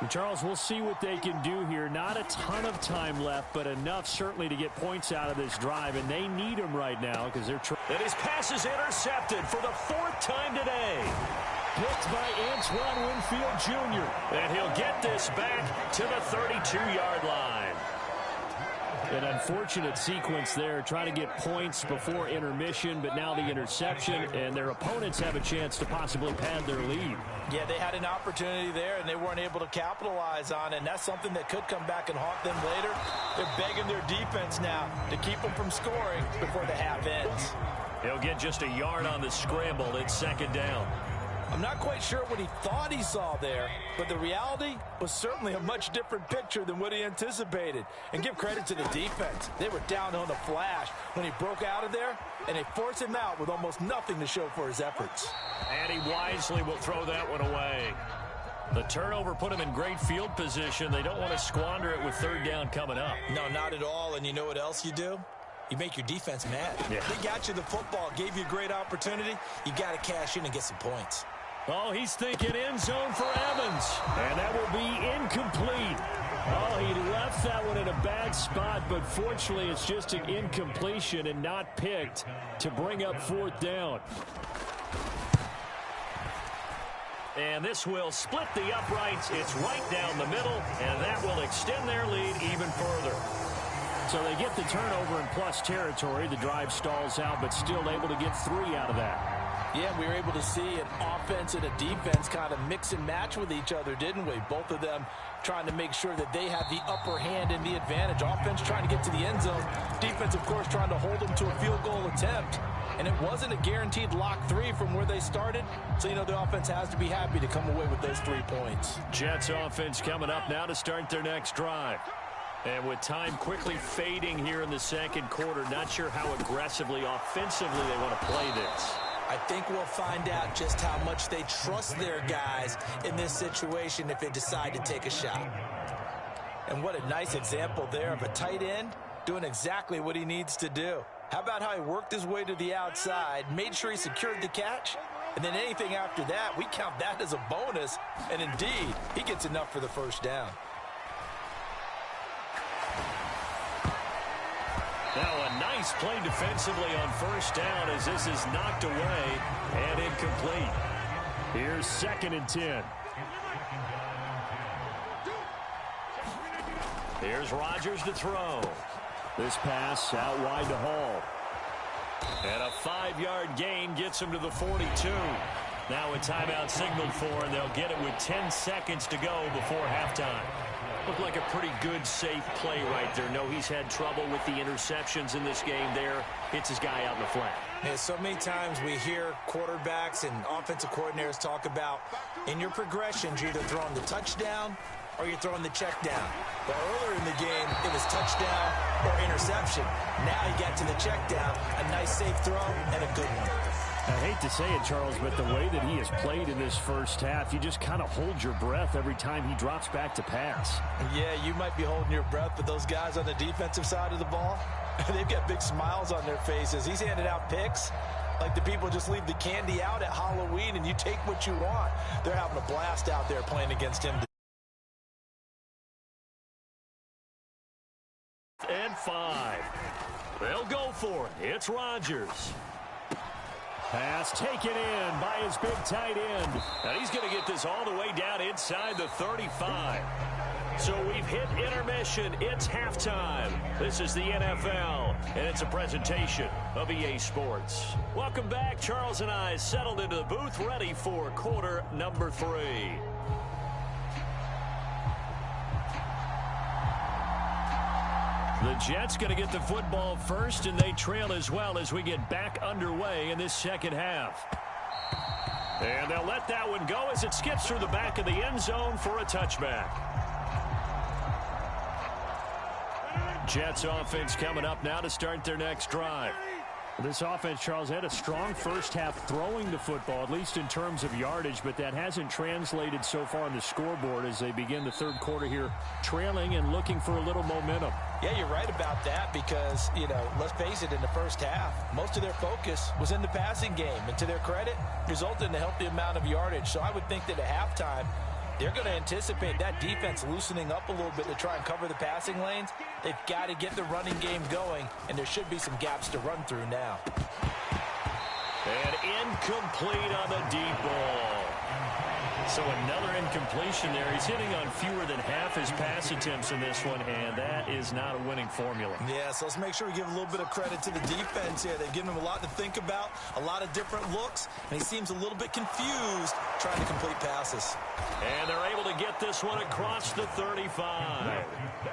And Charles, we'll see what they can do here. Not a ton of time left, but enough certainly to get points out of this drive, and they need them right now because they're trying. And his pass is intercepted for the 4th time today. Picked by Antoine Winfield Jr. And he'll get this back to the 32-yard line. An unfortunate sequence there, trying to get points before intermission, but now the interception, and their opponents have a chance to possibly pad their lead. Yeah, they had an opportunity there, and they weren't able to capitalize on it, and that's something that could come back and haunt them later. They're begging their defense now to keep them from scoring before the half ends. He'll get just a yard on the scramble. It's second down. I'm not quite sure what he thought he saw there, but the reality was certainly a much different picture than what he anticipated. And give credit to the defense. They were down on the flash when he broke out of there, and they forced him out with almost nothing to show for his efforts. And he wisely will throw that one away. The turnover put him in great field position. They don't want to squander it with third down coming up. No, not at all. And you know what else you do? You make your defense mad. Yeah. They got you the football, gave you a great opportunity. You got to cash in and get some points. Oh, he's thinking end zone for Evans. And that will be incomplete. Oh, he left that one in a bad spot, but fortunately it's just an incompletion and not picked to bring up fourth down. And this will split the uprights. It's right down the middle, and that will extend their lead even further. So they get the turnover in plus territory. The drive stalls out, but still able to get 3 out of that. Yeah, we were able to see an offense and a defense kind of mix and match with each other, didn't we? Both of them trying to make sure that they have the upper hand and the advantage. Offense trying to get to the end zone. Defense, of course, trying to hold them to a field goal attempt. And it wasn't a guaranteed lock 3 from where they started. So, you know, the offense has to be happy to come away with those 3 points. Jets offense coming up now to start their next drive. And with time quickly fading here in the second quarter, not sure how aggressively, offensively they want to play this. I think we'll find out just how much they trust their guys in this situation if they decide to take a shot. And what a nice example there of a tight end doing exactly what he needs to do. How about how he worked his way to the outside, made sure he secured the catch, and then anything after that, we count that as a bonus. And indeed, he gets enough for the first down. Now a nice play defensively on first down as this is knocked away and incomplete. Here's 2nd and 10. Here's Rodgers to throw. This pass out wide to Hall. And a 5-yard gain gets him to the 42. Now a timeout signaled for, and they'll get it with 10 seconds to go before halftime. Looked like a pretty good, safe play right there. No, he's had trouble with the interceptions in this game there. Hits his guy out in the flat. And so many times we hear quarterbacks and offensive coordinators talk about in your progressions, you're either throwing the touchdown or you're throwing the check down. But earlier in the game, it was touchdown or interception. Now he got to the check down, a nice safe throw and a good one. I hate to say it, Charles, but the way that he has played in this first half, you just kind of hold your breath every time he drops back to pass. Yeah, you might be holding your breath, but those guys on the defensive side of the ball, they've got big smiles on their faces. He's handed out picks like the people just leave the candy out at Halloween and you take what you want. They're having a blast out there playing against him. And 5. They'll go for it. It's Rodgers. Pass taken in by his big tight end. And he's going to get this all the way down inside the 35. So we've hit intermission. It's halftime. This is the NFL, and it's a presentation of EA Sports. Welcome back. Charles and I settled into the booth, ready for quarter number 3. The Jets going to get the football first, and they trail as well as we get back underway in this second half. And they'll let that one go as it skips through the back of the end zone for a touchback. Jets offense coming up now to start their next drive. This offense, Charles, had a strong first half throwing the football, at least in terms of yardage, but that hasn't translated so far on the scoreboard as they begin the third quarter here, trailing and looking for a little momentum. Yeah, you're right about that because, you know, let's face it, in the first half, most of their focus was in the passing game. And to their credit, resulted in a healthy amount of yardage. So I would think that at halftime, they're going to anticipate that defense loosening up a little bit to try and cover the passing lanes. They've got to get the running game going, and there should be some gaps to run through now. And incomplete on the deep ball. So another incompletion there. He's hitting on fewer than half his pass attempts in this one, and that is not a winning formula. Yeah, so let's make sure we give a little bit of credit to the defense here. They've given him a lot to think about, a lot of different looks, and he seems a little bit confused trying to complete passes. And they're able to get this one across the 35.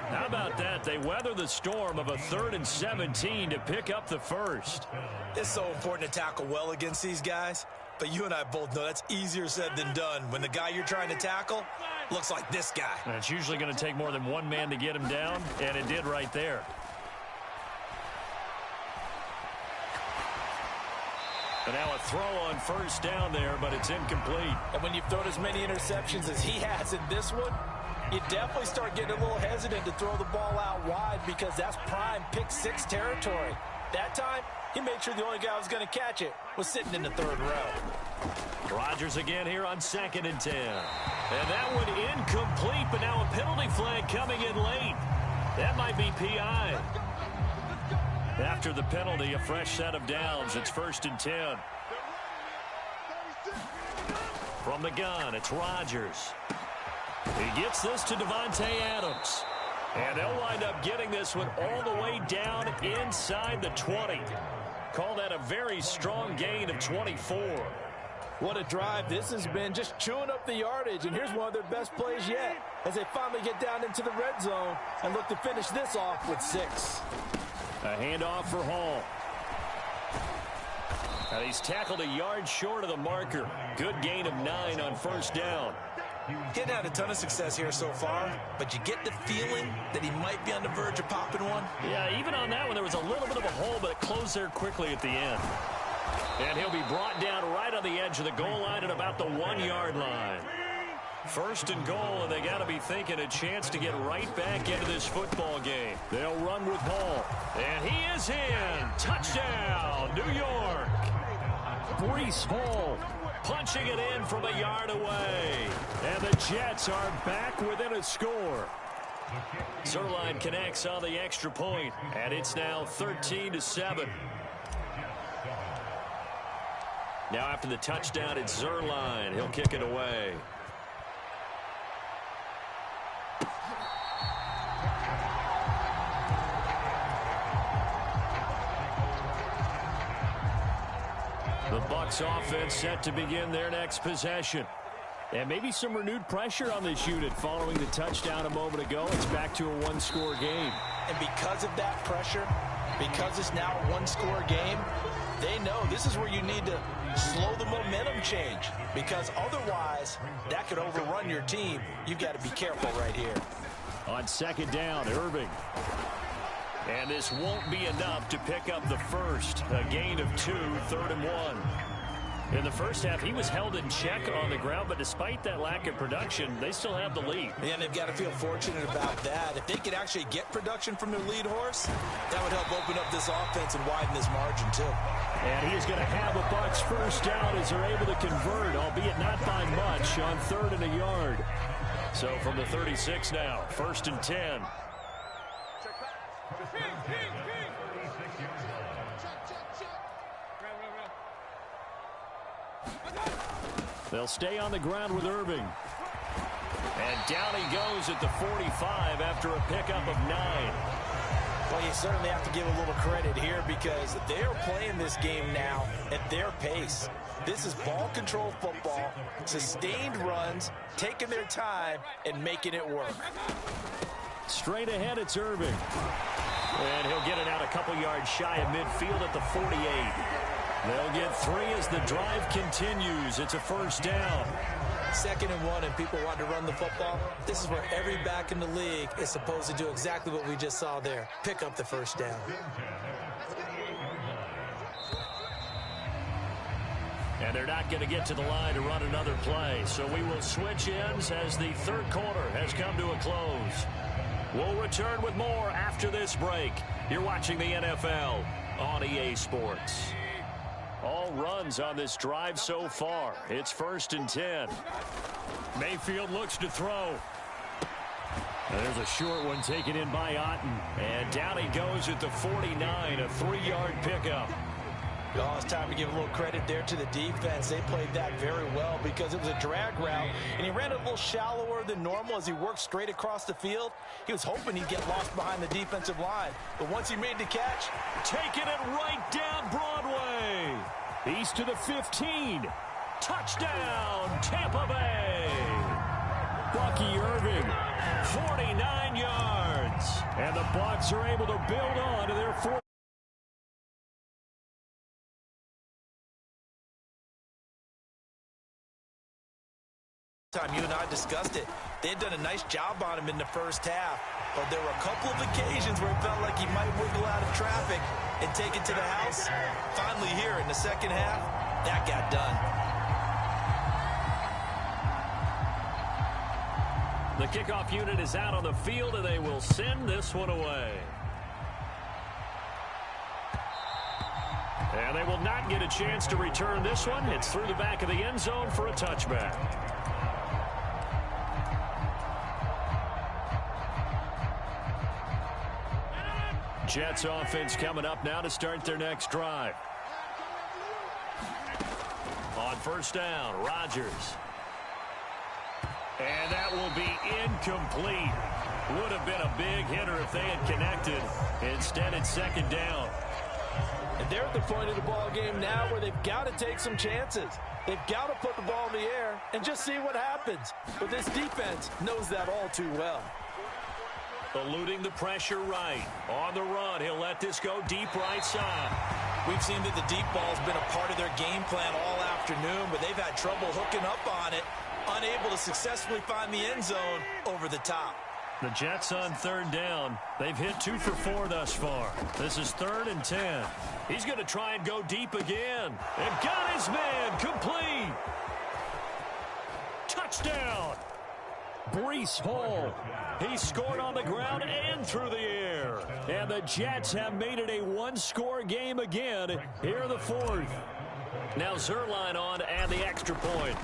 How about that? They weather the storm of a 3rd and 17 to pick up the first. It's so important to tackle well against these guys. But you and I both know that's easier said than done when the guy you're trying to tackle looks like this guy. And it's usually going to take more than one man to get him down, and it did right there. And now a throw on first down there, but it's incomplete. And when you've thrown as many interceptions as he has in this one, you definitely start getting a little hesitant to throw the ball out wide because that's prime pick 6 territory. That time, he made sure the only guy who was going to catch it was sitting in the 3rd row. Rodgers again here on 2nd and 10. And that one incomplete, but now a penalty flag coming in late. That might be PI. After the penalty, a fresh set of downs. It's 1st and 10. From the gun, it's Rodgers. He gets this to Davante Adams. And they'll wind up getting this one all the way down inside the 20. Call that a very strong gain of 24. What a drive this has been, just chewing up the yardage. And here's one of their best plays yet as they finally get down into the red zone and look to finish this off with 6. A handoff for Hall. And he's tackled a yard short of the marker. Good gain of 9 on first down. Getting had a ton of success here so far, but you get the feeling that he might be on the verge of popping one. Yeah, even on that one, there was a little bit of a hole, but it closed there quickly at the end. And he'll be brought down right on the edge of the goal line at about the 1-yard line. 1st and goal, and they got to be thinking a chance to get right back into this football game. They'll run with Hall. And he is in. Touchdown, New York. Breece Hall punching it in from a yard away. And the Jets are back within a score. Zerline connects on the extra point, and it's now 13-7. Now after the touchdown, it's Zerline. He'll kick it away. The Bucs offense set to begin their next possession. And maybe some renewed pressure on this unit following the touchdown a moment ago. It's back to a 1-score game. And because of that pressure, because it's now a 1-score game, they know this is where you need to slow the momentum change. Because otherwise, that could overrun your team. You've got to be careful right here. On 2nd down, Irving. And this won't be enough to pick up the first. A gain of 2, 3rd and 1. In the first half, he was held in check on the ground, but despite that lack of production, they still have the lead. And they've got to feel fortunate about that. If they could actually get production from their lead horse, that would help open up this offense and widen this margin, too. And he's going to have a Bucs first down as they're able to convert, albeit not by much, on 3rd and a yard. So from the 36 now, 1st and 10. They'll stay on the ground with Irving. And down he goes at the 45 after a pickup of 9. Well, you certainly have to give a little credit here because they're playing this game now at their pace. This is ball control football, sustained runs, taking their time, and making it work. Straight ahead, it's Irving. And he'll get it out a couple yards shy of midfield at the 48. They'll get 3 as the drive continues. It's a first down. 2nd and 1, and people want to run the football. This is where every back in the league is supposed to do exactly what we just saw there. Pick up the first down. And they're not going to get to the line to run another play. So we will switch ends as the 3rd quarter has come to a close. We'll return with more after this break. You're watching the NFL on EA Sports. All runs on this drive so far. It's 1st and 10. Mayfield looks to throw. There's a short one taken in by Otten. And down he goes at the 49, a 3-yard pickup. Oh, it's time to give a little credit there to the defense. They played that very well because it was a drag route, and he ran a little shallower than normal as he worked straight across the field. He was hoping he'd get lost behind the defensive line, but once he made the catch, taking it right down Broadway. He's to the 15. Touchdown, Tampa Bay. Bucky Irving, 49 yards. And the Bucs are able to build on to their fourth. Time you and I discussed it, they had done a nice job on him in the first half, but there were a couple of occasions where it felt like he might wiggle out of traffic and take it to the house. Finally here in the second half, that got done. The kickoff unit is out on the field, and they will send this one away. And they will not get a chance to return this one. It's through the back of the end zone for a touchback. Jets offense coming up now to start their next drive. On first down, Rodgers. And that will be incomplete. Would have been a big hitter if they had connected. Instead, it's second down. And they're at the point of the ball game now where they've got to take some chances. They've got to put the ball in the air and just see what happens. But this defense knows that all too well. Eluding the pressure right. On the run, he'll let this go deep right side. We've seen that the deep ball's been a part of their game plan all afternoon, but they've had trouble hooking up on it, unable to successfully find the end zone over the top. The Jets on third down. They've hit 2 for 4 thus far. This is 3rd and 10. He's going to try and go deep again. And got his man complete. Touchdown. Breece Hall. He scored on the ground and through the air. And the Jets have made it a one-score game again here in the 4th. Now Zerline on to add the extra point.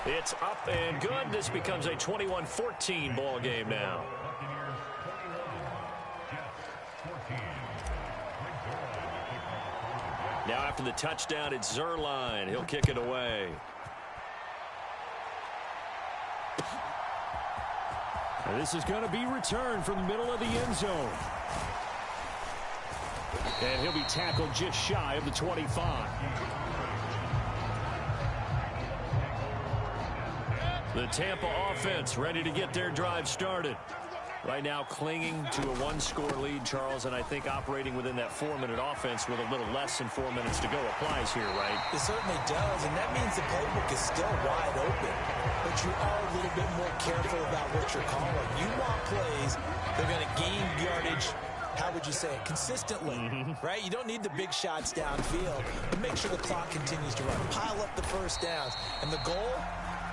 It's up and good. This becomes a 21-14 ball game now. Now after the touchdown, it's Zerline. He'll kick it away. And this is going to be returned from the middle of the end zone. And he'll be tackled just shy of the 25. The Tampa offense ready to get their drive started. Right now clinging to a one-score lead, Charles, and I think operating within that 4-minute offense with a little less than 4 minutes to go applies here, right? It certainly does, and that means the playbook is still wide open. But you are a little bit more careful about what you're calling. You want plays that are going to gain yardage, how would you say it, consistently, right? You don't need the big shots downfield, but make sure the clock continues to run. Pile up the first downs. And the goal,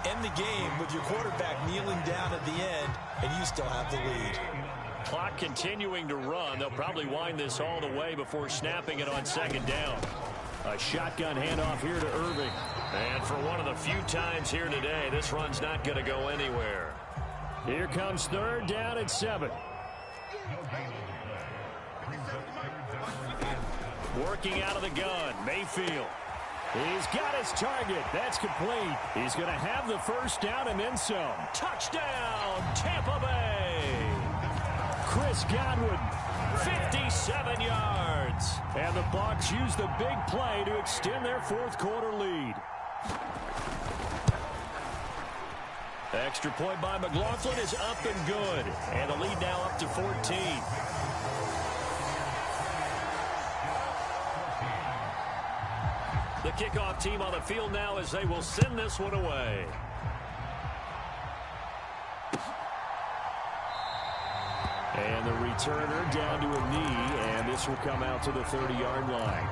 end the game with your quarterback kneeling down at the end, and you still have the lead. Clock continuing to run. They'll probably wind this all the way before snapping it on second down. A shotgun handoff here to Irving. And for one of the few times here today, this run's not going to go anywhere. Here comes 3rd down and 7. Working out of the gun, Mayfield. He's got his target. That's complete. He's going to have the first down and then some. Touchdown, Tampa Bay. Chris Godwin, 57 yards. And the Bucs use the big play to extend their 4th quarter lead. Extra point by McLaughlin is up and good. And the lead now up to 14. The kickoff team on the field now as they will send this one away. And the returner down to a knee, and this will come out to the 30-yard line.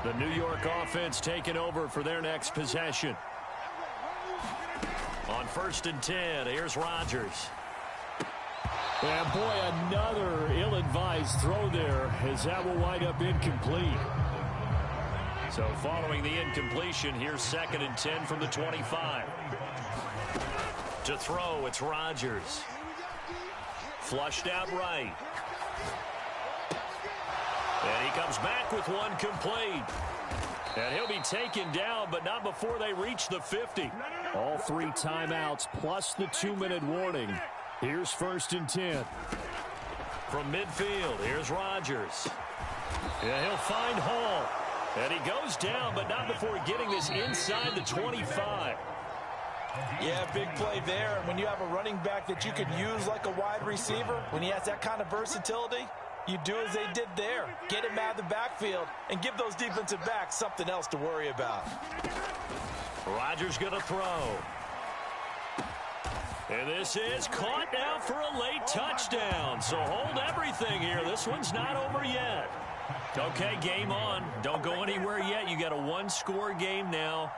The New York offense taking over for their next possession. On 1st and 10, here's Rodgers. And boy, another ill-advised throw there, as that will wind up incomplete. So following the incompletion, here's 2nd and 10 from the 25. To throw, it's Rodgers. Flushed out right. And he comes back with one complete. And he'll be taken down, but not before they reach the 50. All 3 timeouts plus the 2-minute warning. Here's 1st and 10. From midfield, here's Rodgers. Yeah, he'll find Hall. And he goes down, but not before getting this inside the 25. Yeah, big play there. And when you have a running back that you can use like a wide receiver, when he has that kind of versatility, you do as they did there. Get him out of the backfield and give those defensive backs something else to worry about. Rodgers going to throw. And this is caught now for a late touchdown. So hold everything here. This one's not over yet. Okay, game on. Don't go anywhere yet. You got a 1-score game now.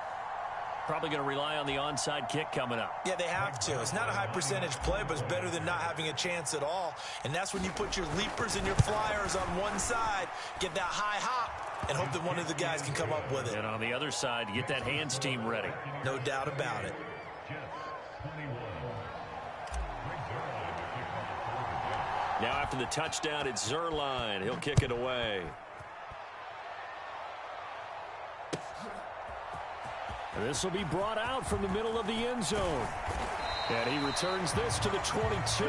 Probably going to rely on the onside kick coming up. Yeah, they have to. It's not a high percentage play, but it's better than not having a chance at all. And that's when you put your leapers and your flyers on one side, get that high hop, and hope that one of the guys can come up with it. And on the other side, get that hands team ready. No doubt about it. Now after the touchdown, it's Zerline. He'll kick it away. And this will be brought out from the middle of the end zone. And he returns this to the 22.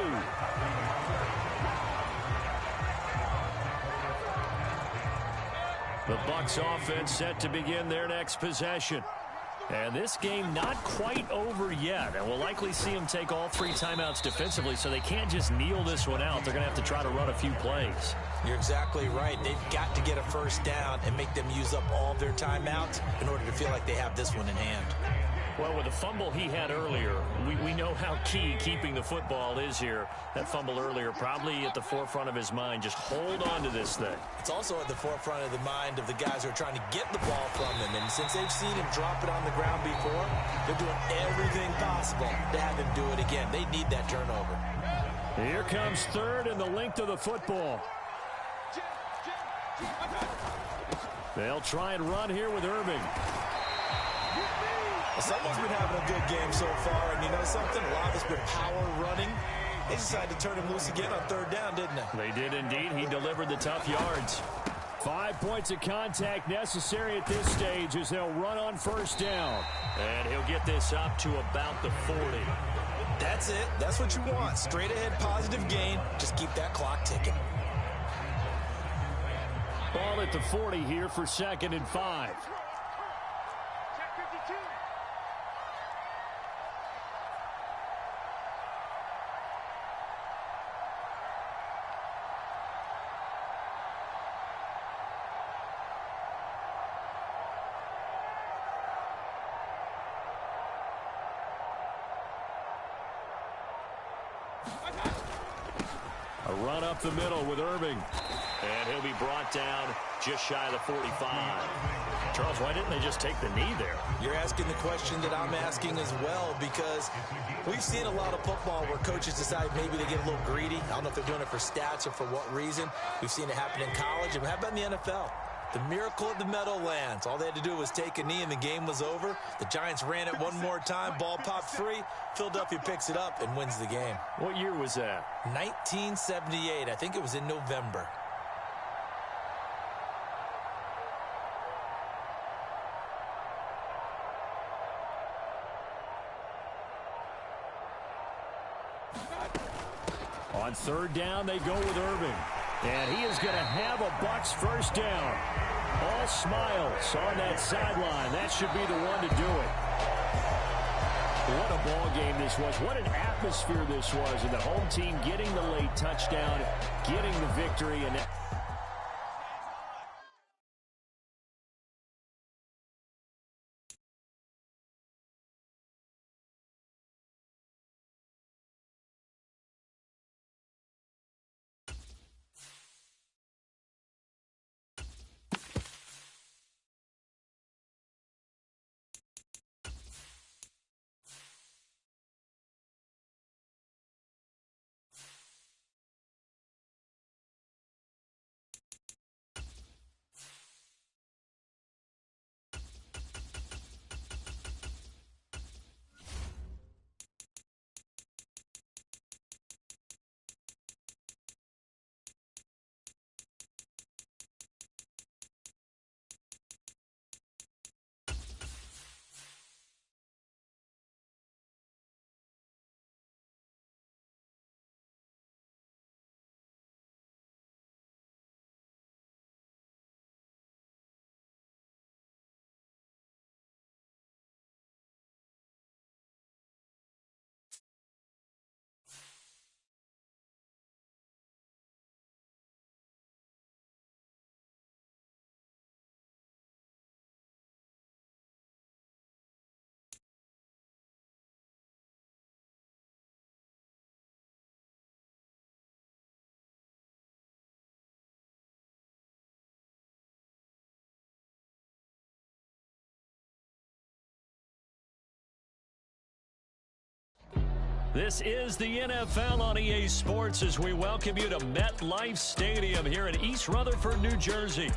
The Bucs offense set to begin their next possession. And this game not quite over yet. And we'll likely see them take all 3 timeouts defensively, so they can't just kneel this one out. They're going to have to try to run a few plays. You're exactly right. They've got to get a first down and make them use up all their timeouts in order to feel like they have this one in hand. Well, with the fumble he had earlier, we know how key keeping the football is here. That fumble earlier probably at the forefront of his mind. Just hold on to this thing. It's also at the forefront of the mind of the guys who are trying to get the ball from him. And since they've seen him drop it on the ground before, they're doing everything possible to have him do it again. They need that turnover. Here comes 3rd and the length of the football. They'll try and run here with Irving. Someone's been having a good game so far, and you know something? A lot of it's been power running. They decided to turn him loose again on 3rd down, didn't they? They did indeed. He delivered the tough yards. 5 points of contact necessary at this stage as they'll run on 1st down. And he'll get this up to about the 40. That's it. That's what you want. Straight ahead positive gain. Just keep that clock ticking. Ball at the 40 here for 2nd and 5. A run up the middle with Irving. And he'll be brought down just shy of the 45. Charles, why didn't they just take the knee there? You're asking the question that I'm asking as well, because we've seen a lot of football where coaches decide maybe they get a little greedy. I don't know if they're doing it for stats or for what reason. We've seen it happen in college, and how about in the NFL? The miracle of the Meadowlands. All they had to do was take a knee and the game was over. The Giants ran it one more time. Ball popped free. Philadelphia picks it up and wins the game. What year was that? 1978. I think it was in November. On 3rd down, they go with Irving. And he is going to have a Bucs 1st down. All smiles on that sideline. That should be the one to do it. What a ball game this was. What an atmosphere this was. And the home team getting the late touchdown, getting the victory. And This is the NFL on EA Sports as we welcome you to MetLife Stadium here in East Rutherford, New Jersey.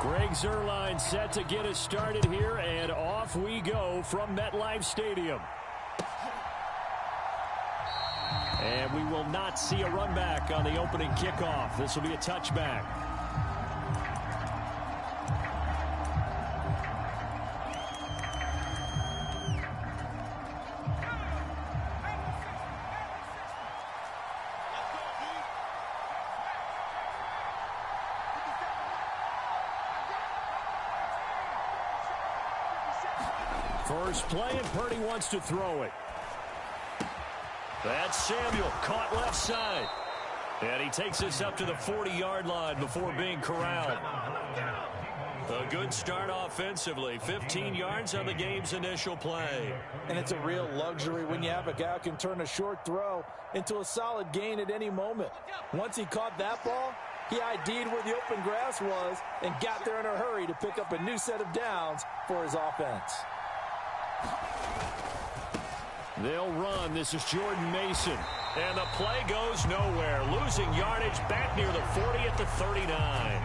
Greg Zuerlein set to get us started here, and off we go from MetLife Stadium. And we will not see a run back on the opening kickoff. This will be a touchback. First play, and Purdy wants to throw it. That's Samuel, caught left side. And he takes us up to the 40-yard line before being corralled. A good start offensively. 15 yards on the game's initial play. And it's a real luxury when you have a guy who can turn a short throw into a solid gain at any moment. Once he caught that ball, he ID'd where the open grass was and got there in a hurry to pick up a new set of downs for his offense. They'll run. This is Jordan Mason. And the play goes nowhere. Losing yardage back near the 40 at the 39.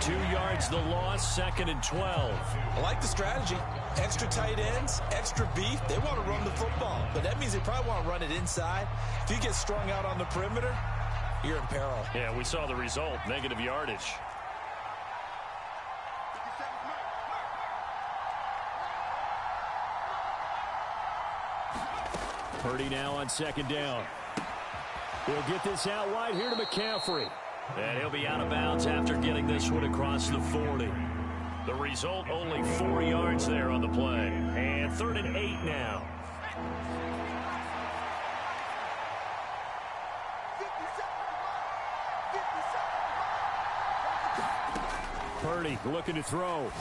2 yards the loss, 2nd and 12. I like the strategy. Extra tight ends, extra beef. They want to run the football, but that means they probably want to run it inside. If you get strung out on the perimeter, you're in peril. Yeah, we saw the result, negative yardage. Purdy now on 2nd down. He'll get this out wide here to McCaffrey. And he'll be out of bounds after getting this one across the 40. The result, only 4 yards there on the play. And 3rd and 8 now. Purdy looking to throw.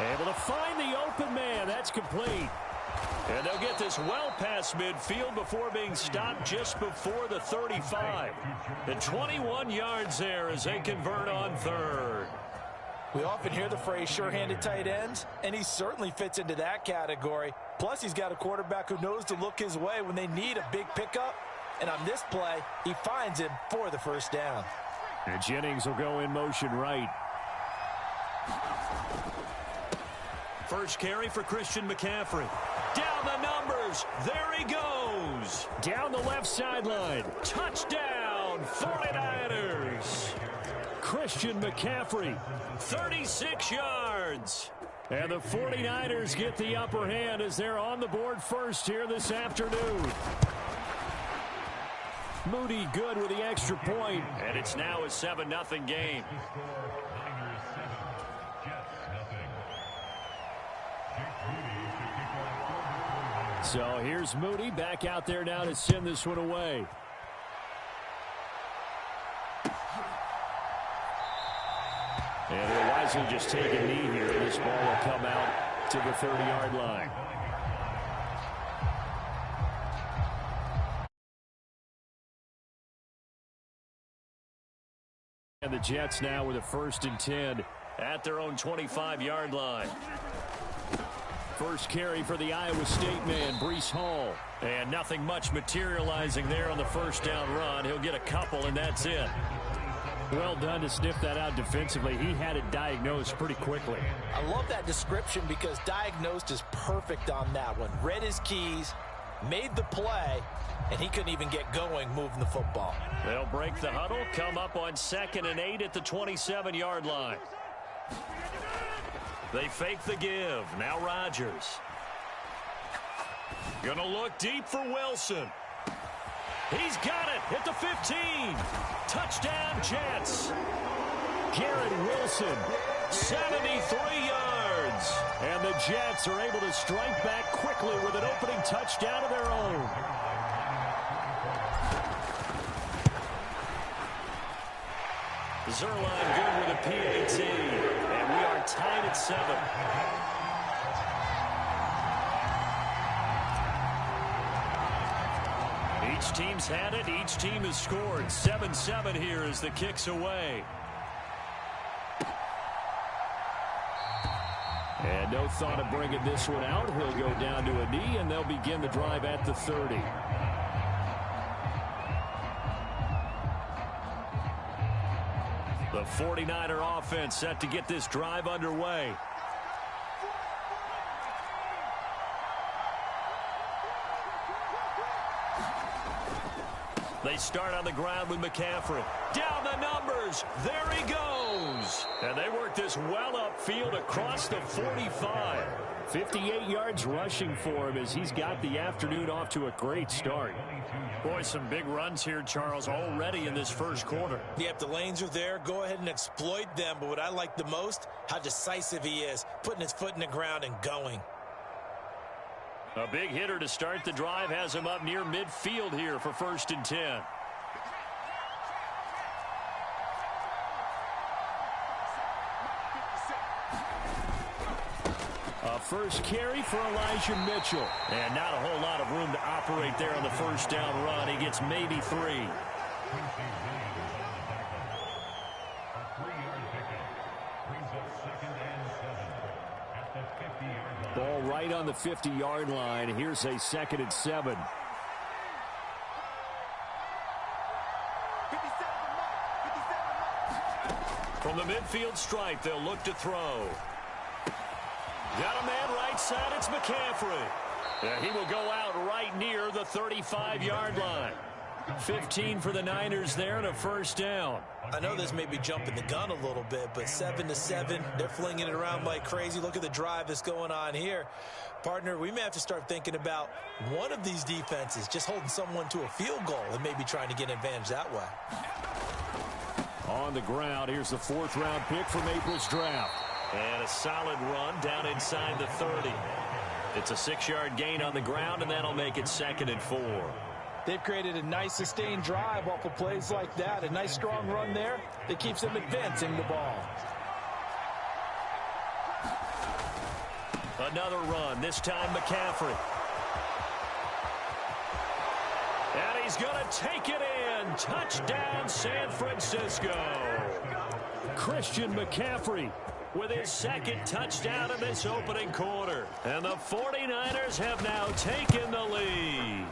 Able to find the open man. That's complete. And they'll get this well past midfield before being stopped just before the 35. And 21 yards there as they convert on 3rd. We often hear the phrase sure-handed tight ends, and he certainly fits into that category. Plus, he's got a quarterback who knows to look his way when they need a big pickup. And on this play, he finds him for the 1st down. And Jennings will go in motion right. First carry for Christian McCaffrey. Down the numbers. There he goes. Down the left sideline. Touchdown, 49ers. Christian McCaffrey, 36 yards. And the 49ers get the upper hand as they're on the board first here this afternoon. Moody good with the extra point. And it's now a 7-0 game. So here's Moody back out there now to send this one away. And he'll wisely just take a knee here. This ball will come out to the 30-yard line. And the Jets now with a 1st and 10 at their own 25-yard line. First carry for the Iowa State man, Breece Hall. And nothing much materializing there on the 1st down run. He'll get a couple, and that's it. Well done to sniff that out defensively. He had it diagnosed pretty quickly. I love that description because diagnosed is perfect on that one. Read his keys, made the play, and he couldn't even get going moving the football. They'll break the huddle, come up on 2nd and 8 at the 27-yard line. They fake the give. Now Rodgers. Gonna look deep for Wilson. He's got it at the 15. Touchdown, Jets. Garrett Wilson, 73 yards. And the Jets are able to strike back quickly with an opening touchdown of their own. Zuerlein good with a PAT. And we are tied at 7. Each team's had it. Each team has scored. 7-7 here as the kick's away. And no thought of bringing this one out. He'll go down to a knee, and they'll begin the drive at the 30. The 49er offense set to get this drive underway. They start on the ground with McCaffrey. Down the numbers. There he goes. And they work this well upfield across the 45. 58 yards rushing for him as he's got the afternoon off to a great start. Boy, some big runs here, Charles, already in this first quarter. Yep, the lanes are there. Go ahead and exploit them. But what I like the most, how decisive he is, putting his foot in the ground and going. A big hitter to start the drive has him up near midfield here for 1st and 10. A first carry for Elijah Mitchell. And not a whole lot of room to operate there on the first down run. He gets maybe 3. Ball right on the 50-yard line. Here's a 2nd and 7. From the midfield stripe, they'll look to throw. Got a man right side. It's McCaffrey. He will go out right near the 35-yard line. 15 for the Niners there and a first down. I know this may be jumping the gun a little bit, but 7-7, they're flinging it around like crazy. Look at the drive that's going on here. Partner, we may have to start thinking about one of these defenses just holding someone to a field goal and maybe trying to get an advantage that way. On the ground, here's the 4th-round pick from April's draft. And a solid run down inside the 30. It's a 6-yard gain on the ground, and that'll make it 2nd and 4. They've created a nice sustained drive off of plays like that. A nice strong run there that keeps them advancing the ball. Another run, this time McCaffrey. And he's going to take it in. Touchdown, San Francisco. Christian McCaffrey with his 2nd touchdown in this opening quarter. And the 49ers have now taken the lead.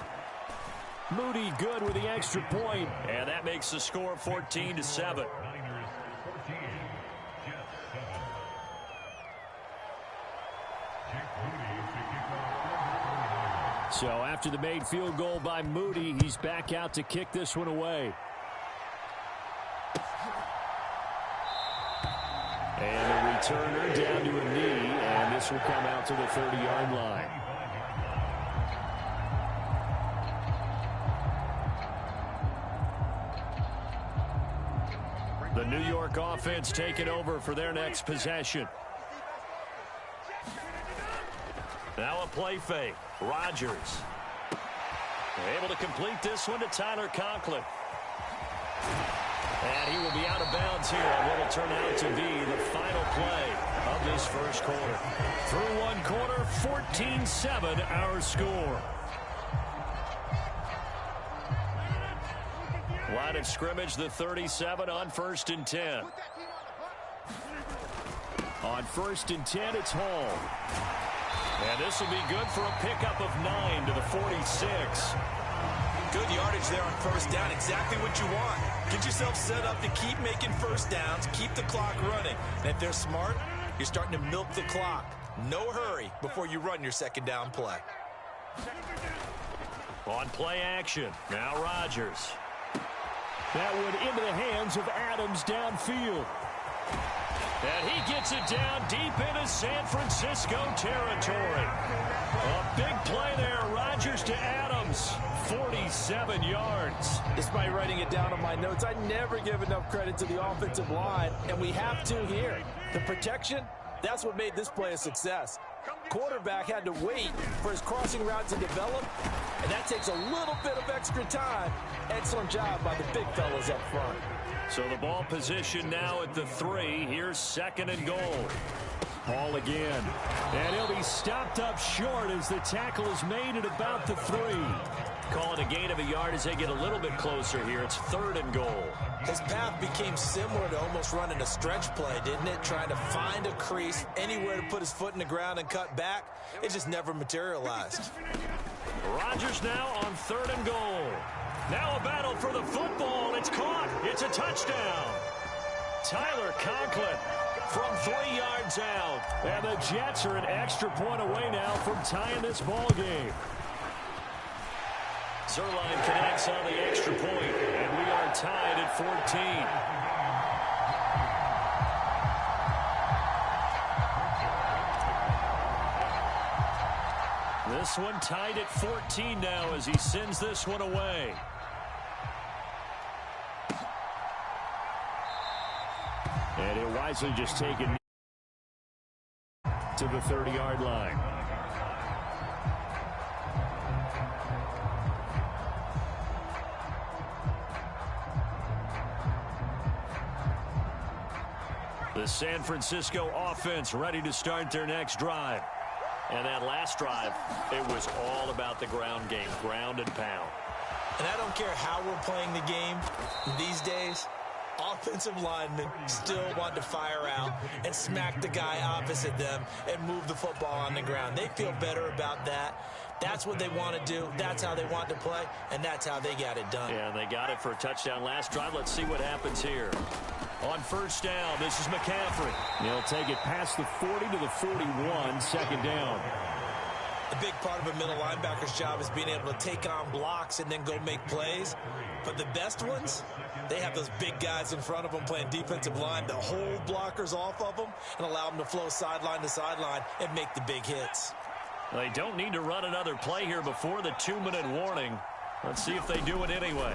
Moody good with the extra point, and that makes the score 14-7. So after the made field goal by Moody, he's back out to kick this one away. And a returner down to a knee, and this will come out to the 30-yard line. The New York offense taking over for their next possession. Now a play fake. Rodgers. Able to complete this one to Tyler Conklin. And he will be out of bounds here on what will turn out to be the final play of this first quarter. Through one quarter, 14-7 our score. Line of scrimmage, the 37 on 1st and 10. On 1st and 10, it's Hall. And this will be good for a pickup of 9 to the 46. Good yardage there on 1st down. Exactly what you want. Get yourself set up to keep making 1st downs, keep the clock running. And if they're smart, you're starting to milk the clock. No hurry before you run your 2nd down play. On play action, now Rodgers. That one into the hands of Adams downfield. And he gets it down deep into San Francisco territory. A big play there. Rodgers to Adams. 47 yards. Despite writing it down on my notes, I never give enough credit to the offensive line, and we have to here. The protection, that's what made this play a success. Quarterback had to wait for his crossing route to develop, and that takes a little bit of extra time. Excellent job by the big fellas up front. So the ball position now at the 3. Here's 2nd and goal. Hall again. And he'll be stopped up short as the tackle is made at about the 3. Calling a gain of a yard as they get a little bit closer here. It's 3rd and goal. His path became similar to almost running a stretch play, didn't it? Trying to find a crease, anywhere to put his foot in the ground and cut back. It just never materialized. Rodgers now on 3rd and goal. Now a battle for the football. It's caught. It's a touchdown. Tyler Conklin from 3 yards out. And the Jets are an extra point away now from tying this ball game. Zerline connects on the extra point, and we are tied at 14. This one tied at 14 now as he sends this one away. And he'll wisely just take it to the 30-yard line. The San Francisco offense ready to start their next drive. And that last drive, it was all about the ground game, ground and pound. And I don't care how we're playing the game these days, offensive linemen still want to fire out and smack the guy opposite them and move the football on the ground. They feel better about that. That's what they want to do. That's how they want to play, and that's how they got it done. Yeah, and they got it for a touchdown last drive. Let's see what happens here. On 1st down, this is McCaffrey. He'll take it past the 40 to the 41, 2nd down. A big part of a middle linebacker's job is being able to take on blocks and then go make plays. But the best ones, they have those big guys in front of them playing defensive line to hold blockers off of them and allow them to flow sideline to sideline and make the big hits. They don't need to run another play here before the 2-minute warning. Let's see if they do it anyway.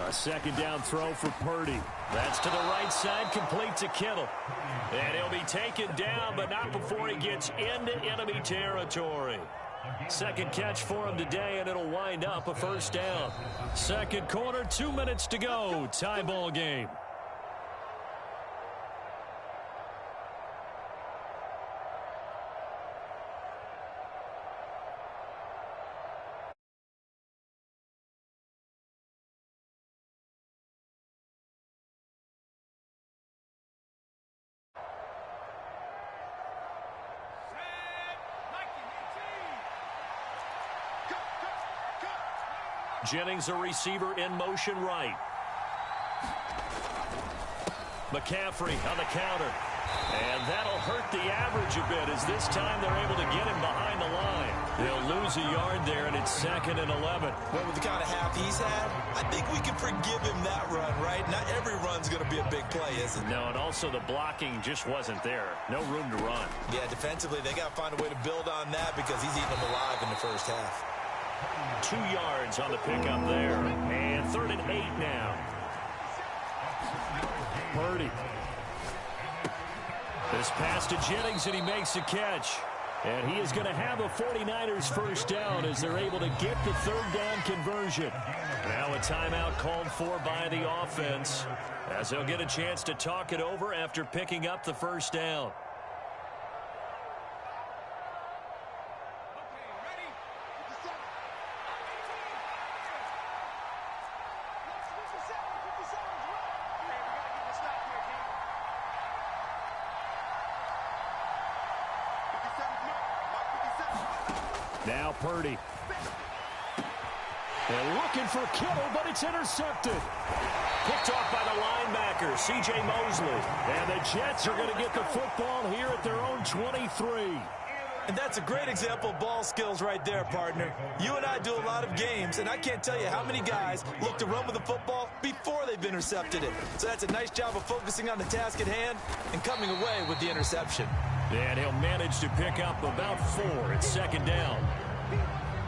A 2nd down throw for Purdy. That's to the right side, complete to Kittle. And he'll be taken down, but not before he gets into enemy territory. 2nd catch for him today, and it'll wind up a 1st down. 2nd quarter, 2 minutes to go. Tie ball game. Jennings, a receiver in motion right. McCaffrey on the counter. And that'll hurt the average a bit as this time they're able to get him behind the line. They'll lose a yard there, and it's 2nd and 11. Well, with the kind of half he's had, I think we can forgive him that run, right? Not every run's going to be a big play, is it? No, and also the blocking just wasn't there. No room to run. Yeah, defensively, they got to find a way to build on that because he's eating them alive in the 1st half. 2 yards on the pickup there. And 3rd and 8 now. Purdy. This pass to Jennings, and he makes a catch. And he is going to have a 49ers 1st down as they're able to get the 3rd down conversion. Now a timeout called for by the offense as they'll get a chance to talk it over after picking up the 1st down. Now Purdy. They're looking for Kittle, but it's intercepted. Picked off by the linebacker, C.J. Mosley. And the Jets are going to get the football here at their own 23. And that's a great example of ball skills right there, partner. You and I do a lot of games, and I can't tell you how many guys look to run with the football before they've intercepted it. So that's a nice job of focusing on the task at hand and coming away with the interception. And he'll manage to pick up about 4 at 2nd down.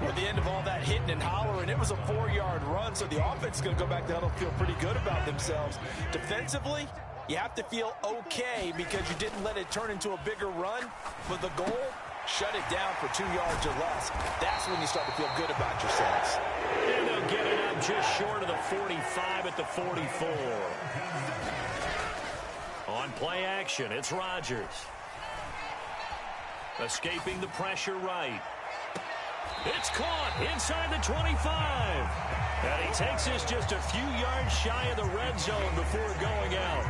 At the end of all that hitting and hollering, it was a 4-yard run, so the offense is going to go back there and feel pretty good about themselves. Defensively, you have to feel okay because you didn't let it turn into a bigger run. But the goal, shut it down for 2 yards or less. That's when you start to feel good about yourselves. And they'll get it up just short of the 45 at the 44. On play action, it's Rodgers. Escaping the pressure right. It's caught inside the 25. And he takes this just a few yards shy of the red zone before going out.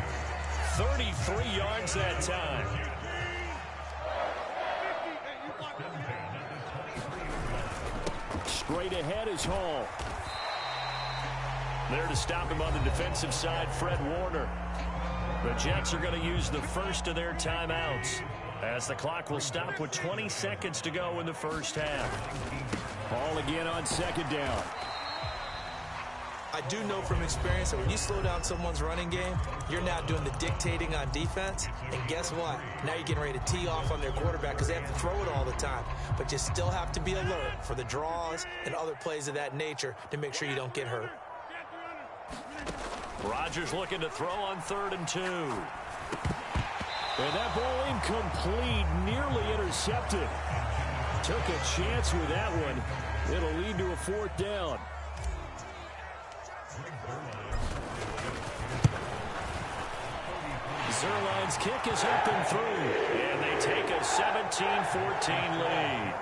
33 yards that time. Straight ahead is Hall. There to stop him on the defensive side, Fred Warner. The Jets are going to use the first of their timeouts as the clock will stop with 20 seconds to go in the first half. Hall again on second down. I do know from experience that when you slow down someone's running game, you're now doing the dictating on defense. And guess what? Now you're getting ready to tee off on their quarterback because they have to throw it all the time. But you still have to be alert for the draws and other plays of that nature to make sure you don't get hurt. Rodgers looking to throw on 3rd and 2. And that ball incomplete, nearly intercepted. Took a chance with that one. It'll lead to a 4th down. Zerline's kick is up and through, and they take a 17-14 lead.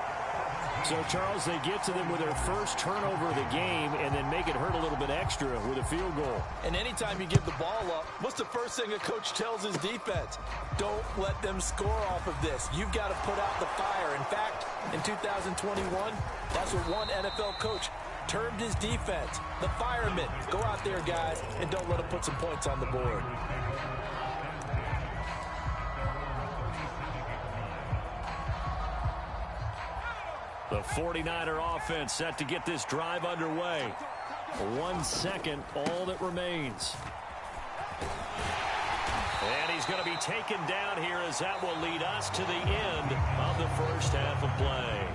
So, Charles, they get to them with their first turnover of the game and then make it hurt a little bit extra with a field goal. And anytime you give the ball up, what's the first thing a coach tells his defense? Don't let them score off of this. You've got to put out the fire. In fact, in 2021, that's what one NFL coach termed his defense, the firemen. Go out there, guys, and don't let them put some points on the board. The 49er offense set to get this drive underway. 1 second, all that remains. And he's going to be taken down here as that will lead us to the end of the first half of play.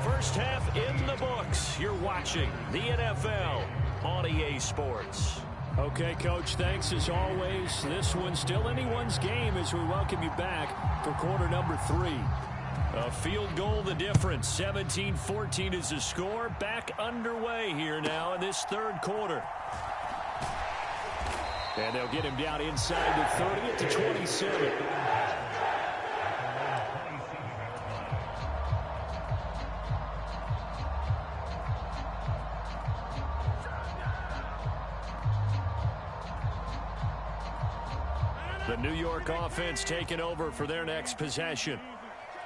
First half in the books. You're watching the NFL on EA Sports. Okay, Coach, thanks as always. This one's still anyone's game as we welcome you back for quarter number 3. A field goal the difference. 17-14 is the score. Back underway here now in this 3rd quarter. And they'll get him down inside the 30 at the 27. The New York offense taking over for their next possession.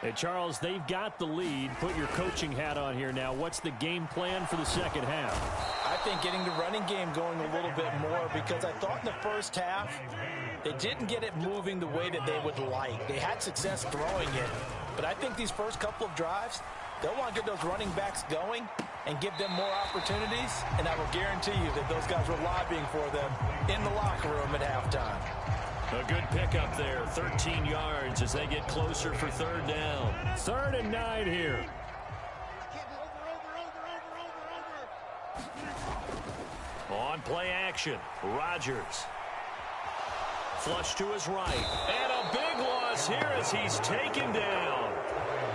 Hey, Charles, they've got the lead. Put your coaching hat on here now. What's the game plan for the second half? I think getting the running game going a little bit more because I thought in the first half they didn't get it moving the way that they would like. They had success throwing it, but I think these first couple of drives, they'll want to get those running backs going and give them more opportunities, and I will guarantee you that those guys were lobbying for them in the locker room at halftime. A good pickup there, 13 yards as they get closer for 3rd down. 3rd and 9 here. On play action, Rodgers. Flush to his right. And a big loss here as he's taken down.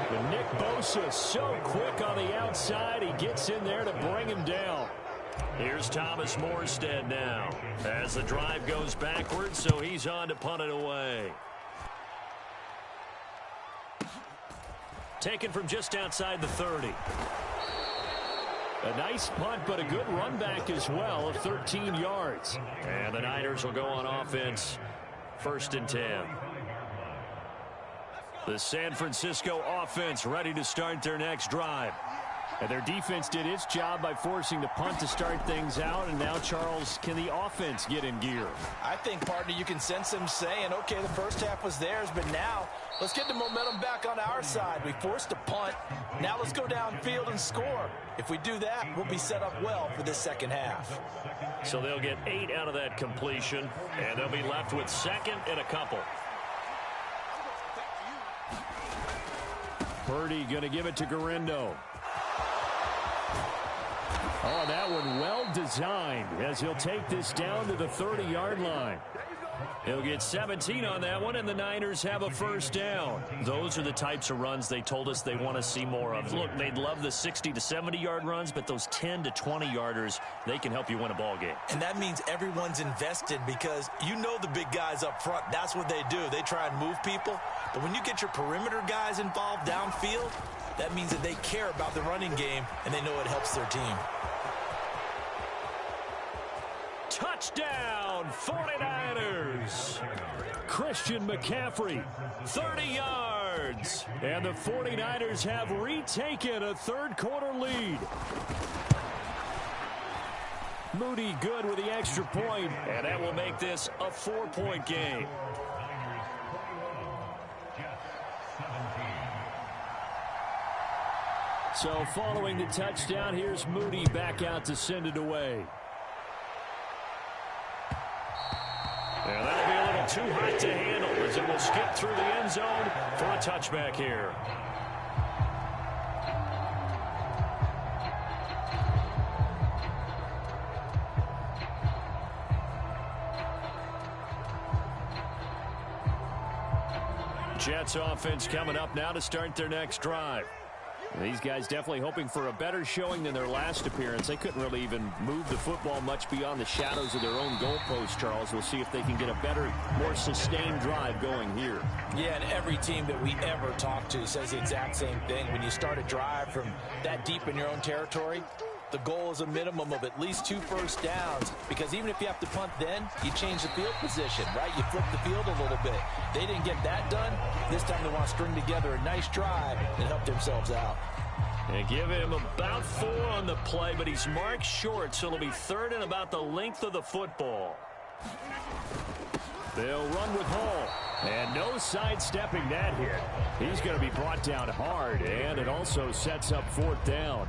And Nick Bosa so quick on the outside, he gets in there to bring him down. Here's Thomas Morstead now as the drive goes backwards, so he's on to punt it away. Taken from just outside the 30. A nice punt, but a good run back as well of 13 yards. And the Niners will go on offense, 1st and 10. The San Francisco offense ready to start their next drive. And their defense did its job by forcing the punt to start things out. And now, Charles, can the offense get in gear? I think, partner, you can sense them saying, okay, the first half was theirs, but now let's get the momentum back on our side. We forced a punt. Now let's go downfield and score. If we do that, we'll be set up well for this second half. So they'll get 8 out of that completion, and they'll be left with 2nd and a couple. Purdy going to give it to Garindo. Oh, that one well designed as he'll take this down to the 30-yard line. He'll get 17 on that one, and the Niners have a 1st down. Those are the types of runs they told us they want to see more of. Look, they'd love the 60 to 70-yard runs, but those 10 to 20-yarders, they can help you win a ball game. And that means everyone's invested because you know the big guys up front. That's what they do. They try and move people. But when you get your perimeter guys involved downfield, That means that they care about the running game, and they know it helps their team. Touchdown, 49ers. Christian McCaffrey, 30 yards. And the 49ers have retaken a third-quarter lead. Moody good with the extra point, and that will make this a 4-point game. So following the touchdown, here's Moody back out to send it away. And that'll be a little too hot to handle as it will skip through the end zone for a touchback here. Jets offense coming up now to start their next drive. These guys definitely hoping for a better showing than their last appearance. They couldn't really even move the football much beyond the shadows of their own goalpost, Charles. We'll see if they can get a better, more sustained drive going here. Yeah, and every team that we ever talk to says the exact same thing. When you start a drive from that deep in your own territory, the goal is a minimum of at least 2 first downs, because even if you have to punt then, you change the field position, right? You flip the field a little bit. They didn't get that done. This time they want to string together a nice drive and help themselves out. And give him about 4 on the play, but he's marked short, so it'll be third and about the length of the football. They'll run with Hall. And no sidestepping that hit. He's going to be brought down hard, and it also sets up 4th down.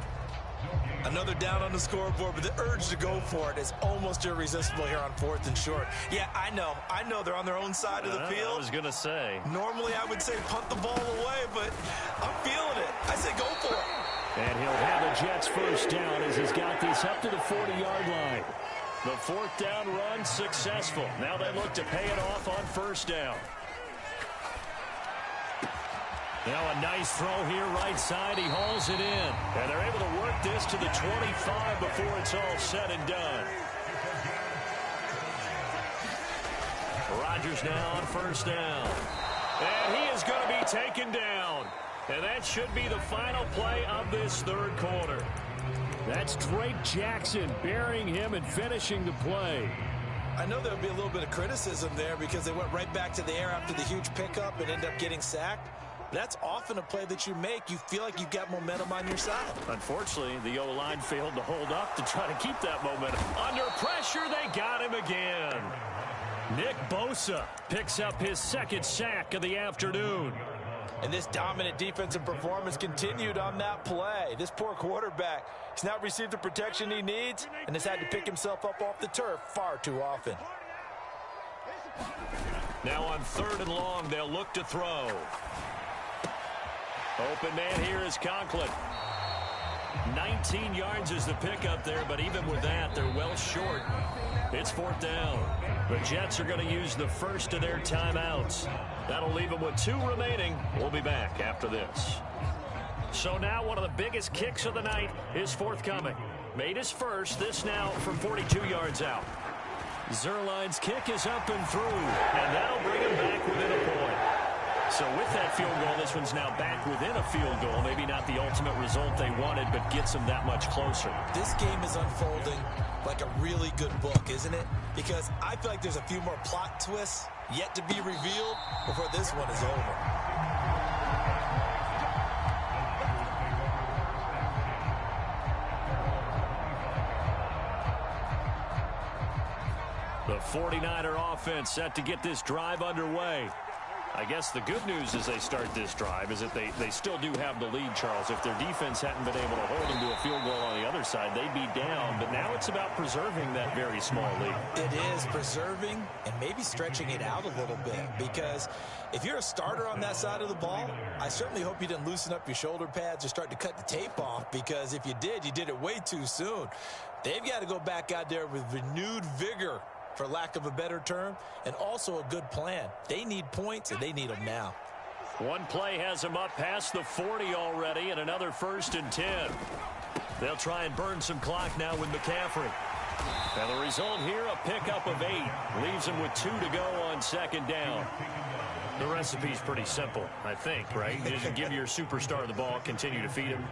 Another down on the scoreboard, but the urge to go for it is almost irresistible here on 4th and short. Yeah, I know they're on their own side of the field. I was going to say. Normally I would say punt the ball away, but I'm feeling it. I say go for it. And he'll have the Jets first down as he's got this up to the 40-yard line. The 4th down run successful. Now they look to pay it off on first down. Now a nice throw here right side. He hauls it in. And they're able to work this to the 25 before it's all said and done. Rodgers now on first down. And he is going to be taken down. And that should be the final play of this third quarter. That's Drake Jackson burying him and finishing the play. I know there'll be a little bit of criticism there because they went right back to the air after the huge pickup and ended up getting sacked. That's often a play that you make. You feel like you've got momentum on your side. Unfortunately, the O-line failed to hold up to try to keep that momentum. Under pressure, they got him again. Nick Bosa picks up his 2nd sack of the afternoon. And this dominant defensive performance continued on that play. This poor quarterback, he's not received the protection he needs and has had to pick himself up off the turf far too often. Now on 3rd and long, they'll look to throw. Open man here is Conklin. 19 yards is the pickup there, but even with that, they're well short. It's 4th down. The Jets are going to use the first of their timeouts. That'll leave them with 2 remaining. We'll be back after this. So now one of the biggest kicks of the night is forthcoming. Made his first, this now from 42 yards out. Zerline's kick is up and through, and that'll bring him back within a point. So with that field goal, this one's now back within a field goal. Maybe not the ultimate result they wanted, but gets them that much closer. This game is unfolding like a really good book, isn't it? Because I feel like there's a few more plot twists yet to be revealed before this one is over. The 49er offense set to get this drive underway. I guess the good news as they start this drive is that they still do have the lead, Charles. If their defense hadn't been able to hold them to a field goal on the other side, they'd be down. But now it's about preserving that very small lead. It is preserving and maybe stretching it out a little bit, because if you're a starter on that side of the ball, I certainly hope you didn't loosen up your shoulder pads or start to cut the tape off, because if you did it way too soon. They've got to go back out there with renewed vigor, for lack of a better term, and also a good plan. They need points, and they need them now. One play has them up past the 40 already, and another 1st and 10. They'll try and burn some clock now with McCaffrey. And the result here, a pickup of 8. Leaves them with 2 to go on 2nd down. The recipe's pretty simple, I think, right? Just give your superstar the ball, continue to feed him.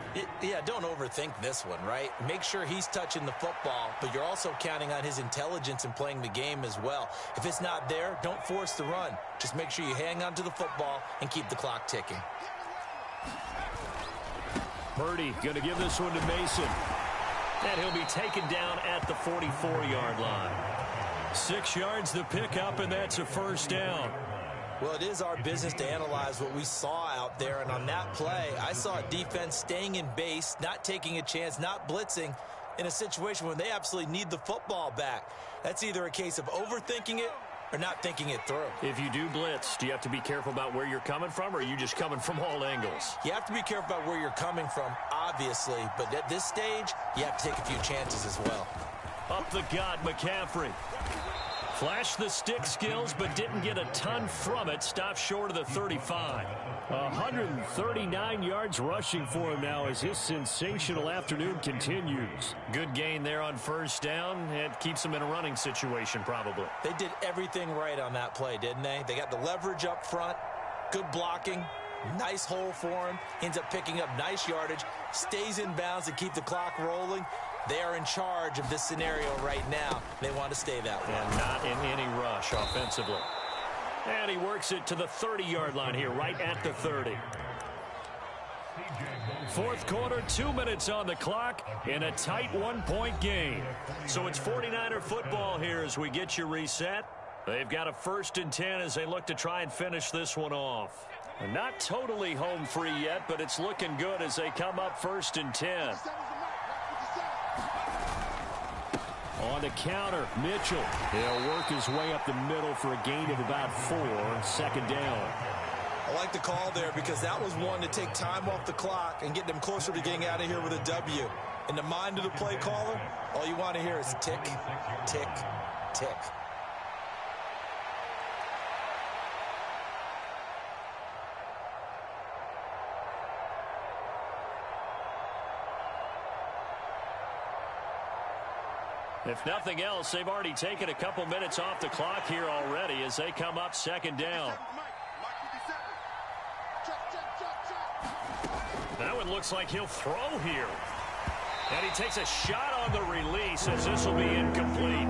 Yeah, don't overthink this one, right? Make sure he's touching the football, but you're also counting on his intelligence in playing the game as well. If it's not there, don't force the run. Just make sure you hang on to the football and keep the clock ticking. Purdy going to give this one to Mason. And he'll be taken down at the 44-yard line. 6 yards the pickup, and that's a first down. Well, it is our business to analyze what we saw out there, and on that play, I saw a defense staying in base, not taking a chance, not blitzing in a situation where they absolutely need the football back. That's either a case of overthinking it or not thinking it through. If you do blitz, do you have to be careful about where you're coming from, or are you just coming from all angles? You have to be careful about where you're coming from, obviously, but at this stage, you have to take a few chances as well. Up the gut, McCaffrey. Flashed the stick skills, but didn't get a ton from it. Stopped short of the 35. 139 yards rushing for him now as his sensational afternoon continues. Good gain there on first down. It keeps him in a running situation, probably. They did everything right on that play, didn't they? They got the leverage up front, good blocking, nice hole for him, ends up picking up nice yardage, stays in bounds to keep the clock rolling. They are in charge of this scenario right now. They want to stay that way. And not in any rush offensively. And he works it to the 30-yard line here, right at the 30. Fourth quarter, 2 minutes on the clock in a tight 1-point game. So it's 49er football here as we get you reset. They've got a 1st and 10 as they look to try and finish this one off. And not totally home free yet, but it's looking good as they come up 1st and 10. On the counter, Mitchell. He'll work his way up the middle for a gain of about 4. 2nd down. I like the call there because that was one to take time off the clock and get them closer to getting out of here with a W. In the mind of the play caller, all you want to hear is tick, tick, tick. If nothing else, they've already taken a couple minutes off the clock here already as they come up 2nd down. That one looks like he'll throw here. And he takes a shot on the release as this will be incomplete.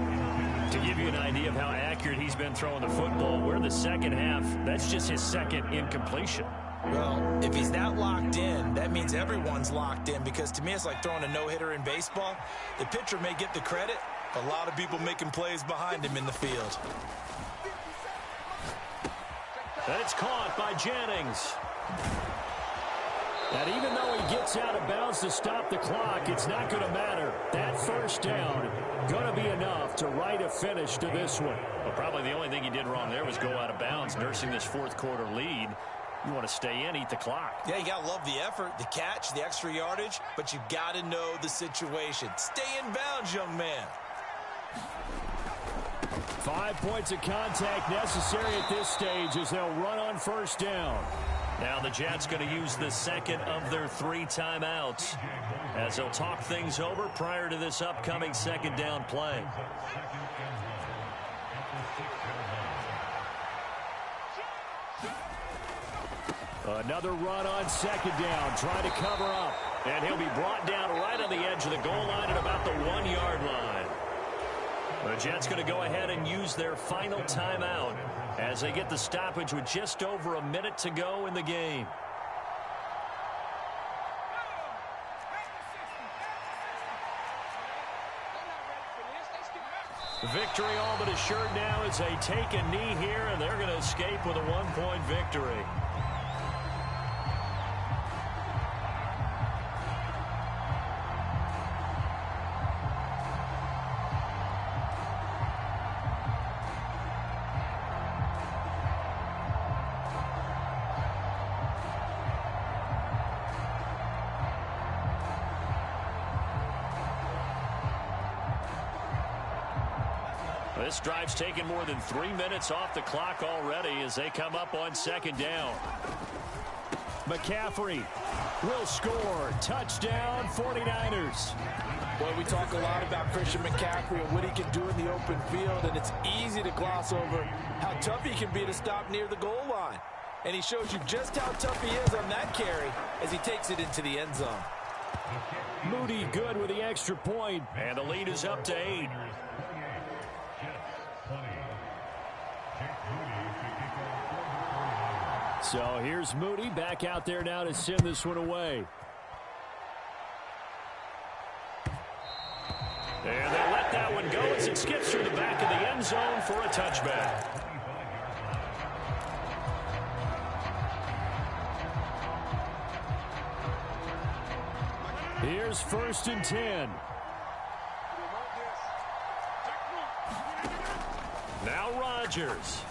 To give you an idea of how accurate he's been throwing the football, we're in the second half. That's just his 2nd incompletion. Well, if he's not locked in, that means everyone's locked in because to me it's like throwing a no-hitter in baseball. The pitcher may get the credit, but a lot of people making plays behind him in the field. And it's caught by Jennings. And even though he gets out of bounds to stop the clock, it's not going to matter. That 1st down going to be enough to write a finish to this one. Well, probably the only thing he did wrong there was go out of bounds, nursing this 4th quarter lead. You want to stay in, eat the clock. Yeah, you got to love the effort, the catch, the extra yardage, but you got to know the situation. Stay in bounds, young man. 5 points of contact necessary at this stage as they'll run on 1st down. Now the Jets going to use the 2nd of their 3 timeouts as they'll talk things over prior to this upcoming 2nd down play. Another run on 2nd down, trying to cover up. And he'll be brought down right on the edge of the goal line at about the 1-yard line. The Jets going to go ahead and use their final timeout as they get the stoppage with just over a minute to go in the game. Victory all but assured now as they take a knee here, and they're going to escape with a 1-point victory. This drive's taken more than 3 minutes off the clock already as they come up on 2nd down. McCaffrey will score. Touchdown, 49ers. Boy, we talk a lot about Christian McCaffrey and what he can do in the open field, and it's easy to gloss over how tough he can be to stop near the goal line. And he shows you just how tough he is on that carry as he takes it into the end zone. Moody good with the extra point, and the lead is up to 8. So here's Moody back out there now to send this one away. And they let that one go as it skips through the back of the end zone for a touchback. Here's 1st and 10. Now Rodgers.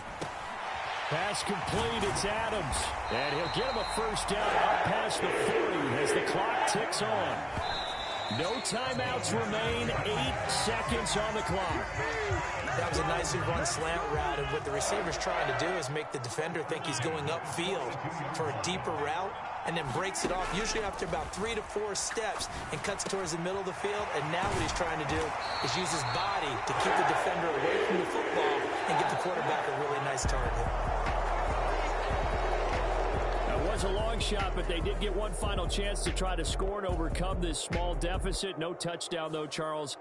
Pass complete, it's Adams. And he'll get him a first down up past the 40 as the clock ticks on. No timeouts remain, 8 seconds on the clock. That was a nicely run slant route, and what the receiver's trying to do is make the defender think he's going upfield for a deeper route, and then breaks it off, usually after about 3 to 4 steps, and cuts towards the middle of the field. And now what he's trying to do is use his body to keep the defender away from the football and get the quarterback a really nice target. Was a long shot, but they did get one final chance to try to score and overcome this small deficit. No touchdown, though, Charles.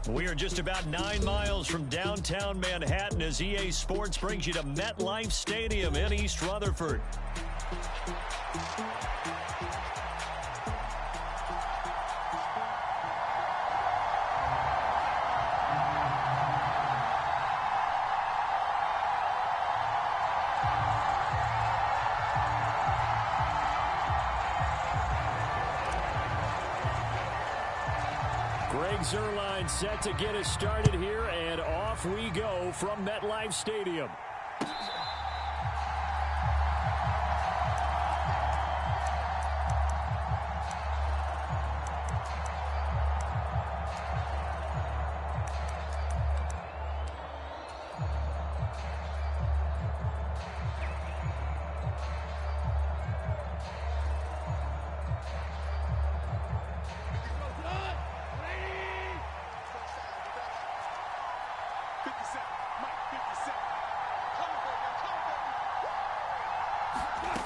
We are just about 9 miles from downtown Manhattan as EA Sports brings you to MetLife Stadium in East Rutherford. Zerline set to get us started here, and off we go from MetLife Stadium.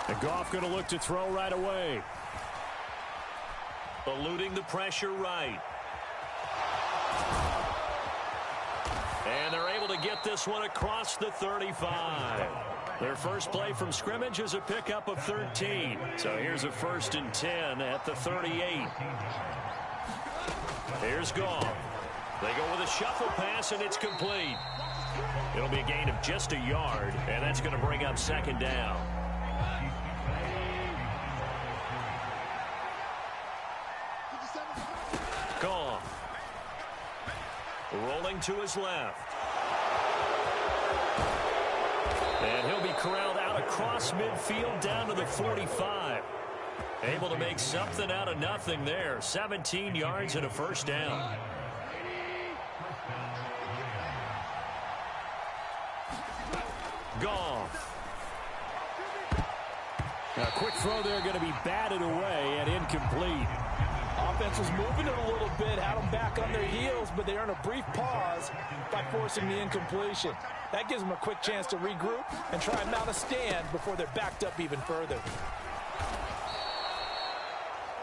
And Goff going to look to throw right away. eluding the pressure right. And they're able to get this one across the 35. Their first play from scrimmage is a pickup of 13. So here's a 1st and 10 at the 38. Here's Goff. They go with a shuffle pass, and it's complete. It'll be a gain of just a yard, and that's going to bring up 2nd down. Goff. Rolling to his left. And he'll be corralled out across midfield down to the 45. Able to make something out of nothing there. 17 yards and a 1st down. Goff. A quick throw there going to be batted away and incomplete. Offense was moving it a little bit, had them back on their heels, but they earn a brief pause by forcing the incompletion. That gives them a quick chance to regroup and try and mount a stand before they're backed up even further.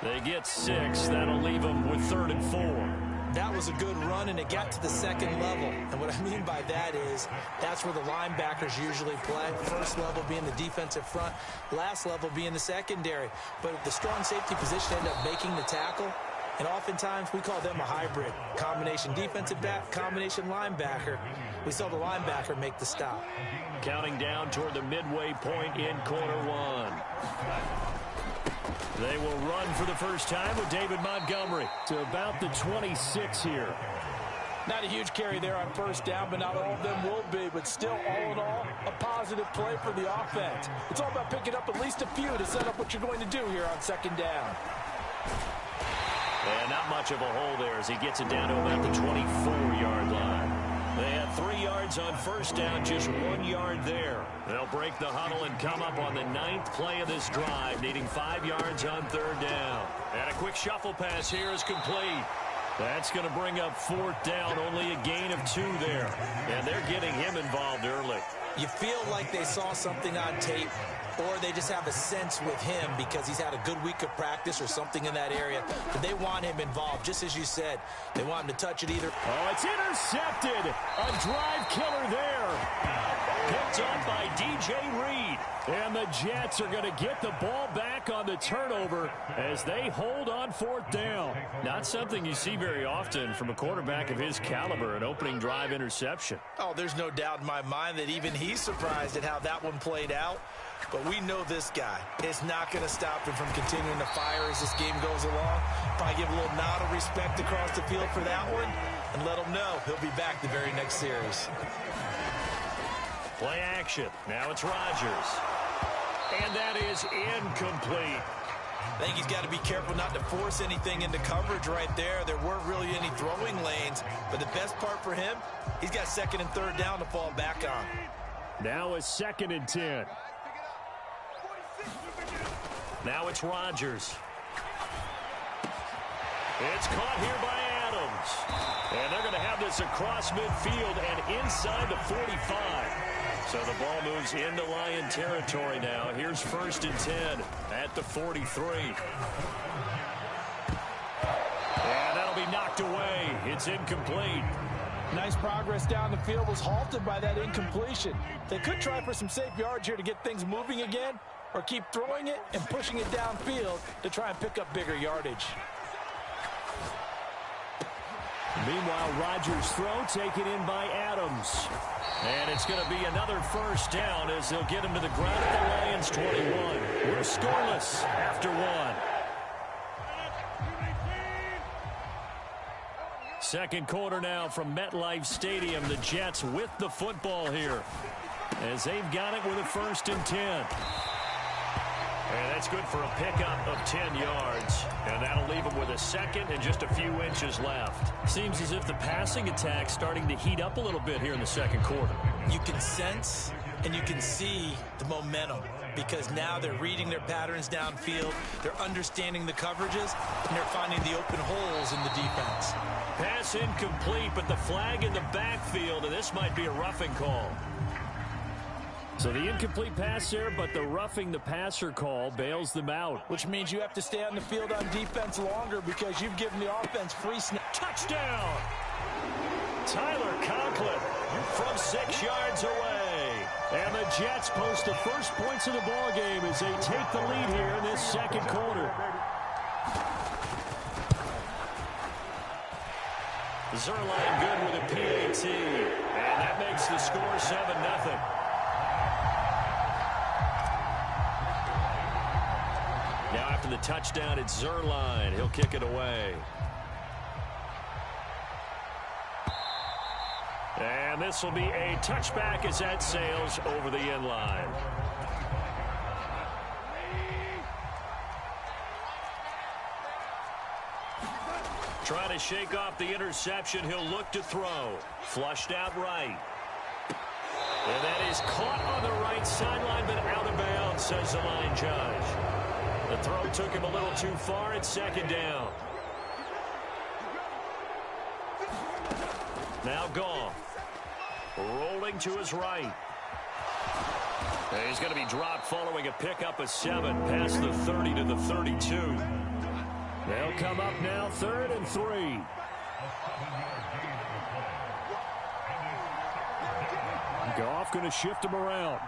They get 6. That'll leave them with 3rd and 4. That was a good run, and it got to the 2nd level. And what I mean by that is that's where the linebackers usually play. First level being the defensive front, last level being the secondary. But the strong safety position ended up making the tackle. And oftentimes we call them a hybrid. Combination defensive back, combination linebacker. We saw the linebacker make the stop. Counting down toward the midway point in quarter 1. They will run for the first time with David Montgomery to about the 26 here. Not a huge carry there on 1st down, but not all of them will be. But still, all in all, a positive play for the offense. It's all about picking up at least a few to set up what you're going to do here on 2nd down. And not much of a hole there as he gets it down to about the 24-yard line. They had 3 yards on 1st down, just 1 yard there. They'll break the huddle and come up on the 9th play of this drive, needing 5 yards on 3rd down. And a quick shuffle pass here is complete. That's going to bring up 4th down, only a gain of 2 there. And they're getting him involved early. You feel like they saw something on tape, or they just have a sense with him because he's had a good week of practice or something in that area. But they want him involved, just as you said. They want him to touch it either. Oh, it's intercepted. A drive killer there. Picked up by DJ Reed. And the Jets are going to get the ball back on the turnover as they hold on 4th down. Not something you see very often from a quarterback of his caliber, an opening drive interception. Oh, there's no doubt in my mind that even he's surprised at how that one played out. But we know this guy. It's not going to stop him from continuing to fire as this game goes along. Probably give a little nod of respect across the field for that one and let him know he'll be back the very next series. Play action. Now it's Rodgers. And that is incomplete. I think he's got to be careful not to force anything into coverage right there. There weren't really any throwing lanes. But the best part for him, he's got 2nd and 3rd down to fall back on. Now a 2nd and 10. Now it's Rodgers. It's caught here by Adams. And they're going to have this across midfield and inside the 45. So the ball moves into Lion territory now. Here's 1st and 10 at the 43. And that'll be knocked away. It's incomplete. Nice progress down the field was halted by that incompletion. They could try for some safe yards here to get things moving again, or keep throwing it and pushing it downfield to try and pick up bigger yardage. Meanwhile, Rodgers' throw taken in by Adams. And it's going to be another 1st down as they'll get him to the ground at the Lions 21. We're scoreless after 1. Second quarter now from MetLife Stadium. The Jets with the football here as they've got it with a 1st and 10. And that's good for a pickup of 10 yards. And that'll leave them with a 2nd and just a few inches left. Seems as if the passing attack's starting to heat up a little bit here in the 2nd quarter. You can sense and you can see the momentum because now they're reading their patterns downfield. They're understanding the coverages, and they're finding the open holes in the defense. Pass incomplete, but the flag in the backfield, and this might be a roughing call. So the incomplete pass there, but the roughing the passer call bails them out. Which means you have to stay on the field on defense longer because you've given the offense free snap. Touchdown! Tyler Conklin from 6 yards away. And the Jets post the first points of the ball game as they take the lead here in this second quarter. Zerline good with a PAT. And that makes the score 7-0. Now after the touchdown, it's Zerline. He'll kick it away. And this will be a touchback as that sails over the end line. Trying to shake off the interception. He'll look to throw. Flushed out right. And that is caught on the right sideline, but out of bounds, says the line judge. The throw took him a little too far. It's second down. Now Goff. Rolling to his right. And he's going to be dropped following a pickup of 7 past the 30 to the 32. They'll come up now 3rd and 3. Goff going to shift him around.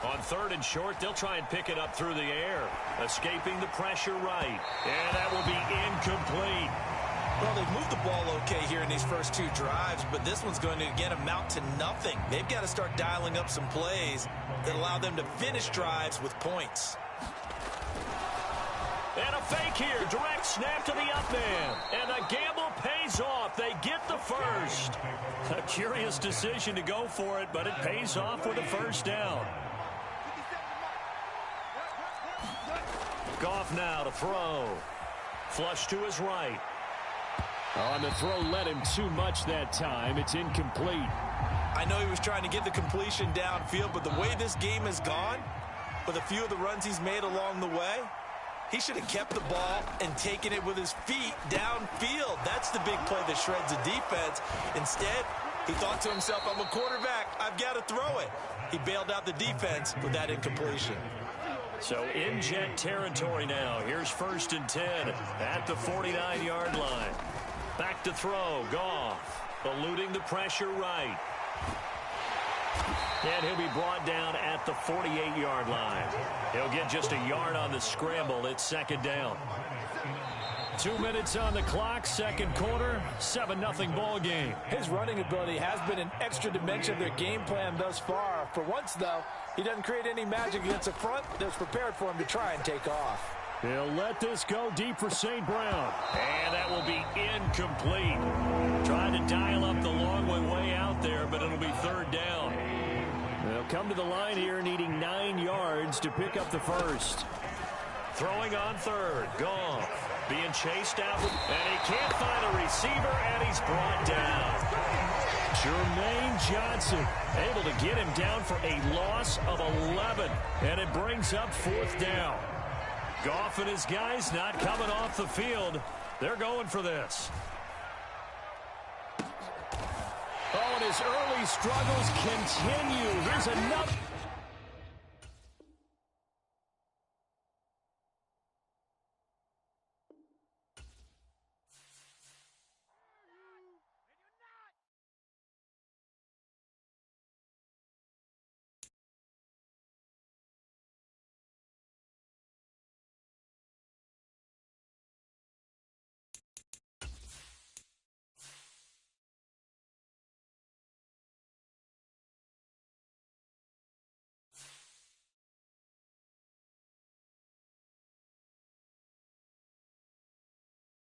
On 3rd and short, they'll try and pick it up through the air. Escaping the pressure right. And that will be incomplete. Well, they've moved the ball okay here in these first 2 drives, but this one's going to, again, amount to nothing. They've got to start dialing up some plays that allow them to finish drives with points. And a fake here. Direct snap to the up man. And the gamble pays off. They get the first. A curious decision to go for it, but it pays off with a first down. Goff now to throw. Flush to his right. On the throw, led him too much that time. It's incomplete. I know he was trying to get the completion downfield, but the way this game has gone, with a few of the runs he's made along the way, he should have kept the ball and taken it with his feet downfield. That's the big play that shreds the defense. Instead, he thought to himself, I'm a quarterback. I've got to throw it. He bailed out the defense with that incompletion. So in Jet territory now. Here's 1st and 10 at the 49-yard line. Back to throw. Goff eluding the pressure right. And he'll be brought down at the 48-yard line. He'll get just a yard on the scramble. It's second down. 2 minutes on the clock, second quarter, 7-0 ball game. His running ability has been an extra dimension of their game plan thus far. For once, though, he doesn't create any magic against the front that's prepared for him to try and take off. He'll let this go deep for St. Brown. And that will be incomplete. Trying to dial up the long way out there, but it'll be 3rd down. They'll come to the line here needing 9 yards to pick up the first. Throwing on 3rd. Goff being chased out. And he can't find a receiver, and he's brought down. Jermaine Johnson able to get him down for a loss of 11. And it brings up 4th down. Goff and his guys not coming off the field. They're going for this. Oh, and his early struggles continue. Here's another.